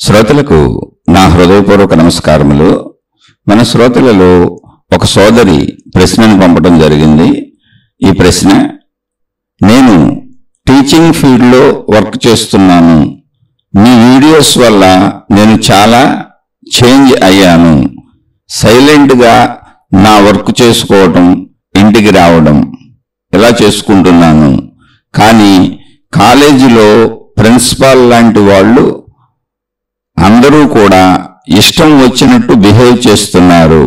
శ్రోతలకు నా హృదయపూర్వక నమస్కారములు. మన శ్రోతలలో ఒక సోదరి ప్రశ్నను పంపడం జరిగింది. ఈ ప్రశ్న: నేను టీచింగ్ ఫీల్డ్లో వర్క్ చేస్తున్నాను. మీ వీడియోస్ వల్ల నేను చాలా చేంజ్ అయ్యాను. సైలెంట్గా నా వర్క్ చేసుకోవటం, ఇంటికి రావడం ఇలా చేసుకుంటున్నాను. కానీ కాలేజీలో ప్రిన్సిపాల్ లాంటి వాళ్ళు అందరూ కూడా ఇష్టం వచ్చినట్టు బిహేవ్ చేస్తున్నారు.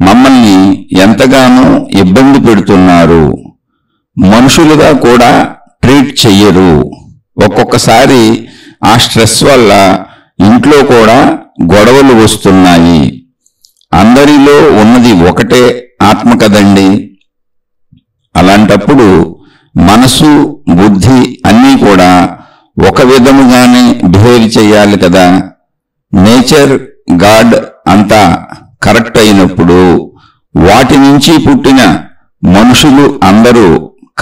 మమ్మల్ని ఎంతగానో ఇబ్బంది పెడుతున్నారు. మనుషులుగా కూడా ట్రీట్ చెయ్యరు. ఒక్కొక్కసారి ఆ స్ట్రెస్ వల్ల ఇంట్లో కూడా గొడవలు వస్తున్నాయి. అందరిలో ఉన్నది ఒకటే ఆత్మ కదండి. అలాంటప్పుడు మనసు, బుద్ధి అన్నీ కూడా ఒక విధముగానే బిహేవ్ చేయాలి కదా. నేచర్, గాడ్ అంతా కరెక్ట్ అయినప్పుడు వాటి నుంచి పుట్టిన మనుషులు అందరూ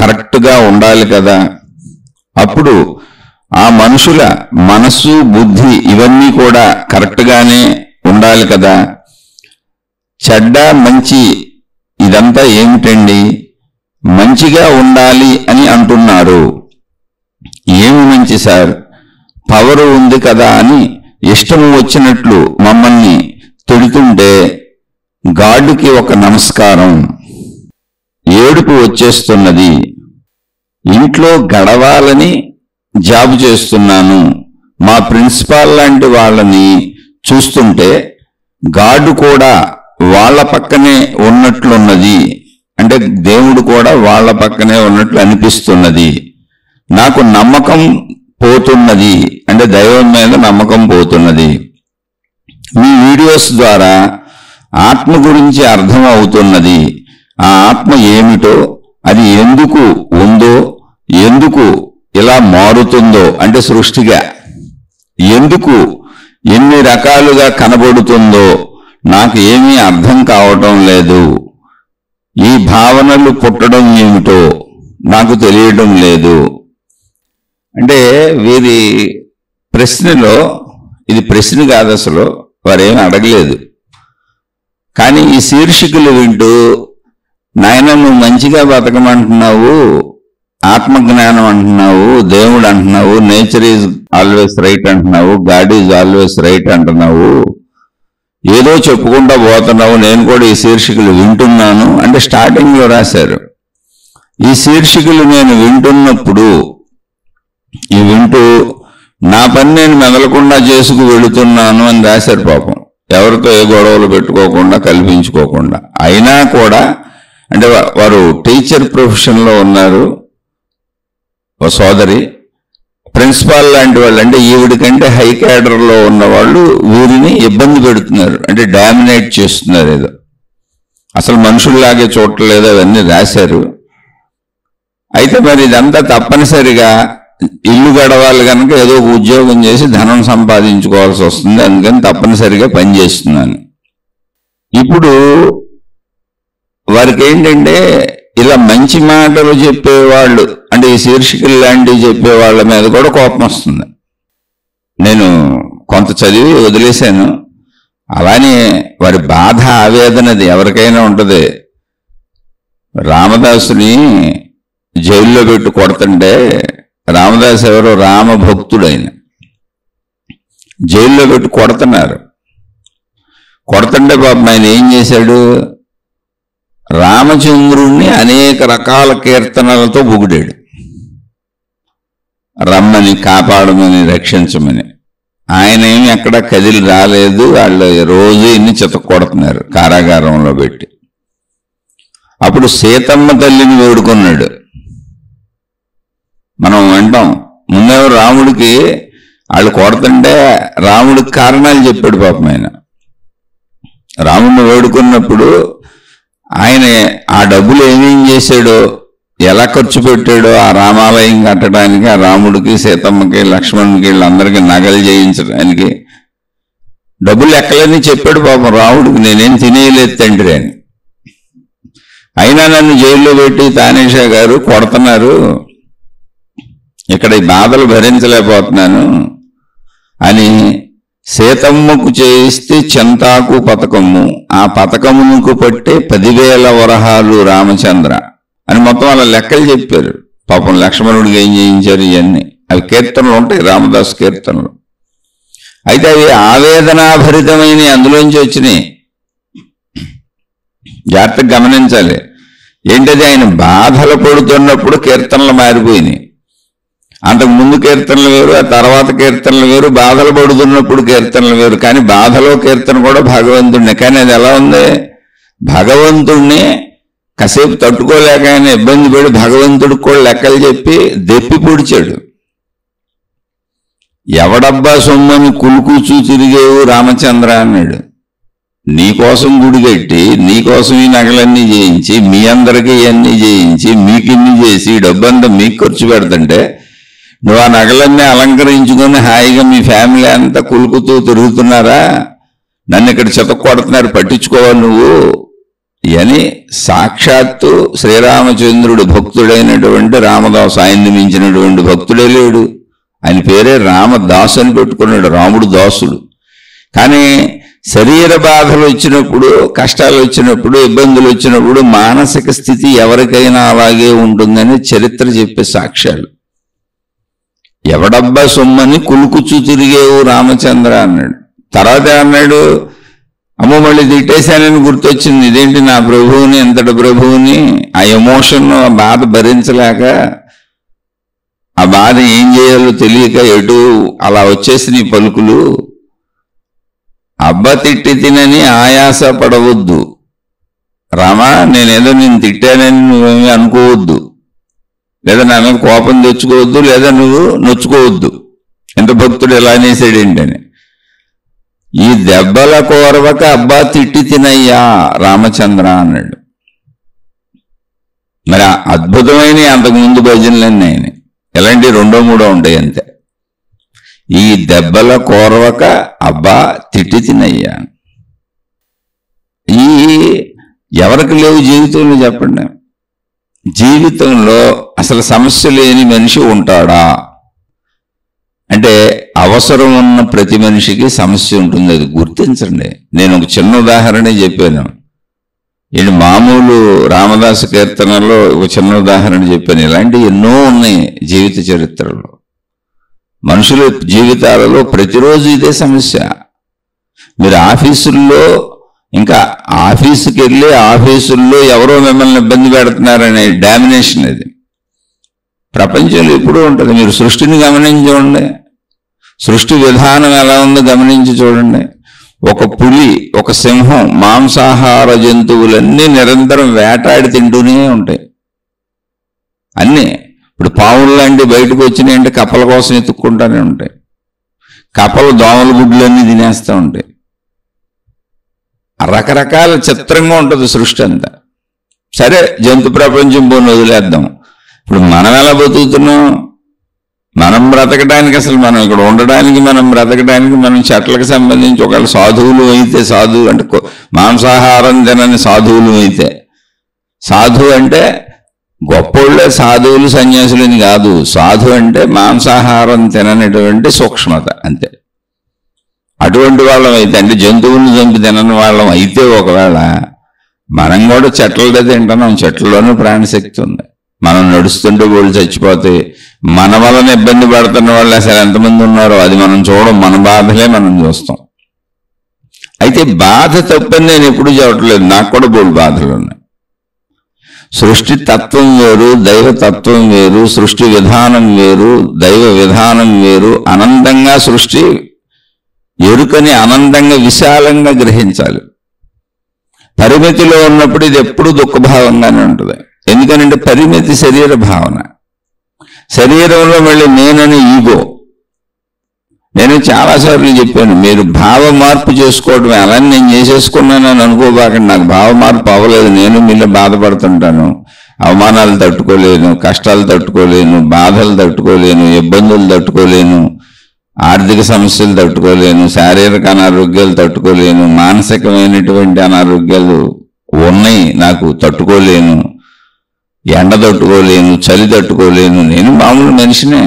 కరెక్ట్గా ఉండాలి కదా. అప్పుడు ఆ మనుషుల మనస్సు, బుద్ధి ఇవన్నీ కూడా కరెక్ట్గానే ఉండాలి కదా. చెడ్డ, మంచి ఇదంతా ఏమిటండి? మంచిగా ఉండాలి అని అంటున్నారు. ఏమి మంచి సార్? పవర్ ఉంది కదా అని ఇష్టం వచ్చినట్లు మమ్మల్ని తిడుతుంటే గాడ్కి ఒక నమస్కారం. ఏడుపు వచ్చేస్తున్నది. ఇంట్లో గడవాలని జాబ్ చేస్తున్నాను. మా ప్రిన్సిపాల్ లాంటి వాళ్ళని చూస్తుంటే గాడ్ కూడా వాళ్ళ పక్కనే ఉన్నట్లున్నది. అంటే దేవుడు కూడా వాళ్ళ పక్కనే ఉన్నట్లు అనిపిస్తున్నది. నాకు నమ్మకం పోతున్నది. అంటే దైవం మీద నమ్మకం పోతున్నది. మీ వీడియోస్ ద్వారా ఆత్మ గురించి అర్థం అవుతున్నది. ఆ ఆత్మ ఏమిటో, అది ఎందుకు ఉందో, ఎందుకు ఇలా మారుతుందో, అంటే సృష్టిగా ఎందుకు ఎన్ని రకాలుగా కనబడుతుందో నాకు ఏమీ అర్థం కావటం లేదు. ఈ భావనలు పుట్టడం ఏమిటో నాకు తెలియడం లేదు. అంటే వీరి ప్రశ్నలో, ఇది ప్రశ్న కాదు అసలు, వారేమీ అడగలేదు. కానీ ఈ శీర్షికలు వింటూ, నాయన నువ్వు మంచిగా బతకమంటున్నావు, ఆత్మజ్ఞానం అంటున్నావు, దేవుడు అంటున్నావు, నేచర్ ఈజ్ ఆల్వేస్ రైట్ అంటున్నావు, గాడ్ ఈజ్ ఆల్వేస్ రైట్ అంటున్నావు, ఏదో చెప్పుకుంటా పోతున్నావు, నేను కూడా ఈ శీర్షికలు వింటున్నాను అంటే స్టార్టింగ్లో రాశారు. ఈ శీర్షికలు నేను వింటున్నప్పుడు, ఈ వింటూ నా పని నేను మెదలకుండా చేసుకు వెళుతున్నాను అని రాశారు. పాపం ఎవరితో ఏ గొడవలు పెట్టుకోకుండా, కల్పించుకోకుండా. అయినా కూడా అంటే వారు టీచర్ ప్రొఫెషన్లో ఉన్నారు. ఓ సోదరి ప్రిన్సిపాల్ లాంటి వాళ్ళు, అంటే ఈవిడికంటే హై క్యాడర్లో ఉన్నవాళ్ళు వీరిని ఇబ్బంది పెడుతున్నారు. అంటే డామినేట్ చేస్తున్నారు. ఏదో అసలు మనుషుల్లాగే చూడలేదు, అవన్నీ రాశారు. అయితే మరి ఇదంతా తప్పనిసరిగా ఇల్లు గడవాలి కనుక ఏదో ఒక ఉద్యోగం చేసి ధనం సంపాదించుకోవాల్సి వస్తుంది. అందుకని తప్పనిసరిగా పనిచేస్తున్నాను. ఇప్పుడు వారికి ఏంటంటే ఇలా మంచి మాటలు చెప్పేవాళ్ళు, అంటే ఈ శీర్షికలు లాంటివి చెప్పేవాళ్ళ మీద కూడా కోపం వస్తుంది. నేను కొంత చదివి వదిలేశాను. అలానే వారి బాధ, ఆవేదనది ఎవరికైనా ఉంటుంది. రామదాసుని జైల్లో పెట్టి కొడుతుంటే, రామదాసు ఎవరో రామభక్తుడు, ఆయన జైల్లో పెట్టి కొడుతుంటే పాపం ఆయన ఏం చేశాడు? రామచంద్రుణ్ణి అనేక రకాల కీర్తనలతో పొగిడాడు. రమ్మని, కాపాడమని, రక్షించమని. ఆయన ఏమి ఎక్కడ కదిలి రాలేదు. వాళ్ళు రోజు ఇన్ని చితక్కొడుతున్నారు కారాగారంలో పెట్టి. అప్పుడు సీతమ్మ తల్లిని వేడుకున్నాడు. మనం అంటాం ముందేమో రాముడికి వాళ్ళు కొడుతుంటే రాముడికి కారణాలు చెప్పాడు పాపం. ఆయన రాముడిని వేడుకున్నప్పుడు ఆయన ఆ డబ్బులు ఏమేం చేశాడో, ఎలా ఖర్చు పెట్టాడో ఆ రామాలయం కట్టడానికి, ఆ రాముడికి, సీతమ్మకి, లక్ష్మణుడికి, వీళ్ళందరికీ నగలు చేయించడానికి డబ్బులు ఎక్కలేని చెప్పాడు పాపం రాముడికి. నేనేం తినేయలేదు తండ్రి అని. అయినా నన్ను జైల్లో పెట్టి తానేషా గారు కొడుతున్నారు, ఇక్కడ ఈ బాధలు భరించలేకపోతున్నాను అని సీతమ్మకు చేయిస్తే చింతాకు పతకము, ఆ పతకమునకు పట్టే 10,000 వరహాలు రామచంద్ర అని మొత్తం అలా లెక్కలు చెప్పారు. పాపం లక్ష్మణుడికి ఏం చేయించారు ఇవన్నీ. అవి కీర్తనలు ఉంటాయి, రామదాసు కీర్తనలు. అయితే అవి ఆవేదనాభరితమైన అందులోంచి వచ్చినాయి. జాగ్రత్తగా గమనించాలి. ఏంటది, ఆయన బాధలు పడుతున్నప్పుడు కీర్తనలు మారిపోయినాయి. అంతకు ముందు కీర్తనలు వేరు, ఆ తర్వాత కీర్తనలు వేరు, బాధలు పడుతున్నప్పుడు కీర్తనలు వేరు. కానీ బాధలో కీర్తన కూడా భగవంతుడిని. కానీ అది ఎలా ఉంది, భగవంతుడిని కాసేపు తట్టుకోలేక ఆయన ఇబ్బంది పడి భగవంతుడికి కూడా లెక్కలు చెప్పి దెప్పి పొడిచాడు. ఎవడబ్బా సొమ్మని కులుకుచూ తిరిగేవు రామచంద్ర అన్నాడు. నీకోసం గుడి కట్టి, నీకోసం ఈ నగలన్నీ చేయించి, మీ అందరికీ ఇవన్నీ చేయించి, మీకు ఇన్ని చేసి డబ్బంతా మీకు ఖర్చు పెడుతుంటే నువ్వు ఆ నగలన్నీ అలంకరించుకొని హాయిగా మీ ఫ్యామిలీ అంతా కులుకుతూ తిరుగుతున్నారా, నన్ను ఇక్కడ చితక్కొడుతున్నారు, పట్టించుకోవాలి నువ్వు అని సాక్షాత్తు శ్రీరామచంద్రుడు భక్తుడైనటువంటి రామదాసు, ఆయన్ని మించినటువంటి భక్తుడే లేడు. ఆయన పేరే రామదాసు అని పెట్టుకున్నాడు, రాముడు దాసుడు. కానీ శరీర బాధలు వచ్చినప్పుడు, కష్టాలు వచ్చినప్పుడు, ఇబ్బందులు వచ్చినప్పుడు మానసిక స్థితి ఎవరికైనా అలాగే ఉంటుందని చరిత్ర చెప్పే సాక్ష్యాలు. ఎవడబ్బా సొమ్మని కులుకుచూ తిరిగేవు రామచంద్ర అన్నాడు. తర్వాత అన్నాడు, అమ్మో మళ్ళీ తిట్టేశానని గుర్తొచ్చింది. ఇదేంటి నా ప్రభువుని, ఎంతటి ప్రభువుని, ఆ ఎమోషన్, ఆ బాధ భరించలేక, ఆ బాధ ఏం చేయాలో తెలియక ఎటు అలా వచ్చేసిన పలుకులు. అబ్బ తిట్టి తినని ఆయాస పడవద్దు రామా, నేనేదో నేను తిట్టానని నువ్వేమీ అనుకోవద్దు, లేదా నా మీద కోపం తెచ్చుకోవద్దు, లేదా నువ్వు నొచ్చుకోవద్దు. ఎంత భక్తుడు ఎలా అనేసాడేంటని. ఈ దెబ్బల కోరవక అబ్బా తిట్టి తినయ్యా రామచంద్ర అన్నాడు. మరి అద్భుతమైన అంతకుముందు భజనలన్నీ ఆయన ఎలాంటి 2, 3 ఉంటాయి అంతే. ఈ దెబ్బల కోరవక అబ్బా తిట్టి తినయ్యా. ఈ ఎవరికి లేవు జీవితంలో చెప్పండి. జీవితంలో అసలు సమస్య లేని మనిషి ఉంటాడా అంటే అవసరం ఉన్న ప్రతి మనిషికి సమస్య ఉంటుంది, అది గుర్తించండి. నేను ఒక చిన్న ఉదాహరణ చెప్పాను. ఇది మామూలు రామదాసు కీర్తనలో ఒక చిన్న ఉదాహరణ చెప్పాను. ఇలాంటివి ఎన్నో ఉన్నాయి జీవిత చరిత్రలో. మనుషుల జీవితాలలో ప్రతిరోజు ఇదే సమస్య. మీరు ఆఫీసుల్లో, ఇంకా ఆఫీసుకి వెళ్ళి ఆఫీసుల్లో ఎవరో మిమ్మల్ని ఇబ్బంది పెడుతున్నారనే డామినేషన్ అది ప్రపంచంలో ఎప్పుడూ ఉంటుంది. మీరు సృష్టిని గమనించి చూడండి, సృష్టి విధానం ఎలా ఉందో గమనించి చూడండి. ఒక పులి, ఒక సింహం, మాంసాహార జంతువులన్నీ నిరంతరం వేటాడి తింటూనే ఉంటాయి. అన్నీ ఇప్పుడు పావులు లాంటివి బయటకు వచ్చినాయంటే కప్పల కోసం ఎత్తుక్కుంటూనే ఉంటాయి. కప్పలు దోమల గుడ్లన్నీ తినేస్తూ ఉంటాయి. రకరకాల చిత్రంగా ఉంటుంది సృష్టి అంతా. సరే, జంతు ప్రపంచం పోని వదిలేద్దాం. ఇప్పుడు మనం ఎలా బతుకుతున్నాం? మనం బ్రతకడానికి, అసలు మనం ఇక్కడ ఉండడానికి, మనం బ్రతకడానికి మనం చెట్లకు సంబంధించి ఒకవేళ సాధువులు అయితే, సాధువు అంటే మాంసాహారం తినని సాధువులు అయితే, సాధువు అంటే గొప్పోళ్ళే సాధువులు సన్యాసులని కాదు. సాధు అంటే మాంసాహారం తిననటువంటి సూక్ష్మత అంతే. అటువంటి వాళ్ళం అయితే, అంటే జంతువులను చంపి తినని వాళ్ళం అయితే ఒకవేళ మనం కూడా చెట్లతో తింటున్నాం. చెట్లలోనూ ప్రాణశక్తి ఉంది. మనం నడుస్తుంటే వాళ్ళు చచ్చిపోతే మన వలన ఇబ్బంది పడుతున్న వాళ్ళు అసలు ఎంతమంది ఉన్నారో అది మనం చూడం. మన బాధలే మనం చూస్తాం. అయితే బాధ తప్పని నేను ఎప్పుడు చెప్పట్లేదు, నాకు కూడా బోల్డ్ బాధలు ఉన్నాయి. సృష్టి తత్వం వేరు, దైవ తత్వం వేరు, సృష్టి విధానం వేరు, దైవ విధానం వేరు. అనంతంగా సృష్టి ఎరుకని అనంతంగా విశాలంగా గ్రహించాలి. పరిమితిలో ఉన్నప్పుడు ఇది ఎప్పుడూ దుఃఖభావంగానే ఉంటుంది. ఎందుకనంటే పరిమితి శరీర భావన. శరీరంలో మళ్ళీ నేనని ఈగో. నేను చాలాసార్లు చెప్పాను, మీరు భావ మార్పు చేసుకోవడమే. అలా నేను చేసేసుకున్నానని అనుకోబాకండి. నాకు భావ మార్పు అవ్వలేదు. నేను మీలో బాధపడుతుంటాను. అవమానాలు తట్టుకోలేను, కష్టాలు తట్టుకోలేను, బాధలు తట్టుకోలేను, ఇబ్బందులు తట్టుకోలేను, ఆర్థిక సమస్యలు తట్టుకోలేను, శారీరక అనారోగ్యాలు తట్టుకోలేను, మానసికమైనటువంటి అనారోగ్యాలు ఉన్నాయి, నాకు తట్టుకోలేను, ఎండ తట్టుకోలేను, చలి తట్టుకోలేను. నేను మామూలు మనిషినే.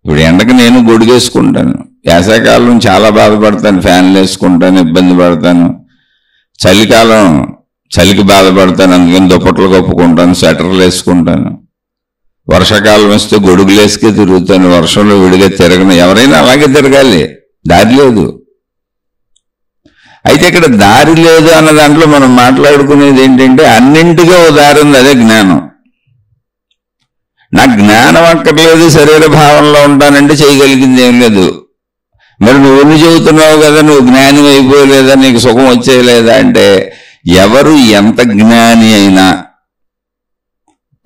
ఇప్పుడు ఎండకి నేను గొడుగేసుకుంటాను, వేసవికాలం చాలా బాధపడతాను, ఫ్యాన్లు వేసుకుంటాను, ఇబ్బంది పడతాను. చలికాలం చలికి బాధపడతాను, అందుకని దుప్పట్లు కప్పుకుంటాను, స్వెటర్లు వేసుకుంటాను. వర్షాకాలం వస్తే గొడుగులు వేసుకే తిరుగుతాను, వర్షంలో విడిగా తిరగను. ఎవరైనా అలాగే తిరగాలి, దారి లేదు. అయితే ఇక్కడ దారి లేదు అన్న దాంట్లో మనం మాట్లాడుకునేది ఏంటంటే అన్నింటిగా ఓ దారి ఉంది, అదే జ్ఞానం. నాకు జ్ఞానం అక్కర్లేదు, శరీర భావంలో ఉంటానంటే చేయగలిగింది ఏం లేదు. మరి నువ్వు చెబుతున్నావు కదా, నువ్వు జ్ఞానం అయిపోలేదా, నీకు సుఖం వచ్చేయలేదా అంటే, ఎవరు ఎంత జ్ఞాని అయినా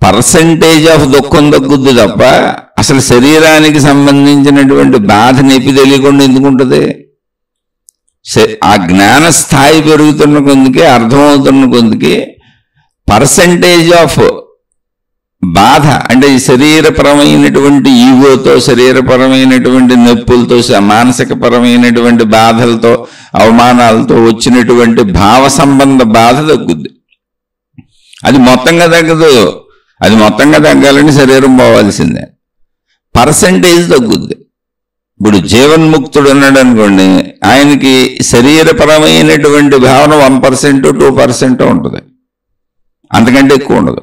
పర్సంటేజ్ ఆఫ్ దుఃఖం తగ్గుద్ది తప్ప అసలు శరీరానికి సంబంధించినటువంటి బాధ నొప్పి తెలియకుండా ఎందుకుంటుంది? ఆ జ్ఞాన స్థాయి పెరుగుతున్న కొందుకి, అర్థమవుతున్న కొందుకి పర్సంటేజ్ ఆఫ్ బాధ అంటే ఈ శరీరపరమైనటువంటి ఈగోతో, శరీరపరమైనటువంటి నొప్పులతో, మానసికపరమైనటువంటి బాధలతో, అవమానాలతో వచ్చినటువంటి భావ సంబంధ బాధ తగ్గుద్ది. అది మొత్తంగా తగ్గదు. అది మొత్తంగా తగ్గాలని శరీరం పోవాల్సిందే. పర్సంటేజ్ తగ్గుద్ది. ఇప్పుడు జీవన్ముక్తుడు ఉన్నాడు అనుకోండి, ఆయనకి శరీరపరమైనటువంటి భావన 1% 2% ఉంటుంది, అంతకంటే ఎక్కువ ఉండదు.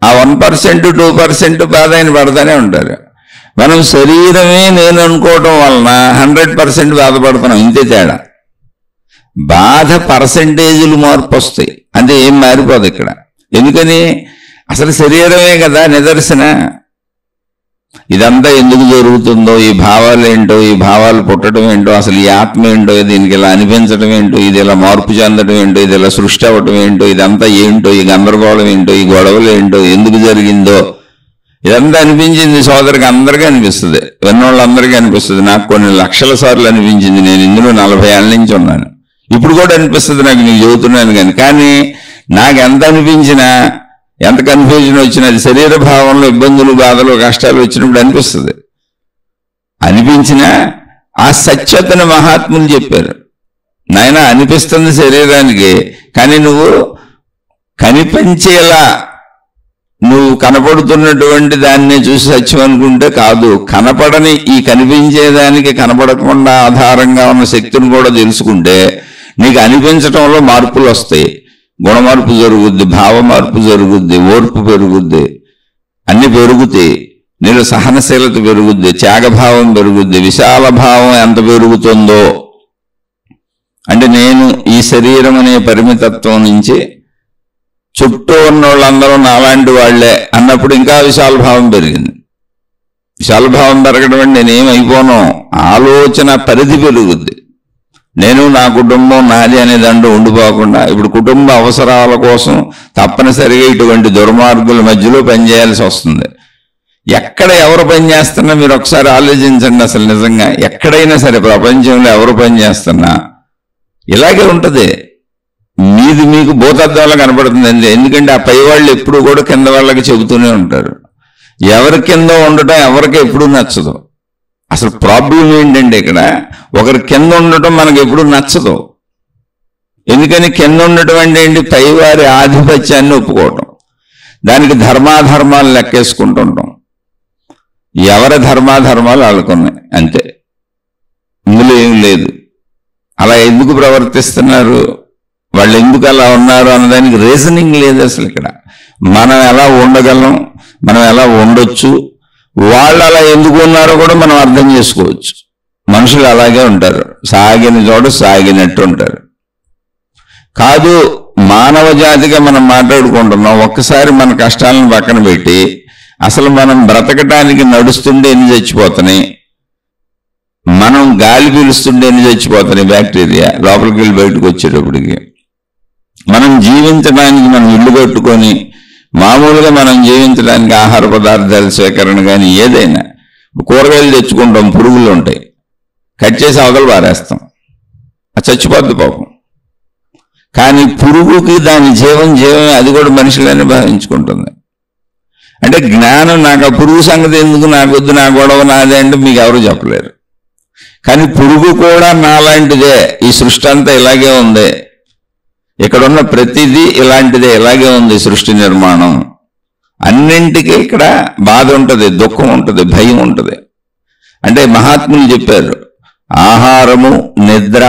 ఆ 1% 2% బాధ ఆయన పడతానే ఉంటారు. మనం శరీరమే నేను అనుకోవటం వలన 100% బాధపడుతున్నాం, ఇంతే తేడా. బాధ పర్సంటేజీలు మార్పు వస్తాయి, అంటే ఏం మారిపోదు ఇక్కడ. ఎందుకని? అసలు శరీరమే కదా నిదర్శన. ఇదంతా ఎందుకు జరుగుతుందో, ఈ భావాలు ఏంటో, ఈ భావాలు పుట్టడం ఏంటో, అసలు ఈ ఆత్మ ఏంటో, దీనికి ఇలా అనిపించడం ఏంటో, ఇది ఇలా మార్పు చెందడం ఏంటో, ఇది ఇలా సృష్టి అవ్వటం ఏంటో, ఇదంతా ఏంటో, ఈ గందరగోళం ఏంటో, ఈ గొడవలు ఏంటో, ఎందుకు జరిగిందో, ఇదంతా అనిపించింది సోదరికి, అందరికీ అనిపిస్తుంది, విన్నోళ్ళందరికీ అనిపిస్తుంది. నాకు కొన్ని లక్షల సార్లు అనిపించింది. నేను ఇందులో 40 ఏళ్ళ నుంచి ఉన్నాను, ఇప్పుడు కూడా అనిపిస్తుంది నాకు, నీకు చెబుతున్నాను. కానీ నాకు ఎంత అనిపించినా, ఎంత కన్ఫ్యూజన్ వచ్చినా, అది శరీర భావంలో ఇబ్బందులు, బాధలు, కష్టాలు వచ్చినప్పుడు అనిపిస్తుంది. అనిపించినా ఆ సత్యతను మహాత్ములు చెప్పారు. నాయన అనిపిస్తుంది శరీరానికి, కానీ నువ్వు కనిపించేలా, నువ్వు కనపడుతున్నటువంటి దాన్ని చూసి సత్యం అనుకుంటే కాదు. కనపడని ఈ కనిపించేదానికి కనపడకుండా ఆధారంగా ఉన్న శక్తిని కూడా తెలుసుకుంటే నీకు అనిపించటంలో మార్పులు వస్తాయి. గుణమార్పు జరుగుద్ది, భావ మార్పు జరుగుద్ది, ఓర్పు పెరుగుద్ది, అన్ని పెరుగుతాయి. నీలో సహనశీలత పెరుగుద్ది, త్యాగభావం పెరుగుద్ది. విశాల భావం ఎంత పెరుగుతుందో అంటే, నేను ఈ శరీరం అనే పరిమితత్వం నుంచి చుట్టూ ఉన్న వాళ్ళందరూ నాలాంటి వాళ్లే అన్నప్పుడు ఇంకా విశాల భావం పెరిగింది. విశాల భావం పెరగడం అంటే నేనేమైపోను, ఆలోచన పరిధి పెరుగుద్ది. నేను నా కుటుంబం నాది అనే దాంట్లో ఉండిపోకుండా, ఇప్పుడు కుటుంబ అవసరాల కోసం తప్పనిసరిగా ఇటువంటి దుర్మార్గుల మధ్యలో పనిచేయాల్సి వస్తుంది. ఎక్కడ ఎవరు పనిచేస్తున్నా మీరు ఒకసారి ఆలోచించండి. అసలు నిజంగా ఎక్కడైనా సరే ప్రపంచంలో ఎవరు పనిచేస్తున్నా ఇలాగే ఉంటుంది. మీది మీకు భూతద్దంలో కనపడుతుంది. ఎందుకంటే ఆ పై వాళ్ళు ఎప్పుడు కూడా కింద వాళ్ళకి చెబుతూనే ఉంటారు. ఎవరి కింద ఉండటం ఎవరికి ఎప్పుడూ నచ్చదు. అసలు ప్రాబ్లం ఏంటంటే, ఇక్కడ ఒకరి కింద ఉండటం మనకు ఎప్పుడు నచ్చదు. ఎందుకని? కింద ఉండటం అంటే ఏంటి? పైవారి ఆధిపత్యాన్ని ఒప్పుకోవటం, దానికి ధర్మాధర్మాలు లెక్కేసుకుంటుంటాం. ఎవరి ధర్మాధర్మాలు వాళ్ళకున్నాయి, అంతే, ఇందులో ఏం లేదు. అలా ఎందుకు ప్రవర్తిస్తున్నారు, వాళ్ళు ఎందుకు అలా ఉన్నారు అన్నదానికి రీజనింగ్ లేదు అసలు. ఇక్కడ మనం ఎలా ఉండగలం, మనం ఎలా ఉండొచ్చు, వాళ్ళు అలా ఎందుకు ఉన్నారో కూడా మనం అర్థం చేసుకోవచ్చు. మనుషులు అలాగే ఉంటారు, సాగిన చోట సాగినట్టు ఉంటారు. కాదు, మానవ జాతిగా మనం మాట్లాడుకుంటున్నాం. ఒక్కసారి మన కష్టాలను పక్కన పెట్టి అసలు మనం బ్రతకటానికి నడుస్తుండే ఎన్ని చచ్చిపోతున్నాయి, మనం గాలి పీలుస్తుండే ఎన్ని చచ్చిపోతున్నాయి బ్యాక్టీరియా లోపలికి వెళ్ళి బయటకు వచ్చేటప్పటికి. మనం జీవించడానికి మనం ఇల్లు కట్టుకొని మామూలుగా మనం జీవించడానికి ఆహార పదార్థాల సేకరణ కానీ ఏదైనా, కూరగాయలు తెచ్చుకుంటాం, పురుగులు ఉంటాయి, కట్ చేసి అవతలు పారేస్తాం, అది చచ్చిపోద్ది పాపం. కానీ పురుగుకి దాని జీవమే, అది కూడా మనుషులనే భావించుకుంటుంది. అంటే జ్ఞానం, నాకు ఆ పురుగు సంగతి ఎందుకు, నాకొద్దు, నా గొడవ నాదే అంటే మీకు ఎవరు చెప్పలేరు. కానీ పురుగు కూడా నాలాంటిదే, ఈ సృష్టి అంతా ఇలాగే ఉంది, ఇక్కడున్న ప్రతిదీ ఇలాంటిదే, ఇలాగే ఉంది సృష్టి నిర్మాణం. అన్నింటికీ ఇక్కడ బాధ ఉంటుంది, దుఃఖం ఉంటుంది, భయం ఉంటుంది. అంటే మహాత్ములు చెప్పారు, ఆహారము, నిద్ర,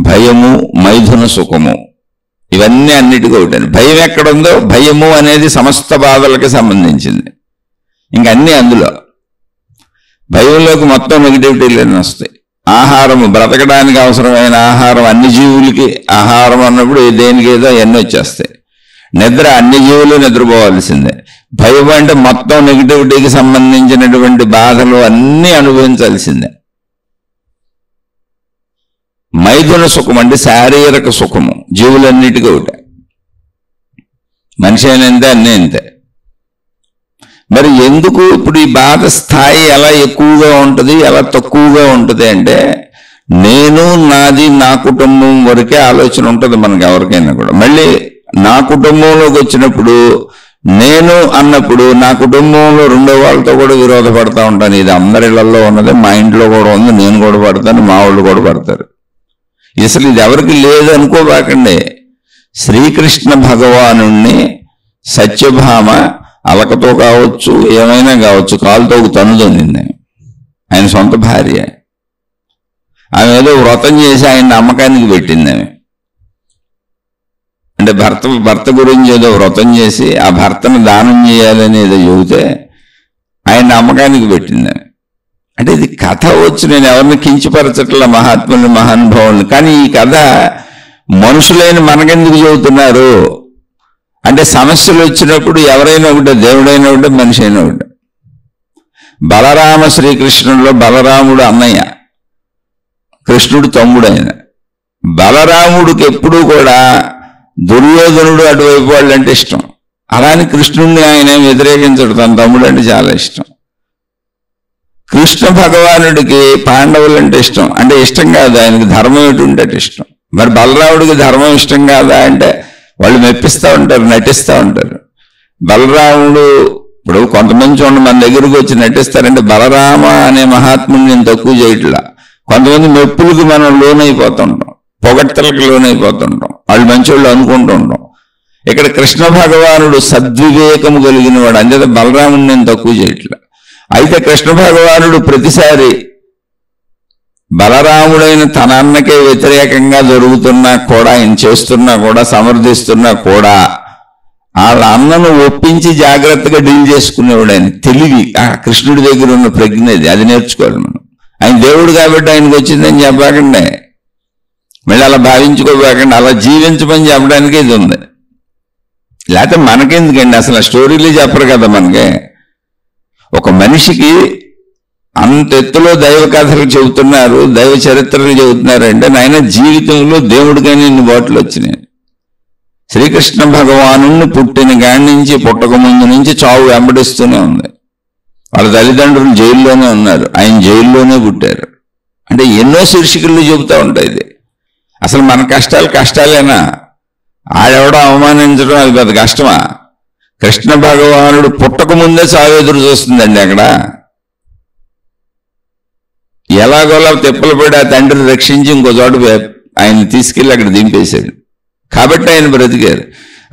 భయము, మైథున సుఖము, ఇవన్నీ అన్నిటికీ ఒకటండి. భయం ఎక్కడుందో, భయము అనేది సమస్త బాధలకి సంబంధించింది. ఇంక అన్నీ అందులో. భయంలోకి మొత్తం నెగిటివిటీలన్నీ వస్తాయి. ఆహారము, బ్రతకడానికి అవసరమైన ఆహారం, అన్ని జీవులకి ఆహారం అన్నప్పుడు దేనికి ఏదో అవన్నీ వచ్చేస్తాయి. నిద్ర, అన్ని జీవులు నిద్రపోవాల్సిందే. భయం అంటే మొత్తం నెగిటివిటీకి సంబంధించినటువంటి బాధలు అన్నీ అనుభవించాల్సిందే. మైథున సుఖం అంటే శారీరక సుఖము, జీవులన్నిటికీ ఒకటే. మనిషి అయినా అంతే, అన్నీ అంతే. మరి ఎందుకు ఇప్పుడు ఈ బాధ స్థాయి ఎలా ఎక్కువగా ఉంటుంది, ఎలా తక్కువగా ఉంటుంది అంటే, నేను, నాది, నా కుటుంబం వరకే ఆలోచన ఉంటుంది మనకి ఎవరికైనా కూడా. మళ్ళీ నా కుటుంబంలోకి వచ్చినప్పుడు, నేను అన్నప్పుడు నా కుటుంబంలో రెండో వాళ్ళతో కూడా విరోధపడతా ఉంటాను. ఇది అందరిళ్లలో ఉన్నది, మా ఇంట్లో కూడా ఉంది, నేను కూడా పడతాను, మా వాళ్ళు కూడా పడతారు. అసలు ఇది ఎవరికి లేదు అనుకోబాకండి. శ్రీకృష్ణ భగవానుణ్ణి సత్యభామ అలకతో కావచ్చు, ఏమైనా కావచ్చు, కాలుతో తనుదొంది. ఆయన సొంత భార్య. ఆమె ఏదో వ్రతం చేసి ఆయన అమ్మకానికి పెట్టింది. ఆమె అంటే భర్త గురించి ఏదో వ్రతం చేసి ఆ భర్తను దానం చేయాలని ఏదో చెబితే ఆయన అమ్మకానికి పెట్టింది. అంటే ఇది కథ వచ్చి, నేను ఎవరిని కించపరచట్ల, మహాత్ముల్ని, మహానుభావుల్ని. కానీ ఈ కథ మనుషులైన మనకెందుకు చెబుతున్నారు అంటే, సమస్యలు వచ్చినప్పుడు ఎవరైనా ఒకటే, దేవుడైనా ఒకటే, మనిషి అయినా ఒకటే. బలరామ శ్రీకృష్ణుల్లో బలరాముడు అన్నయ్య, కృష్ణుడు తమ్ముడు. ఆయన బలరాముడికి ఎప్పుడూ కూడా దుర్యోధనుడు అటువైపు వాళ్ళు అంటే ఇష్టం. అలాని కృష్ణుడిని ఆయన వ్యతిరేకించడు, తన తమ్ముడు అంటే చాలా ఇష్టం. కృష్ణ భగవానుడికి పాండవులు అంటే ఇష్టం. అంటే ఇష్టం కాదు, ఆయనకి ధర్మం ఎటుంటే అటు ఇష్టం. మరి బలరాముడికి ధర్మం ఇష్టం కాదా అంటే, వాళ్ళు మెప్పిస్తూ ఉంటారు, నటిస్తూ ఉంటారు. బలరాముడు ఇప్పుడు కొంతమంది చూడండి, మన దగ్గరకు వచ్చి నటిస్తారంటే, బలరామ అనే మహాత్ముని నేను తక్కువ చేయట్లా. కొంతమంది మెప్పులకి మనం లోనైపోతుంటాం, పొగడ్తలకు లోనైపోతుంటాం, వాళ్ళు మంచోళ్ళు అనుకుంటూ ఉంటాం. ఇక్కడ కృష్ణ భగవానుడు సద్వివేకము కలిగిన వాడు, అంతే బలరాముని నేను తక్కువ చేయట్లా. అయితే కృష్ణ భగవానుడు ప్రతిసారి బలరాముడైన తన అన్నకే వ్యతిరేకంగా జరుగుతున్నా కూడా, ఆయన చేస్తున్నా కూడా, సమర్థిస్తున్నా కూడా, వాళ్ళ అన్నను ఒప్పించి జాగ్రత్తగా డీల్ చేసుకునేవాడు. ఆయన తెలివి, ఆ కృష్ణుడి దగ్గర ఉన్న ప్రజ్ఞ అది నేర్చుకోవాలి మనం. ఆయన దేవుడు కాబట్టి ఆయనకు వచ్చిందని చెప్పకండి, మళ్ళీ అలా భావించుకోబోకండి, అలా జీవించమని చెప్పడానికి ఇది ఉంది. లేకపోతే మనకెందుకండి, అసలు ఆ స్టోరీలు చెప్పరు కదా మనకి. ఒక మనిషికి అంత ఎత్తులో దైవ కథలు చెబుతున్నారు, దైవ చరిత్రలు చెబుతున్నారు అంటే, నాయన జీవితంలో దేవుడికైనా ఇన్ని బాటలు వచ్చినాయి. శ్రీకృష్ణ భగవాను పుట్టిన కాడి నుంచి, పుట్టక ముందు నుంచి చావు వెంబడిస్తూనే ఉంది. వాళ్ళ తల్లిదండ్రులు జైల్లోనే ఉన్నారు, ఆయన జైల్లోనే పుట్టారు. అంటే ఎన్నో శీర్షికలు చెబుతూ ఉంటాయి. ఇది అసలు మన కష్టాలు కష్టాలేనా? ఆడెవడో అవమానించడం అది పెద్ద కష్టమా? కృష్ణ భగవానుడు పుట్టక ముందే చావు ఎదురు చూస్తుందండి. అక్కడ ఎలాగోలా తిప్పలు పడి ఆ తండ్రిని రక్షించి ఇంకో చోట ఆయన తీసుకెళ్ళి అక్కడ దింపేశాడు. కాబట్టి ఆయన బ్రతికారు.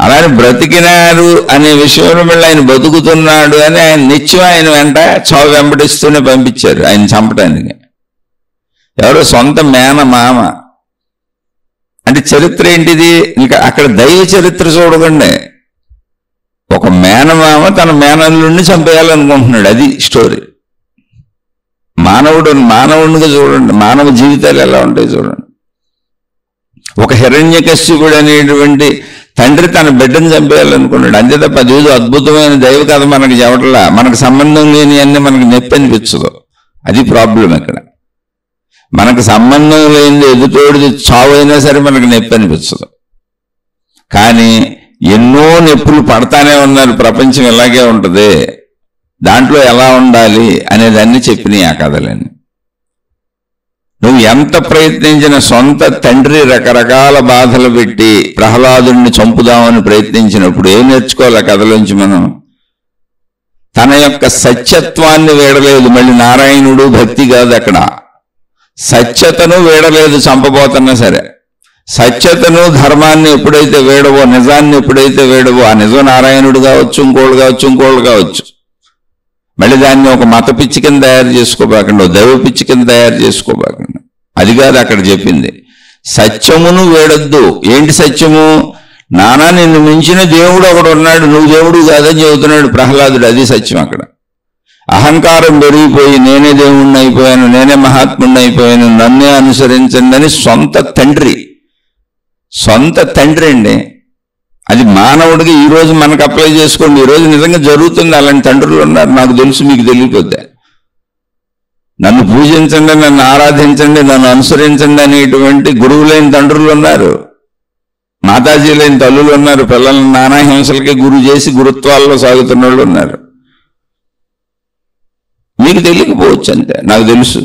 అలానే బ్రతికినారు అనే విషయంలో మళ్ళీ ఆయన బతుకుతున్నాడు అని ఆయన నిత్యం ఆయన వెంట చావు వెంబడిస్తూనే పంపించారు ఆయన చంపడానికి. ఎవరో సొంత మేనమామ. అంటే చరిత్ర ఏంటిది? ఇంకా అక్కడ దైవ చరిత్ర చూడకండి. ఒక మేనమామ తన మేనల్లుడిని చంపేయాలనుకుంటున్నాడు, అది స్టోరీ. మానవుడిగా చూడండి, మానవ జీవితాలు ఎలా ఉంటాయి చూడండి. ఒక హిరణ్యకశ్యపుడు అనేటువంటి తండ్రి తన బిడ్డను చంపేయాలనుకున్నాడు, అంతే తప్ప అదేదో అద్భుతమైన దైవ కథ మనకు చెప్పట్లా. మనకు సంబంధం లేని అన్నీ మనకు నొప్పి అనిపించదు, అది ప్రాబ్లం. ఇక్కడ మనకు సంబంధం లేని ఎదుటోడిది చావు అయినా సరే మనకు నొప్పి అనిపించదు. కానీ ఎన్నో నొప్పులు పడతానే ఉన్నారు. ప్రపంచం ఇలాగే ఉంటుంది, దాంట్లో ఎలా ఉండాలి అనేదాన్ని చెప్పినాయి ఆ కథలన్నీ. నువ్వు ఎంత ప్రయత్నించిన సొంత తండ్రి రకరకాల బాధలు పెట్టి ప్రహ్లాదుడిని చంపుదామని ప్రయత్నించినప్పుడు ఏం నేర్చుకోవాలి ఆ కథలోంచి మనం? తన యొక్క సత్యత్వాన్ని వీడలేదు. మళ్ళీ నారాయణుడు భక్తి కాదు అక్కడ, సత్యతను వీడలేదు చంపబోతున్నా సరే. సత్యతను ధర్మాన్ని ఎప్పుడైతే వేడవో, నిజాన్ని ఎప్పుడైతే వేడవో, ఆ నిజం నారాయణుడు కావచ్చు, ఇంకోళ్ళు కావచ్చు. మళ్ళీ దాన్ని ఒక మత పిచ్చి కింద తయారు చేసుకోబాకండి, దైవ పిచ్చి కింద తయారు చేసుకోబాకండి. అది కాదు అక్కడ చెప్పింది. సత్యమును వేడొద్దు. ఏంటి సత్యము? నానా నిన్ను మించిన దేవుడు ఒకడు ఉన్నాడు, నువ్వు దేవుడు కాదని చెబుతున్నాడు ప్రహ్లాదుడు. అది సత్యం. అక్కడ అహంకారం పెరిగిపోయి నేనే దేవుణ్ణి అయిపోయాను, నేనే మహాత్ముడిని అయిపోయాను, నన్నే అనుసరించండి అని సొంత తండ్రి అండి. అది మానవుడికి ఈరోజు మనకు అప్లై చేసుకోండి. ఈరోజు నిజంగా జరుగుతుంది. అలాంటి తండ్రులు ఉన్నారు, నాకు తెలుసు, మీకు తెలియకపోతే. నన్ను పూజించండి, నన్ను ఆరాధించండి, నన్ను అనుసరించండి అనేటువంటి గురువులైన తండ్రులు ఉన్నారు, మాతాజీలైన తల్లులు ఉన్నారు, పిల్లలను నానా హింసలకి గురు చేసి గురుత్వాల్లో సాగుతున్న వాళ్ళు ఉన్నారు. మీకు తెలియకపోవచ్చు, అంతే. నాకు తెలుసు,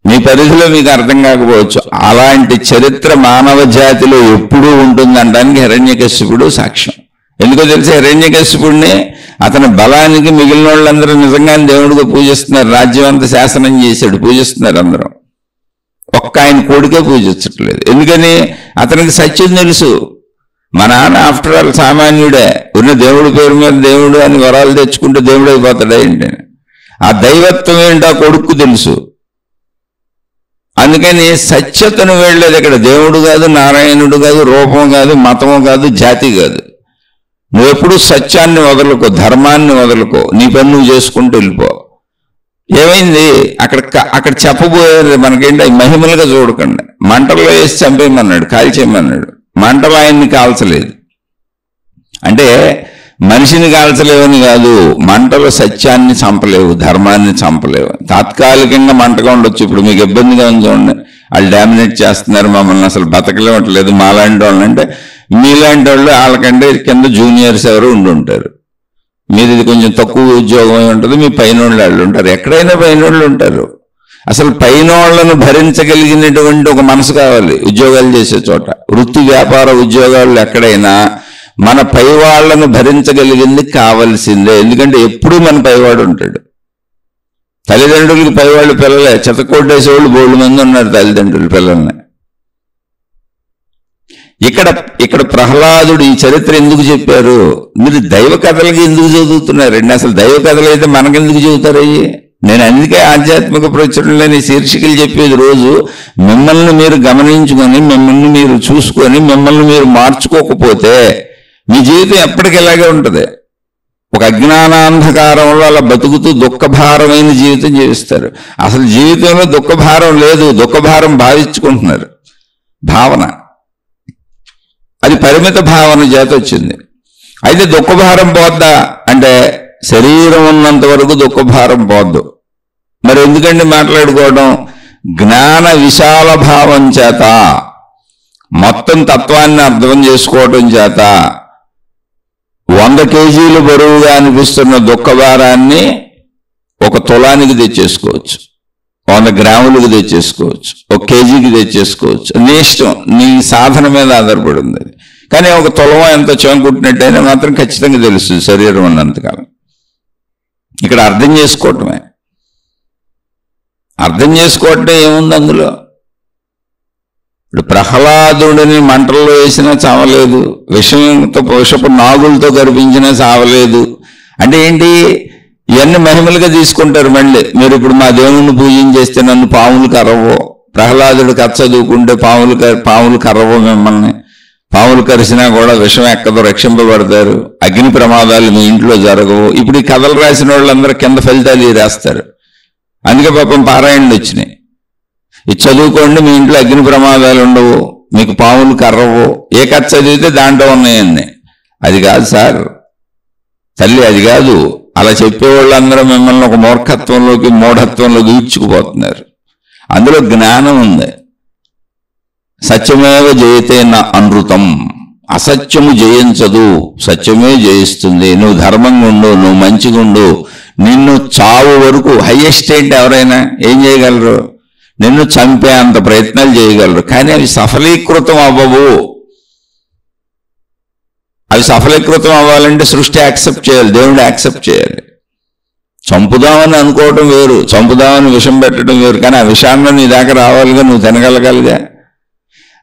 మీ పరిధిలో మీకు అర్థం కాకపోవచ్చు. అలాంటి చరిత్ర మానవ జాతిలో ఎప్పుడూ ఉంటుందనడానికి హిరణ్యకశిపుడు సాక్ష్యం. ఎందుకో తెలిసి హిరణ్యకశిపుడిని అతని బలానికి మిగిలిన వాళ్ళందరూ నిజంగానే దేవుడిగా పూజిస్తున్నారు. రాజ్యం అంతా శాసనం చేశాడు, పూజిస్తున్నారు అందరూ. ఒక్క ఆయన కొడుకే పూజించట్లేదు. ఎందుకని? అతనికి సత్యం తెలుసు. మా నాన్న ఆఫ్టర్ ఆల్ సామాన్యుడే, ఉన్న దేవుడి పేరు మీద దేవుడు అని వరాలు తెచ్చుకుంటే దేవుడు అయిపోతాడు ఏంటి? ఆ దైవత్వం ఏంటో ఆ కొడుకు తెలుసు. అందుకని సత్యతను వెళ్ళేది ఇక్కడ. దేవుడు కాదు, నారాయణుడు కాదు, రూపం కాదు, మతము కాదు, జాతి కాదు. నువ్వెప్పుడు సత్యాన్ని వదలుకో, ధర్మాన్ని వదలుకో, నీ పని నువ్వు చేసుకుంటూ వెళ్ళిపో. ఏమైంది అక్కడ చెప్పబోయేది మనకేంటి? అవి మహిమలుగా చూడకండి. మంటల్లో వేసి చంపేయమన్నాడు, కాల్చేయమన్నాడు. మంటలు ఆయన్ని కాల్చలేదు. అంటే మనిషిని కాల్చలేవని కాదు, మంటలు సత్యాన్ని చంపలేవు, ధర్మాన్ని చంపలేవు. తాత్కాలికంగా మంటగా ఉండొచ్చు. ఇప్పుడు మీకు ఇబ్బందిగా ఉంది చూడండి, వాళ్ళు డామినేట్ చేస్తున్నారు మమ్మల్ని, అసలు బతకలేవట్లేదు మాలాంటి వాళ్ళు. అంటే మీలాంటి వాళ్ళు వాళ్ళకంటే కింద జూనియర్స్ ఎవరు ఉండుంటారు. మీది కొంచెం తక్కువ ఉద్యోగం ఉంటుంది, మీ పైన వాళ్ళు ఉంటారు. ఎక్కడైనా పైన వాళ్ళు ఉంటారు. అసలు పైన వాళ్ళను భరించగలిగినటువంటి ఒక మనసు కావాలి ఉద్యోగాలు చేసే చోట. వృత్తి వ్యాపార ఉద్యోగాలు ఎక్కడైనా మన పై వాళ్లను భరించగలిగింది కావలసిందే. ఎందుకంటే ఎప్పుడూ మన పైవాడు ఉంటాడు. తల్లిదండ్రులకి పైవాళ్ళు పిల్లలే, చెతకొట్టేసేవాళ్ళు బోల్డు మంది ఉన్నారు తల్లిదండ్రులు పిల్లల్ని. ఇక్కడ ప్రహ్లాదుడు ఈ చరిత్ర ఎందుకు చెప్పారు? మీరు దైవ కథలకి ఎందుకు చదువుతున్నారండి? అసలు దైవ కథలు అయితే మనకెందుకు చెబుతారయ్యి? నేను అందుకే ఆధ్యాత్మిక ప్రచురణలోని శీర్షికలు చెప్పేది రోజు మిమ్మల్ని మీరు గమనించుకొని, మిమ్మల్ని మీరు చూసుకొని, మిమ్మల్ని మీరు మార్చుకోకపోతే మీ జీవితం ఎప్పటికీ ఇలాగే ఉంటుంది. ఒక అజ్ఞానాంధకారంలో అలా బతుకుతూ దుఃఖభారమైన జీవితం జీవిస్తారు. అసలు జీవితంలో దుఃఖభారం లేదు, దుఃఖభారం భావించుకుంటున్నారు. భావన అది పరిమిత భావన చేత వచ్చింది. అయితే దుఃఖభారం పోద్దా అంటే శరీరం ఉన్నంత వరకు దుఃఖభారం పోద్దు. మరి ఎందుకండి మాట్లాడుకోవడం? జ్ఞాన విశాల భావం చేత, మొత్తం తత్వాన్ని అర్థం చేసుకోవటం చేత 100 కేజీలు బరువుగా అనిపిస్తున్న దుఃఖభారాన్ని 1 తులానికి తెచ్చేసుకోవచ్చు, 100 గ్రాములకు తెచ్చేసుకోవచ్చు, 1 కేజీకి తెచ్చేసుకోవచ్చు. నీ ఇష్టం, నీ సాధన మీద ఆధారపడి ఉంది. కానీ 1 తులం ఎంత చెంకుట్టినట్టయినా మాత్రం ఖచ్చితంగా తెలుస్తుంది శరీరం ఉన్నంతకాలం. ఇక్కడ అర్థం చేసుకోవటమే. అర్థం చేసుకోవటం ఏముంది అందులో? ఇప్పుడు ప్రహ్లాదుడిని మంటల్లో వేసినా చావలేదు, విషపు నాగులతో కనిపించినా చావలేదు. అంటే ఏంటి? ఇవన్నీ మహిమలుగా తీసుకుంటారు. మళ్ళీ మీరు ఇప్పుడు మా దేవుణ్ణి పూజించేస్తే నన్ను పాములు కరవో, ప్రహ్లాదుడు కథ చదువుకుంటే పాములు కరవో, మిమ్మల్ని పాములు కరిసినా కూడా విషం ఎక్కదో, రక్షింపబడతారు, అగ్ని ప్రమాదాలు మీ ఇంట్లో జరగవు. ఇప్పుడు ఈ కథలు రాసిన వాళ్ళందరూ కింద ఫలితాలు రాస్తారు. అందుకే పాపం పారాయణలు వచ్చినాయి. ఇది చదువుకోండి, మీ ఇంట్లో అగ్ని ప్రమాదాలు ఉండవు, మీకు పాములు కర్రవు. ఏ కథ చదివితే దాంట్లో ఉన్నాయన్నీ. అది కాదు సార్ తల్లి, అది కాదు. అలా చెప్పేవాళ్ళందరూ మిమ్మల్ని ఒక మూర్ఖత్వంలోకి, మూఢత్వంలోకి ఈడ్చుకుపోతున్నారు. అందులో జ్ఞానం ఉంది. సత్యమేవ జయతే నా అనృతం. అసత్యము జయించదు, సత్యమే జయిస్తుంది. నువ్వు ధర్మంగా ఉండు, నువ్వు మంచిగా ఉండు, నిన్ను చావు వరకు. హయ్యెస్ట్ ఏంటి? ఎవరైనా ఏం చేయగలరు? నిన్ను చంపే అంత ప్రయత్నాలు చేయగలరు, కానీ అవి సఫలీకృతం అవ్వవు. అవి సఫలీకృతం అవ్వాలంటే సృష్టి యాక్సెప్ట్ చేయాలి, దేవుడు యాక్సెప్ట్ చేయాలి. చంపుదామని అనుకోవటం వేరు, చంపుదామని విషం పెట్టడం వేరు. కానీ ఆ విషాన్ని నీ దాకా రావాలిగా, నువ్వు తినగలగాలిగా.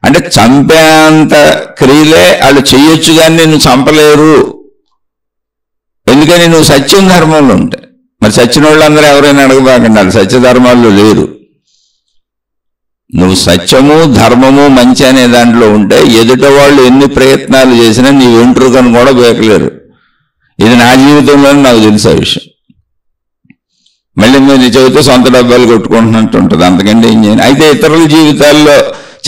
అంటే చంపేంత క్రియలే వాళ్ళు చెయ్యొచ్చు, కానీ నిన్ను చంపలేరు. ఎందుకని? నువ్వు సత్యం ధర్మంలో ఉంటాయి. మరి చచ్చిన వాళ్ళందరూ ఎవరైనా అడగబాకండి, సత్యధర్మాల్లో లేరు. నువ్వు సత్యము ధర్మము మంచి అనే దాంట్లో ఉంటే ఎదుట వాళ్ళు ఎన్ని ప్రయత్నాలు చేసినా నీ వెంట్రుకను కూడా బేకలేరు. ఇది నా జీవితంలోనే నాకు తెలిసే విషయం. మళ్ళీ మీరు చెబితే సొంత డబ్బాలు కొట్టుకుంటున్నట్టు ఉంటుంది, అంతకంటే ఏం చేయను. అయితే ఇతరుల జీవితాల్లో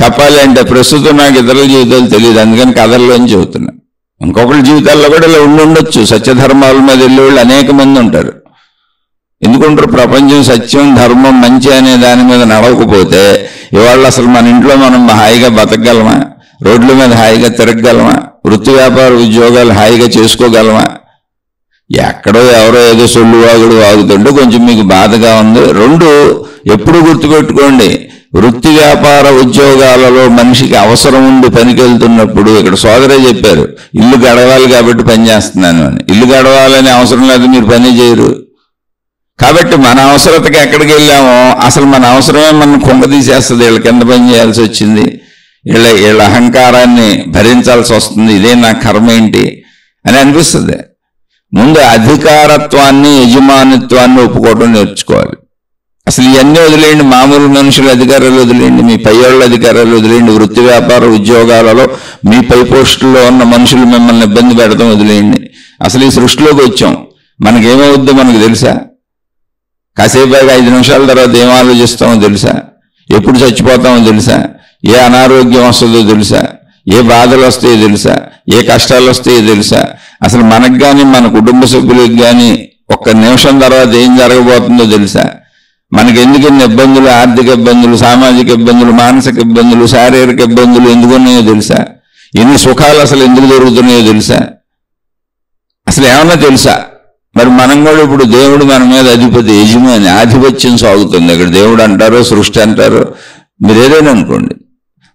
చెప్పాలి అంటే ప్రస్తుతం నాకు ఇతరుల జీవితాలు తెలియదు, అందుకని కథల్లోని చెబుతున్నా. ఇంకొకరి జీవితాల్లో కూడా ఇలా ఉండొచ్చు. సత్యధర్మాల మీద వెళ్ళేవాళ్ళు అనేక మంది ఉంటారు. ఎందుకుంటారు? ప్రపంచం సత్యం ధర్మం మంచి అనే దాని మీద నడవకపోతే ఇవాళ అసలు మన ఇంట్లో మనం హాయిగా బతకగలమా? రోడ్ల మీద హాయిగా తిరగగలమా? వృత్తి వ్యాపార ఉద్యోగాలు హాయిగా చేసుకోగలమా? ఎక్కడో ఎవరో ఏదో సొల్లు వాగుడు వాగుతుంటే కొంచెం మీకు బాధగా ఉంది. రెండు, ఎప్పుడు గుర్తుపెట్టుకోండి, వృత్తి వ్యాపార ఉద్యోగాలలో మనిషికి అవసరం ఉండి పనికి వెళ్తున్నప్పుడు, ఇక్కడ సోదరే చెప్పారు ఇల్లు గడవాలి కాబట్టి పని చేస్తున్నాను అని. ఇల్లు గడవాలని అవసరం లేదు, మీరు పని చేయరు. కాబట్టి మన అవసరతకి ఎక్కడికి వెళ్ళామో అసలు మన అవసరమే మనం కొంగ తీసేస్తుంది. వీళ్ళ కింద పని చేయాల్సి వచ్చింది, వీళ్ళ అహంకారాన్ని భరించాల్సి వస్తుంది, ఇదే నా కర్మ ఏంటి అని అనిపిస్తుంది. ముందు అధికారత్వాన్ని యజమానిత్వాన్ని ఒప్పుకోవడం నేర్చుకోవాలి. అసలు ఇవన్నీ వదిలేయండి, మామూలు మనుషుల అధికారాలు వదిలేయండి, మీ పై వాళ్ళ అధికారాలు వదిలేయండి, వృత్తి వ్యాపార ఉద్యోగాలలో మీ పై పోస్టుల్లో ఉన్న మనుషులు మిమ్మల్ని ఇబ్బంది పెడతాం వదిలేయండి. అసలు ఈ సృష్టిలోకి వచ్చాం, మనకేమవుద్దో మనకు తెలుసా? కాసేపు 5 నిమిషాల తర్వాత ఏం ఆలోచిస్తామో తెలుసా? ఎప్పుడు చచ్చిపోతామో తెలుసా? ఏ అనారోగ్యం వస్తుందో తెలుసా? ఏ బాధలు వస్తాయో తెలుసా? ఏ కష్టాలు వస్తాయో తెలుసా? అసలు మనకు కానీ మన కుటుంబ సభ్యులకు కానీ ఒక్క నిమిషం తర్వాత ఏం జరగబోతుందో తెలుసా? మనకి ఎందుకన్ని ఇబ్బందులు, ఆర్థిక ఇబ్బందులు, సామాజిక ఇబ్బందులు, మానసిక ఇబ్బందులు, శారీరక ఇబ్బందులు ఎందుకున్నాయో తెలుసా? ఎన్ని సుఖాలు అసలు ఎందుకు దొరుకుతున్నాయో తెలుసా? అసలు ఏమన్నా తెలుసా? మరి మనం కూడా ఇప్పుడు దేవుడు మన మీద అధిపతి, యజమాని, ఆధిపత్యం సాగుతుంది. ఇక్కడ దేవుడు అంటారు, సృష్టి అంటారు, మీరు ఏదైనా అనుకోండి.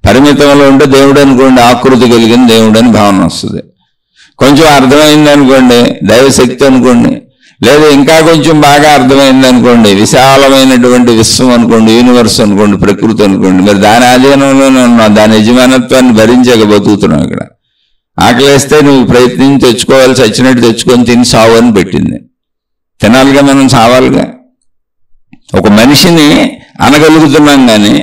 పరిమితంలో ఉంటే దేవుడు అనుకోండి, ఆకృతి కలిగిన దేవుడు అని భావన వస్తుంది. కొంచెం అర్థమైంది అనుకోండి, దైవశక్తి అనుకోండి. లేదా ఇంకా కొంచెం బాగా అర్థమైంది అనుకోండి, విశాలమైనటువంటి విశ్వం అనుకోండి, యూనివర్స్ అనుకోండి, ప్రకృతి అనుకోండి. మరి దాని ఆధీనంలోనే ఉన్నాం, దాని యజమానత్వాన్ని భరించక బతుకుతున్నాం. ఇక్కడ ఆకలేస్తే నువ్వు ప్రయత్నించి తెచ్చుకోవాలి, చచ్చినట్టు తెచ్చుకొని తిని సావు అని పెట్టింది. తినాలిగా, మనం సావాలిగా. ఒక మనిషిని అనగలుగుతున్నాం కానీ,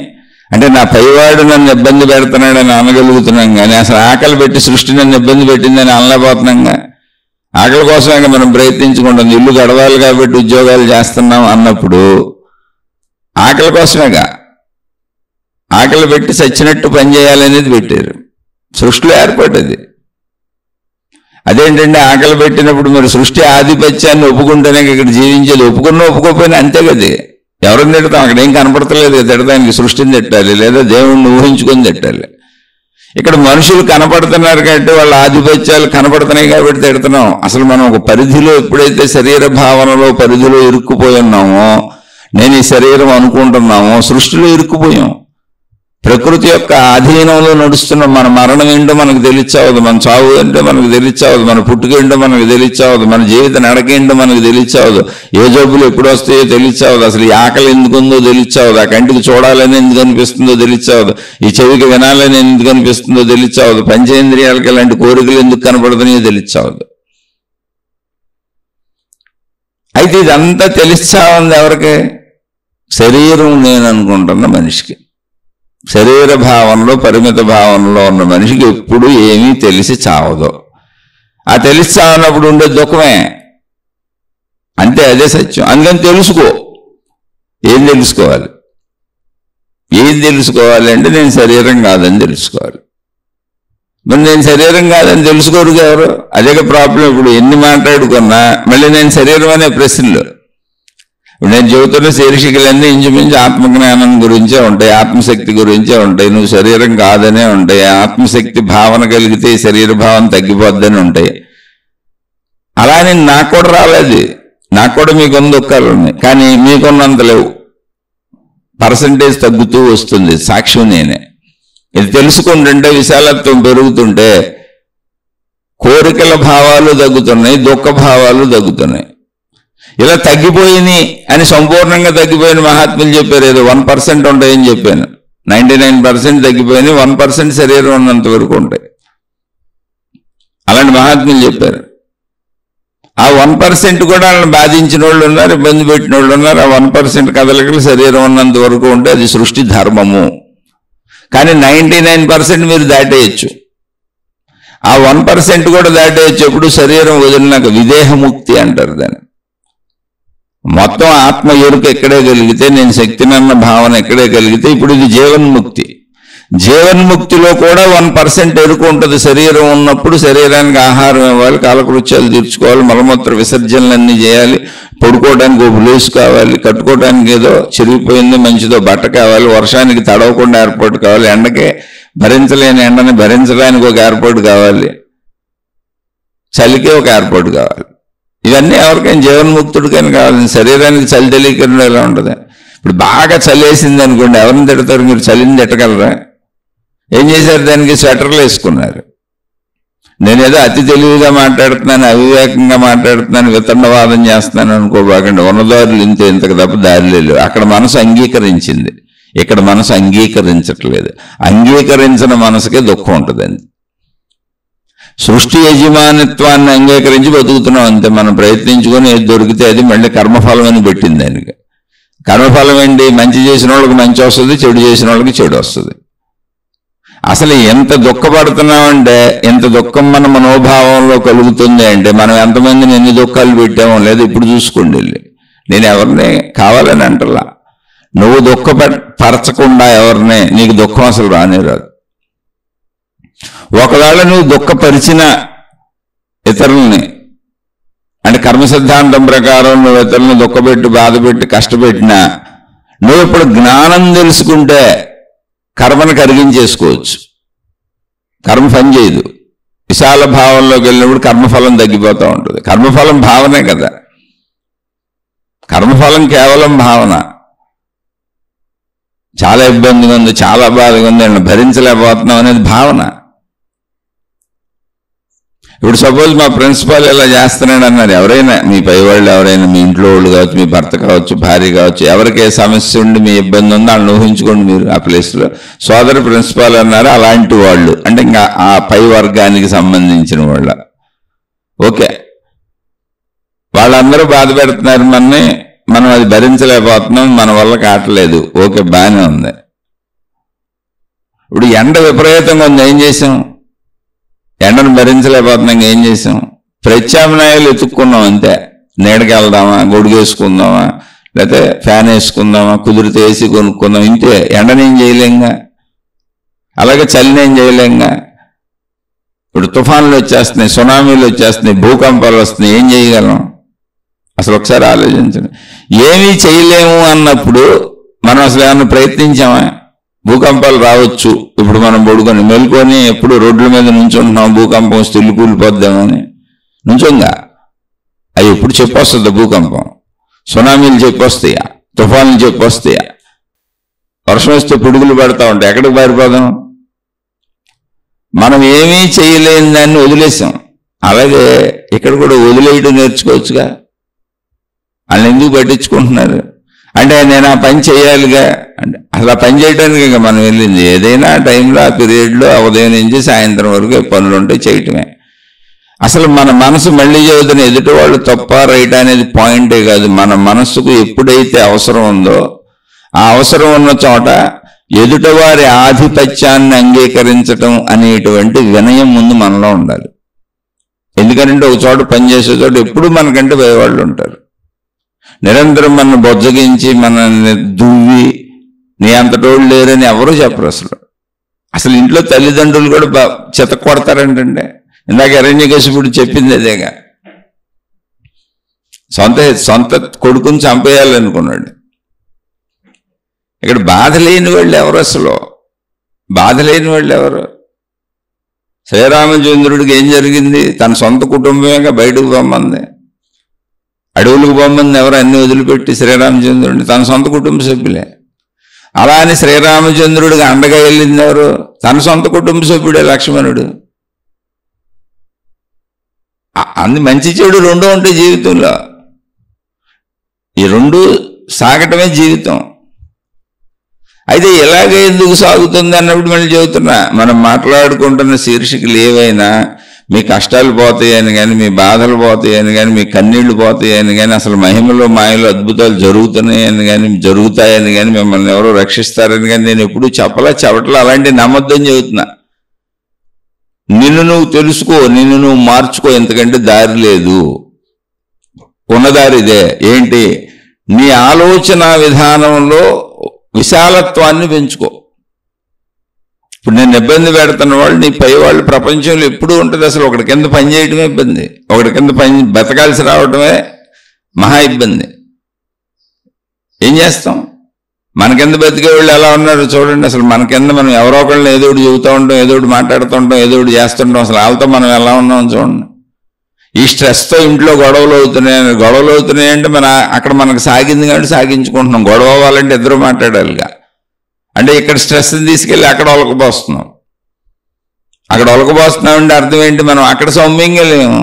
అంటే నా పైవాడు నన్ను ఇబ్బంది పెడుతున్నాడని అనగలుగుతున్నాం కానీ అసలు ఆకలి పెట్టి సృష్టి నన్ను ఇబ్బంది పెట్టిందని అనలేకపోతున్నాంగా. ఆకలి కోసమే మనం ప్రయత్నించుకుంటాం. ఇల్లు గడవాలి కాబట్టి ఉద్యోగాలు చేస్తున్నాం అన్నప్పుడు ఆకలి కోసమేగా. ఆకలి పెట్టి చచ్చినట్టు పని చేయాలనేది పెట్టారు, సృష్టిలో ఏర్పడ్డది. అదేంటంటే ఆకలి పెట్టినప్పుడు మరి సృష్టి ఆధిపత్యాన్ని ఒప్పుకుంటేనే ఇక్కడ జీవించేది. ఒప్పుకోకపోయినా అంతే కదా. ఎవరిని తిడతాం? అక్కడ ఏం కనపడతలేదు తిడతానికి, సృష్టిని తిట్టాలి లేదా దేవుణ్ణి ఊహించుకొని తిట్టాలి. ఇక్కడ మనుషులు కనపడుతున్నారు కాబట్టి వాళ్ళ ఆధిపత్యాలు కనపడుతున్నాయి కాబట్టి తిడుతున్నాం. అసలు మనం ఒక పరిధిలో ఎప్పుడైతే శరీర భావనలో పరిధిలో ఇరుక్కుపోయి ఉన్నామో, నేను ఈ శరీరం అనుకుంటున్నామో, సృష్టిలో ఇరుక్కుపోయాం. ప్రకృతి యొక్క ఆధీనంలో నడుస్తున్నాం. మన మరణం ఏంటో మనకు తెలియచావదు, మన చావు ఏంటో మనకు తెలియచావదు, మన పుట్టుక ఏంటో మనకు తెలియచావదు, మన జీవిత నడక ఏంటో మనకు తెలియచావదు, ఏ జబ్బులు ఎప్పుడు వస్తాయో తెలియచావదు, అసలు ఈ ఆకలి ఎందుకుందో తెలియచావదు, ఆ కంటికి చూడాలని ఎందుకు అనిపిస్తుందో తెలియచావదు, ఈ చెవికి వినాలని ఎందుకు అనిపిస్తుందో తెలియచావదు, పంచేంద్రియాలకి ఇలాంటి కోరికలు ఎందుకు కనపడుతున్నాయో తెలియచావదు. అయితే ఇదంతా తెలియచావంది ఎవరికి? శరీరం నేను అనుకుంటున్న మనిషికి. శరీర భావనలో పరిమిత భావనలో ఉన్న మనిషికి ఎప్పుడు ఏమీ తెలిసి చావదు. ఆ తెలిసి చావనప్పుడు ఉండే దుఃఖమే అంతే, అదే సత్యం. అందుకని తెలుసుకో. ఏం తెలుసుకోవాలి? ఏం తెలుసుకోవాలి అంటే నేను శరీరం కాదని తెలుసుకోవాలి. మరి నేను శరీరం కాదని తెలుసుకోరు ఎవరు? అదే ప్రాబ్లం. ఇప్పుడు ఎన్ని మాట్లాడుకున్నా మళ్ళీ నేను శరీరం అనే ప్రశ్నలు. నేను చెబుతున్న శీర్షికలన్నీ ఇంచుమించు ఆత్మజ్ఞానం గురించే ఉంటాయి, ఆత్మశక్తి గురించే ఉంటాయి. నువ్వు శరీరం కాదనే ఉంటాయి. ఆత్మశక్తి భావన కలిగితే ఈ శరీర భావన తగ్గిపోద్దని ఉంటాయి. అలానే నాకు కూడా రాలేదు, నాకు కూడా మీకున్న దుఃఖాలు ఉన్నాయి, కానీ మీకున్నంత లేవు. పర్సంటేజ్ తగ్గుతూ వస్తుంది, సాక్ష్యం నేనే. ఇది తెలుసుకుంటుంటే విశాలత్వం పెరుగుతుంటే కోరికల భావాలు తగ్గుతున్నాయి, దుఃఖ భావాలు తగ్గుతున్నాయి. ఇలా తగ్గిపోయినాయి అని సంపూర్ణంగా తగ్గిపోయిన మహాత్ములు చెప్పారు. ఏదో 1% ఉంటాయని చెప్పాను. 99% తగ్గిపోయినాయి, 1% శరీరం ఉన్నంత వరకు ఉంటాయి. అలాంటి మహాత్ములు చెప్పారు. ఆ 1% కూడా వాళ్ళని బాధించిన వాళ్ళు ఉన్నారు, ఇబ్బంది పెట్టిన వాళ్ళు ఉన్నారు. ఆ 1% కదలికలు శరీరం ఉన్నంత వరకు ఉంటే అది సృష్టి ధర్మము. కానీ 99% మీరు దాటేయచ్చు. ఆ 1% కూడా దాటేయచ్చు ఎప్పుడు శరీరం వదిలినాక. విదేహముక్తి అంటారు దాన్ని. మొత్తం ఆత్మ ఎరుక ఎక్కడే కలిగితే, నేను శక్తినన్న భావన ఎక్కడే కలిగితే, ఇప్పుడు ఇది జీవన్ముక్తి. జీవన్ముక్తిలో కూడా 1% ఎరుక ఉంటుంది. శరీరం ఉన్నప్పుడు శరీరానికి ఆహారం ఇవ్వాలి, కాలకృత్యాలు తీర్చుకోవాలి, మలమూత్ర విసర్జనలన్నీ చేయాలి, పడుకోవడానికి ఒక ప్లేస్ కావాలి, కట్టుకోవడానికి ఏదో చిరిగిపోయింది మంచిదో బట్ట కావాలి, వర్షానికి తడవకుండా ఏర్పాటు కావాలి, ఎండకే భరించలేని ఎండని భరించడానికి ఒక ఏర్పాటు కావాలి, చలికే ఒక ఏర్పాటు కావాలి. ఇవన్నీ ఎవరికైనా జీవన్ముక్తుడికైనా కావాలి. శరీరానికి చలి తెలియకుండా ఎలా ఉంటుంది? ఇప్పుడు బాగా చలేసింది అనుకోండి, ఎవరిని తిడతారు? మీరు చలిని తిట్టగలరా? ఏం చేశారు? దానికి స్వెటర్లు వేసుకున్నారు. నేనేదో అతి తెలివిగా మాట్లాడుతున్నాను, అవివేకంగా మాట్లాడుతున్నాను, వితండవాదం చేస్తున్నాను అనుకోబాకండి. ఉన్నదారులు ఇంతకు తప్ప దారిలే లేవు. అక్కడ మనసు అంగీకరించింది, ఇక్కడ మనసు అంగీకరించట్లేదు. అంగీకరించిన మనసుకే దుఃఖం ఉంటుందండి. సృష్టి యజమానిత్వాన్ని అంగీకరించి బతుకుతున్నాం అంతే. మనం ప్రయత్నించుకొని ఏది దొరికితే అది మళ్ళీ కర్మఫలం అని పెట్టింది దానికి. కర్మఫలం ఏంటి? మంచి చేసిన వాళ్ళకి మంచి వస్తుంది, చెడు చేసిన వాళ్ళకి చెడు వస్తుంది. అసలు ఎంత దుఃఖపడుతున్నామంటే, ఎంత దుఃఖం మన మనోభావంలో కలుగుతుంది అంటే, మనం ఎంతమందిని ఎన్ని దుఃఖాలు పెట్టామో లేదా ఇప్పుడు చూసుకోండి వెళ్ళి. నేను ఎవరిని కావాలని అంటలా, నువ్వు దుఃఖపరచకుండా ఎవరిని, నీకు దుఃఖం అసలు రానే రాదు. ఒకవేళ నువ్వు దుఃఖపరిచిన ఇతరుల్ని, అంటే కర్మ సిద్ధాంతం ప్రకారం నువ్వు ఇతరులను దుఃఖపెట్టి బాధపెట్టి కష్టపెట్టినా, నువ్వు ఇప్పుడు జ్ఞానం తెలుసుకుంటే కర్మను కరిగించేసుకోవచ్చు. కర్మ పని చేయదు. విశాల భావంలోకి వెళ్ళినప్పుడు కర్మఫలం తగ్గిపోతూ ఉంటుంది. కర్మఫలం భావనే కదా. కర్మఫలం కేవలం భావన. చాలా ఇబ్బందిగా ఉంది, చాలా బాధగా ఉంది, నేను భరించలేకపోతున్నాం అనేది భావన. ఇప్పుడు సపోజ్ మా ప్రిన్సిపాల్ ఇలా చేస్తున్నాడు అన్నారు. ఎవరైనా మీ పై వాళ్ళు, ఎవరైనా మీ ఇంట్లో వాళ్ళు కావచ్చు, మీ భర్త కావచ్చు, భార్య కావచ్చు, ఎవరికి ఏ సమస్య ఉండి మీ ఇబ్బంది ఉందో వాళ్ళని ఊహించుకోండి. మీరు ఆ ప్లేస్లో సోదరు ప్రిన్సిపాల్ అన్నారు, అలాంటి వాళ్ళు అంటే ఇంకా ఆ పై వర్గానికి సంబంధించిన వాళ్ళ. ఓకే, వాళ్ళందరూ బాధ పెడుతున్నారు మనని, మనం అది భరించలేకపోతున్నాం, మన వల్ల కావట్లేదు. ఓకే, బాగానే ఉంది. ఇప్పుడు ఎండ విపరీతంగా ఉంది, ఏం చేసాం? ఎండను భరించలేకపోతున్నాం, ఏం చేసాం? ప్రత్యామ్నాయాలు ఎత్తుక్కున్నాం అంతే. నీడకి వెళ్దామా, గొడుగు వేసుకుందామా, లేకపోతే ఫ్యాన్ వేసుకుందామా, కుదిరితే ఏసీ కొనుక్కుందాం, ఇంతే. ఎండనేం చేయలేంగా, అలాగే చలినేం చేయలేంగా. ఇప్పుడు తుఫాన్లు వచ్చేస్తున్నాయి, సునామీలు వచ్చేస్తున్నాయి, భూకంపాలు వస్తున్నాయి, ఏం చేయగలం? అసలు ఒకసారి ఆలోచించండి. ఏమీ చేయలేము అన్నప్పుడు మనం అసలు ఏమన్నా ప్రయత్నించామా? భూకంపాలు రావచ్చు, ఇప్పుడు మనం పడుకొని మెలుకొని ఎప్పుడు రోడ్ల మీద నుంచుంటున్నాం, భూకంపం వస్తే ఇల్లు కూలిపోద్దామని నుంచోంగా. అవి ఎప్పుడు చెప్పొస్తుందా? భూకంపం, సునామీలు చెప్పొస్తాయా, తుఫాన్లు చెప్పొస్తాయా? వర్షం వస్తే పిడుగులు పడతా ఉంటాయి, ఎక్కడికి పారిపోదాం? మనం ఏమీ చేయలేని దాన్ని వదిలేసాం. అలాగే ఇక్కడ కూడా వదిలేయడం నేర్చుకోవచ్చుగా. వాళ్ళని ఎందుకు పట్టించుకుంటున్నారు అంటే, నేను ఆ పని చేయాలిగా అంటే, అసలు ఆ పని చేయడానికి ఇంకా మనం వెళ్ళింది ఏదైనా టైంలో, ఆ పీరియడ్లో, ఉదయం నుంచి సాయంత్రం వరకు పనులు ఉంటే చేయటమే. అసలు మన మనసు మళ్ళీ చదువుతున్న ఎదుటి వాళ్ళు తప్ప రైట్ అనేది పాయింటే కాదు. మన మనస్సుకు ఎప్పుడైతే అవసరం ఉందో ఆ అవసరం ఉన్న చోట ఎదుటివారి ఆధిపత్యాన్ని అంగీకరించటం అనేటువంటి వినయం ముందు మనలో ఉండాలి. ఎందుకంటే ఒక చోట పనిచేసే చోట ఎప్పుడు మనకంటే వేరేవాళ్ళు ఉంటారు. నిరంతరం మన బొజ్జగించి మనల్ని దువ్వి నీ అంతటోళ్ళు లేరని ఎవరూ చెప్పరు. అసలు ఇంట్లో తల్లిదండ్రులు కూడా చెత్త కొడతారంటే, ఇందాక హిరణ్యకశిపుడు చెప్పింది అదేగా. సొంత కొడుకుని చంపేయాలనుకున్నాడు. ఇక్కడ బాధ లేని వాళ్ళు ఎవరు? అసలు బాధ లేని వాళ్ళు ఎవరు? శ్రీరామచంద్రుడికి ఏం జరిగింది? తన సొంత కుటుంబమేగా బయటకు పొమ్మంది, అడవులకు పొమ్మంది. ఎవరు? అన్ని వదిలిపెట్టి శ్రీరామచంద్రుడిని తన సొంత కుటుంబ సభ్యులే. అలా అని శ్రీరామచంద్రుడికి అండగా వెళ్ళింది ఎవరు? తన సొంత కుటుంబ సభ్యుడే లక్ష్మణుడు. అందు మంచి చెడు రెండూ ఉంటాయి జీవితంలో. ఈ రెండు సాగటమే జీవితం. అయితే ఇలాగే ఎందుకు సాగుతుంది అన్నప్పుడు మళ్ళీ చెబుతున్నా, మనం మాట్లాడుకుంటున్న శీర్షికలు ఏవైనా మీ కష్టాలు పోతాయని కానీ, మీ బాధలు పోతాయని కానీ, మీ కన్నీళ్లు పోతాయని కానీ, అసలు మహిమలో మాయలు అద్భుతాలు జరుగుతున్నాయని కానీ, జరుగుతాయని కానీ, మిమ్మల్ని ఎవరో రక్షిస్తారని కానీ నేను ఎప్పుడూ చెప్పట్లా. అలాంటి నమ్మొద్దని చెబుతున్నా. నిన్ను నువ్వు తెలుసుకో, నిన్ను నువ్వు మార్చుకో, ఎందుకంటే దారి లేదు. ఉన్నదారి ఇదే. ఏంటి? నీ ఆలోచన విధానంలో విశాలత్వాన్ని పెంచుకో. ఇప్పుడు నేను ఇబ్బంది పెడుతున్న వాళ్ళు, నీ పై వాళ్ళు ప్రపంచంలో ఎప్పుడూ ఉంటుంది. అసలు ఒకటి కింద పని చేయడమే ఇబ్బంది, ఒకటి కింద పని బతకాల్సి రావడమే మహా ఇబ్బంది. ఏం చేస్తాం? మన కింద బతికే వాళ్ళు ఎలా ఉన్నారు చూడండి. అసలు మన కింద మనం ఎవరో ఒకళ్ళని ఏదో ఒకటి చెబుతూ ఉంటాం, ఏదో ఒకటి మాట్లాడుతుంటాం, ఏదో ఒకటి చేస్తుంటాం. అసలు వాళ్ళతో మనం ఎలా ఉన్నాం చూడండి. ఈ స్ట్రెస్తో ఇంట్లో గొడవలు అవుతున్నాయంటే అక్కడ మనకు సాగింది కాబట్టి సాగించుకుంటున్నాం. గొడవ అవ్వాలంటే ఇద్దరు మాట్లాడాలిగా. అంటే ఇక్కడ స్ట్రెస్ని తీసుకెళ్ళి అక్కడ ఒలకపోస్తున్నాం. అక్కడ ఒలకపోస్తున్నామంటే అర్థం ఏంటి? మనం అక్కడ సౌమ్యంగా లేము.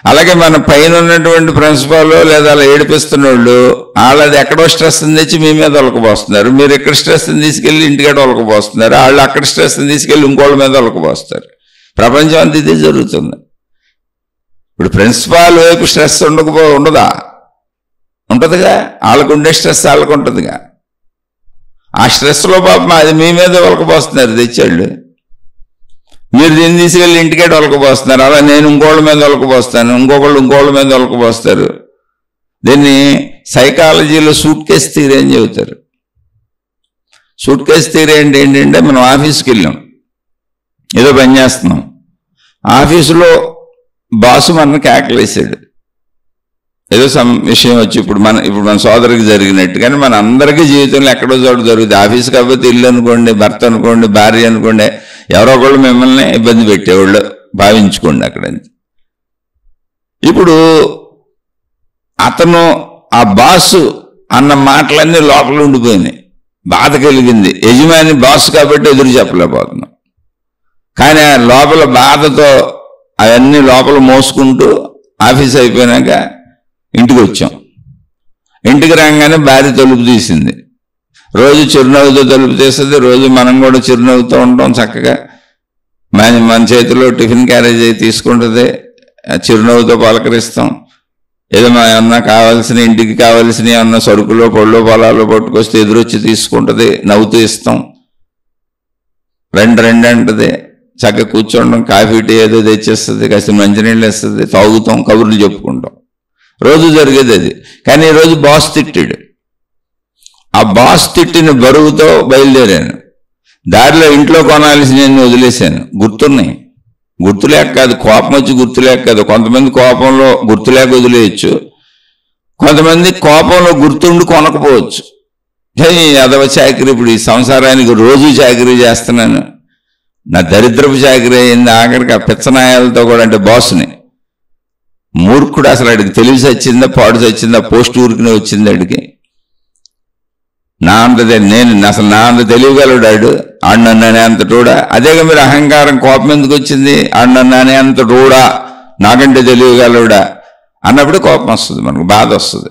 అలాగే మన పైన ఉన్నటువంటి ప్రిన్సిపాల్ లేదా అలా ఏడిపిస్తున్న వాళ్ళు, వాళ్ళది ఎక్కడో స్ట్రెస్ని తెచ్చి మీ మీద ఒలకపోస్తున్నారు. మీరు ఇక్కడ స్ట్రెస్ని తీసుకెళ్ళి ఇంటికాడ ఒలకపోస్తున్నారు. వాళ్ళు అక్కడ స్ట్రెస్ని తీసుకెళ్ళి ఇంకోళ్ళ మీద ఒలకపోస్తారు. ప్రపంచం అంతా ఇదే జరుగుతుంది. ఇప్పుడు ప్రిన్సిపాల్ వైపు స్ట్రెస్ ఉండదా? ఉంటుందిగా. వాళ్ళకు ఉండే స్ట్రెస్ వాళ్ళకు ఉంటుందిగా. ఆ స్ట్రెస్లో పాపం అది మీ మీద ఒలకపోస్తున్నారు తెచ్చాళ్ళు. మీరు దీన్ని తీసుకెళ్ళి ఇంటికే ఒలకపోస్తున్నారు. అలా నేను ఇంకోళ్ళ మీద ఒలకపోస్తాను, ఇంకోళ్ళ మీద ఒలకపోస్తారు. దీన్ని సైకాలజీలో సూట్ కేస్ థియరీ అని చెబుతారు. సూట్ కేస్ థియరీ అంటే ఏంటంటే, మనం ఆఫీస్కి వెళ్ళాం, ఏదో పని చేస్తున్నాం. ఆఫీసులో బాసు మనకు కేకలేసాడు. ఏదో విషయం వచ్చి ఇప్పుడు మన సోదరికి జరిగినట్టు. కానీ మన అందరికీ జీవితంలో ఎక్కడో చోటు జరుగుతుంది. ఆఫీస్ కాకపోతే ఇల్లు అనుకోండి, భర్త అనుకోండి, భార్య అనుకోండి, ఎవరో ఒకళ్ళు మిమ్మల్ని ఇబ్బంది పెట్టేవాళ్ళు భావించుకోండి అక్కడ. ఇప్పుడు అతను ఆ బాసు అన్న మాటలన్నీ లోపల ఉండిపోయినాయి. బాధ కలిగింది. యజమాని బాసు కాబట్టి ఎదురు చెప్పలేకపోతున్నాం. కానీ ఆ లోపల బాధతో అవన్నీ లోపల మోసుకుంటూ ఆఫీస్ అయిపోయినాక ఇంటికి వచ్చాం. ఇంటికి రాగానే భార్య తలుపు తీసింది. రోజు చిరునవ్వుతో తలుపు తీస్తుంది. రోజు మనం కూడా చిరునవ్వుతో ఉంటాం చక్కగా. మన చేతిలో టిఫిన్ క్యారేజ్ అయి తీసుకుంటుంది, చిరునవ్వుతో పలకరిస్తాం. ఏదో ఏమన్నా కావాల్సిన, ఇంటికి కావాల్సిన ఏమన్నా సరుకులో పళ్ళు పొలాలు పట్టుకొస్తే ఎదురొచ్చి తీసుకుంటుంది, నవ్వుతూ ఇస్తాం. రెండు అంటది. చక్కగా కూర్చోండం, కాఫీ టీ ఏదో తెచ్చేస్తుంది, కాస్త మంచినీళ్ళు వేస్తుంది, తాగుతాం, కబుర్లు చెప్పుకుంటాం. రోజు జరిగేది అది. కానీ ఈరోజు బాస్ తిట్టాడు. ఆ బాస్ తిట్టిన బరువుతో బయలుదేరాను. దారిలో ఇంట్లో కొనాల్సినవి వదిలేశాను. గుర్తున్నాయి. గుర్తులేక కాదు, కోపం వచ్చి గుర్తులేక కాదు. కొంతమంది కోపంలో గుర్తులేక వదిలేయచ్చు, కొంతమంది కోపంలో గుర్తుండి కొనకపోవచ్చు. అదవ చాకరీ. ఇప్పుడు ఈ సంసారానికి రోజు చాకరీ చేస్తున్నాను, నా దరిద్రపు చాకరీ అయింది. ఆఖరికి ఆ పిచ్చనాయాలతో కూడా, అంటే బాసుని మూర్ఖుడు. అసలు అడిగి తెలివి వచ్చిందా, పాడు వచ్చిందా, పోస్ట్ ఊరికినే వచ్చింది అడిగి. నా అంత తెలియగలడు ఆడనన్నానే అంత టూడా. అదేగా మీరు అహంకారం, కోపం ఎందుకు వచ్చింది? ఆడనన్నానే అంత టూడా, నాకంటే తెలియగలడా అన్నప్పుడు కోపం వస్తుంది, మనకు బాధ వస్తుంది.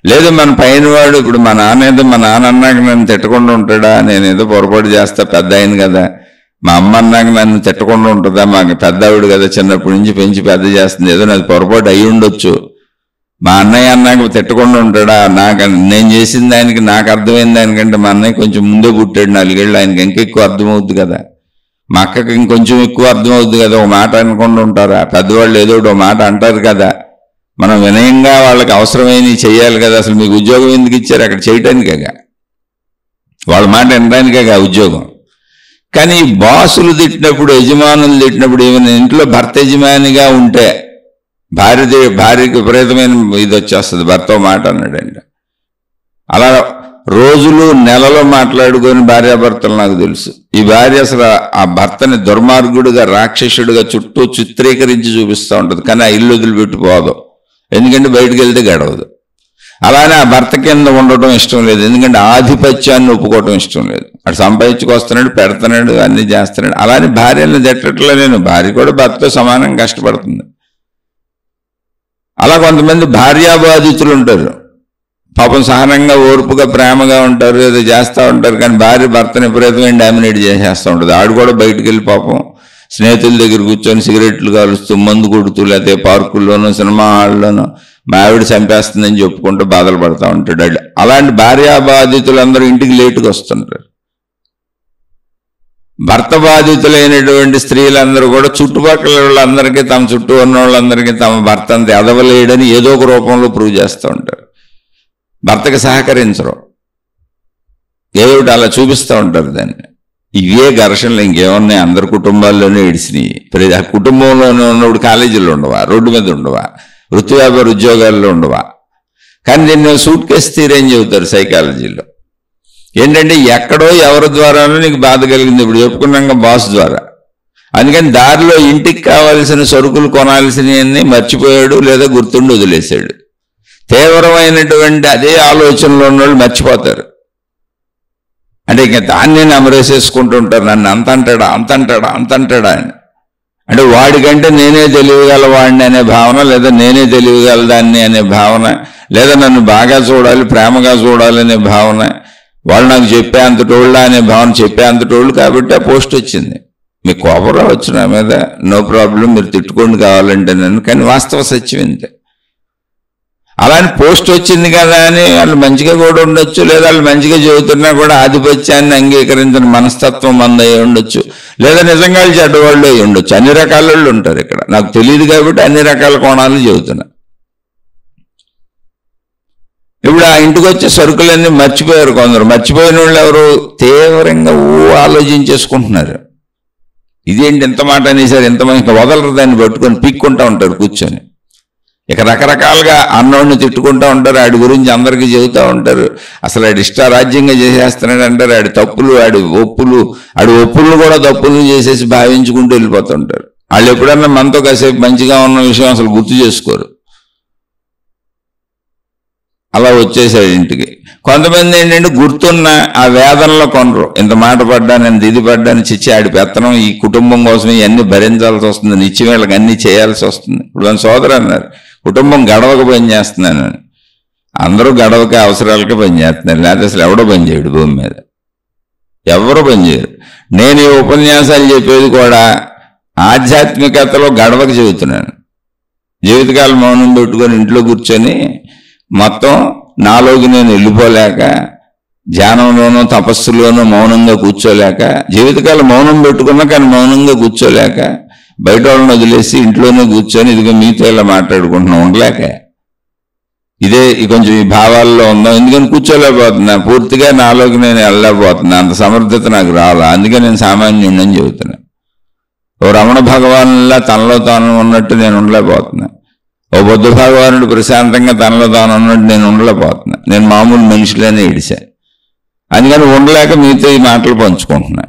లేదు మన పైన వాడు, ఇప్పుడు మా నాన్న అన్నాక నన్ను తిట్టకుండా ఉంటాడా? నేనేదో పొరపాటు చేస్తా, పెద్ద అయింది కదా. మా అమ్మ అన్నాక నన్ను తిట్టకుండా ఉంటుందా? మాకు పెద్దవాడు కదా, చిన్నప్పటి నుంచి పెంచి పెద్ద చేస్తుంది, ఏదో నాది పొరపాటు అయి ఉండొచ్చు. మా అన్నయ్య అన్నాక తిట్టకుండా ఉంటాడా? నేను చేసిన దానికి, నాకు అర్థమైన దానికంటే మా అన్నయ్య కొంచెం ముందే పుట్టాడు, 4 ఏళ్ళు, ఆయనకి ఇంకెక్కువ అర్థమవుద్ది కదా. మా అక్కకి ఇంకొంచెం ఎక్కువ అర్థమవుద్ది కదా. ఒక మాట అనకుండా ఉంటారా? పెద్దవాళ్ళు ఏదో ఒక మాట అంటారు కదా. మనం వినయంగా వాళ్ళకి అవసరమైనవి చేయాలి కదా. అసలు మీకు ఉద్యోగం ఎందుకు ఇచ్చారు? అక్కడ చేయటానికేగా, వాళ్ళ మాట వినడానికేగా ఉద్యోగం. కానీ బాసులు తిట్టినప్పుడు, యజమానులు తిట్టినప్పుడు, ఏమైనా ఇంట్లో భర్త యజమానిగా ఉంటే భార్యకి విపరీతమైన ఇది వచ్చేస్తుంది. భర్త మాట అన్నాడండి. అలా రోజులు నెలలో మాట్లాడుకొని భార్యాభర్తలు నాకు తెలుసు. ఈ భార్య అసలు ఆ భర్తని దుర్మార్గుడుగా, రాక్షసుడిగా చుట్టూ చిత్రీకరించి చూపిస్తూ ఉంటుంది. కానీ ఆ ఇల్లు వదిలిపెట్టిపోదు, ఎందుకంటే బయటకు వెళ్తే గడవదు. అలానే ఆ భర్త కింద ఉండటం ఇష్టం లేదు, ఎందుకంటే ఆధిపత్యాన్ని ఒప్పుకోవటం ఇష్టం లేదు. అటు సంపాదించుకొస్తున్నాడు, పెడుతున్నాడు, అన్నీ చేస్తున్నాడు. అలానే భార్యను తిట్టట్లే నేను. భార్య కూడా భర్తతో సమానంగా కష్టపడుతుంది. అలా కొంతమంది భార్యాబాధితులు ఉంటారు. పాపం సహనంగా, ఓర్పుగా, ప్రేమగా ఉంటారు, ఏదో చేస్తూ ఉంటారు. కానీ భార్య భర్తని విపరీతమైన డామినేట్ చేసేస్తూ ఉంటుంది. ఆడు కూడా బయటికి వెళ్ళి పాపం స్నేహితుల దగ్గర కూర్చొని సిగరెట్లు కాలుస్తూ మందు కొడుతూ లేకపోతే పార్కుల్లోనూ సినిమా హాల్లోనూ మా ఆవిడ చంపేస్తుందని చెప్పుకుంటూ బాధలు పడతా ఉంటాడు. అలాంటి భార్యాబాధితులందరూ ఇంటికి లేటుగా వస్తుంటారు. భర్త బాధితులైనటువంటి స్త్రీలందరూ కూడా చుట్టుపక్కల వాళ్ళందరికీ, తమ చుట్టూ ఉన్న వాళ్ళందరికీ తమ భర్త అంత ఎదవలేడని ఏదో ఒక రూపంలో ప్రూవ్ చేస్తూ ఉంటారు. భర్తకి సహకరించరు, ఏదోటి అలా చూపిస్తూ ఉంటారు దాన్ని. ఇవే ఘర్షణలు ఇంకేమున్నాయి? అందరి కుటుంబాల్లోనే ఇడిచినాయి. ఆ కుటుంబంలోనే ఉన్నప్పుడు కాలేజీలు ఉండవా, రోడ్డు మీద ఉండవా, వృత్తి వ్యాపార ఉద్యోగాల్లో ఉండవా? కానీ దీన్ని సూట్ కేసు థియరీ అని చెబుతారు సైకాలజీలో. ఏంటంటే ఎక్కడో ఎవరి ద్వారానో నీకు బాధ కలిగింది, ఇప్పుడు చెప్పుకున్నాక బాస్ ద్వారా. అందుకని దారిలో ఇంటికి కావాల్సిన సరుకులు కొనాల్సినవన్నీ మర్చిపోయాడు లేదా గుర్తుండి వదిలేశాడు. తీవ్రమైనటువంటి అదే ఆలోచనలో ఉన్న వాళ్ళు మర్చిపోతారు. అంటే ఇంకా దాన్ని అమరేసేసుకుంటూ ఉంటారు. నన్ను అంత అంటాడా అంత అంటాడా అంత అంటాడా అని. అంటే వాడికంటే నేనే తెలియగలవాడిని అనే భావన, లేదా నేనే తెలియగలదాన్ని అనే భావన, లేదా నన్ను బాగా చూడాలి ప్రేమగా చూడాలి అనే భావన, వాళ్ళు నాకు చెప్పే అంతటోళ్ళ అనే భావన, చెప్పే అంతటోళ్ళు కాబట్టి ఆ పోస్ట్ వచ్చింది. మీకు కోపం రావచ్చు నా మీద, నో ప్రాబ్లం, మీరు తిట్టుకోండి కావాలంటే నన్ను, కానీ వాస్తవ సత్యం ఇంతే. అలాంటి పోస్ట్ వచ్చింది కదా అని వాళ్ళు మంచిగా కూడా ఉండొచ్చు, లేదా వాళ్ళు మంచిగా చెబుతున్నా కూడా ఆధిపత్యాన్ని అంగీకరించిన మనస్తత్వం మంది అయి ఉండొచ్చు, లేదా నిజంగా వాళ్ళు చెడ్డవాళ్ళు అయి ఉండొచ్చు. అన్ని రకాల వాళ్ళు ఉంటారు ఇక్కడ. నాకు తెలియదు కాబట్టి అన్ని రకాల కోణాలు చెబుతున్నా. ఇప్పుడు ఆ ఇంటికి వచ్చే సరుకులన్నీ మర్చిపోయారు కొందరు. మర్చిపోయిన వాళ్ళు ఎవరు? తీవ్రంగా ఆలోచించేసుకుంటున్నారు. ఇదేంటి ఎంత మాట అనేసారు, ఎంతమంది ఇంకా వదలరు, దాన్ని పట్టుకొని పీక్కుంటూ ఉంటారు కూర్చొని. ఇక రకరకాలుగా అన్నోడిని తిట్టుకుంటూ ఉంటారు, ఆడి గురించి అందరికీ చెబుతూ ఉంటారు. అసలు ఆడి ఇష్టారాజ్యంగా చేసేస్తున్నాడు అంటారు. ఆడి తప్పులు, ఆడి ఒప్పులు కూడా తప్పులు చేసేసి భావించుకుంటూ వెళ్ళిపోతుంటారు. వాళ్ళు ఎప్పుడన్నా మనతో కాసేపు మంచిగా ఉన్న విషయం అసలు గుర్తు చేసుకోరు. అలా వచ్చేసాడు ఇంటికి. కొంతమంది ఏంటంటే గుర్తున్న ఆ వేదనలో కొనరు. ఇంత మాట పడ్డాను, ఇంత ఇది పడ్డాను, చిచ్చి ఆడి పెత్తనం, ఈ కుటుంబం కోసం ఇవన్నీ భరించాల్సి వస్తుంది, నిత్యం వీళ్ళకి అన్నీ చేయాల్సి వస్తుంది. ఇప్పుడు మన సోదరు అన్నారు, కుటుంబం గడవక పని చేస్తున్నాను అని. అందరూ గడవక అవసరాలకే పని చేస్తున్నారు, లేకపోతే అసలు ఎవడో పని చేయడు భూమి మీద, ఎవరు పని చేయరు. నేను ఈ ఉపన్యాసాలు చెప్పేది కూడా ఆధ్యాత్మికతలో గడవక చెబుతున్నాను. జీవితకాలం మౌనం పెట్టుకొని ఇంట్లో కూర్చొని మొత్తం నాలోకి నేను వెళ్ళిపోలేక, ధ్యానంలోనూ తపస్సులోనూ మౌనంగా కూర్చోలేక, జీవితకాలం మౌనం పెట్టుకున్నా కానీ మౌనంగా కూర్చోలేక, బయట వాళ్ళని వదిలేసి ఇంట్లోనే కూర్చొని ఇదిగో మీతో ఇలా మాట్లాడుకుంటున్నాం ఉండలేక, ఇదే కొంచెం ఈ భావాల్లో ఉందాం. ఎందుకని కూర్చోలేకపోతున్నా, పూర్తిగా నాలోకి నేను వెళ్ళలేకపోతున్నా, అంత సమర్థత నాకు రాలా. అందుకే నేను సామాన్యుడిని అని చెబుతున్నా. ఓ రమణ భగవానులా తనలో తాను ఉన్నట్టు నేను ఉండలేకపోతున్నా. ఓ బుద్ధ భగవానుడు ప్రశాంతంగా తనలో తాను ఉన్నట్టు నేను ఉండలేకపోతున్నా. నేను మామూలు మనుషులనే ఇడిసా. అందుకని ఉండలేక మీతో ఈ మాటలు పంచుకుంటున్నా.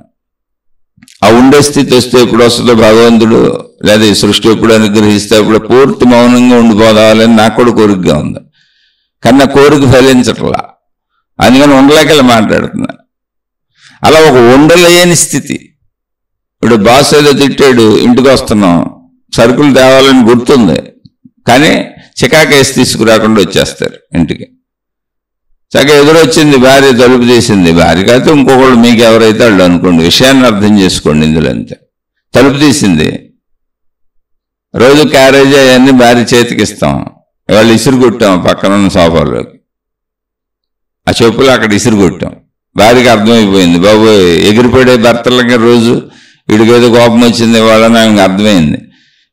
ఆ ఉండే స్థితి వస్తే ఎప్పుడు వస్తుందో భగవంతుడు, లేదా ఈ సృష్టి ఎప్పుడు అనుగ్రహిస్తే అప్పుడు పూర్తి మౌనంగా ఉండిపోదాలని నాకు కూడా కోరికగా ఉంది. కానీ నా కోరిక ఫలించట్లా. అందుకని ఉండలేక ఇలా మాట్లాడుతున్నా. అలా ఒక ఉండలేని స్థితి. ఇప్పుడు బాస్ ఏదో తిట్టాడు, ఇంటికి వస్తున్నాం, సరుకులు తేవాలని గుర్తుంది, కానీ చికాకేసి తీసుకురాకుండా వచ్చేస్తారు ఇంటికి. చక్కగా ఎదురొచ్చింది భార్య, తలుపు తీసింది. భార్య కాదు ఇంకొకళ్ళు, మీకు ఎవరైతే వాళ్ళు అనుకోండి, విషయాన్ని అర్థం చేసుకోండి ఇందులో అంతే. తలుపు తీసింది, రోజు క్యారేజ్ అవన్నీ భార్య చేతికి ఇస్తాం, వాళ్ళు ఇసురు కొట్టాం పక్కన ఉన్న సోఫాలోకి, ఆ చెప్పులు అక్కడ ఇసురు కొట్టాం. భార్యకి అర్థమైపోయింది, బాబు ఎగిరిపడే భర్తలకి రోజు వీడికేదో కోపం వచ్చింది వాళ్ళని ఆమెకు అర్థమైంది.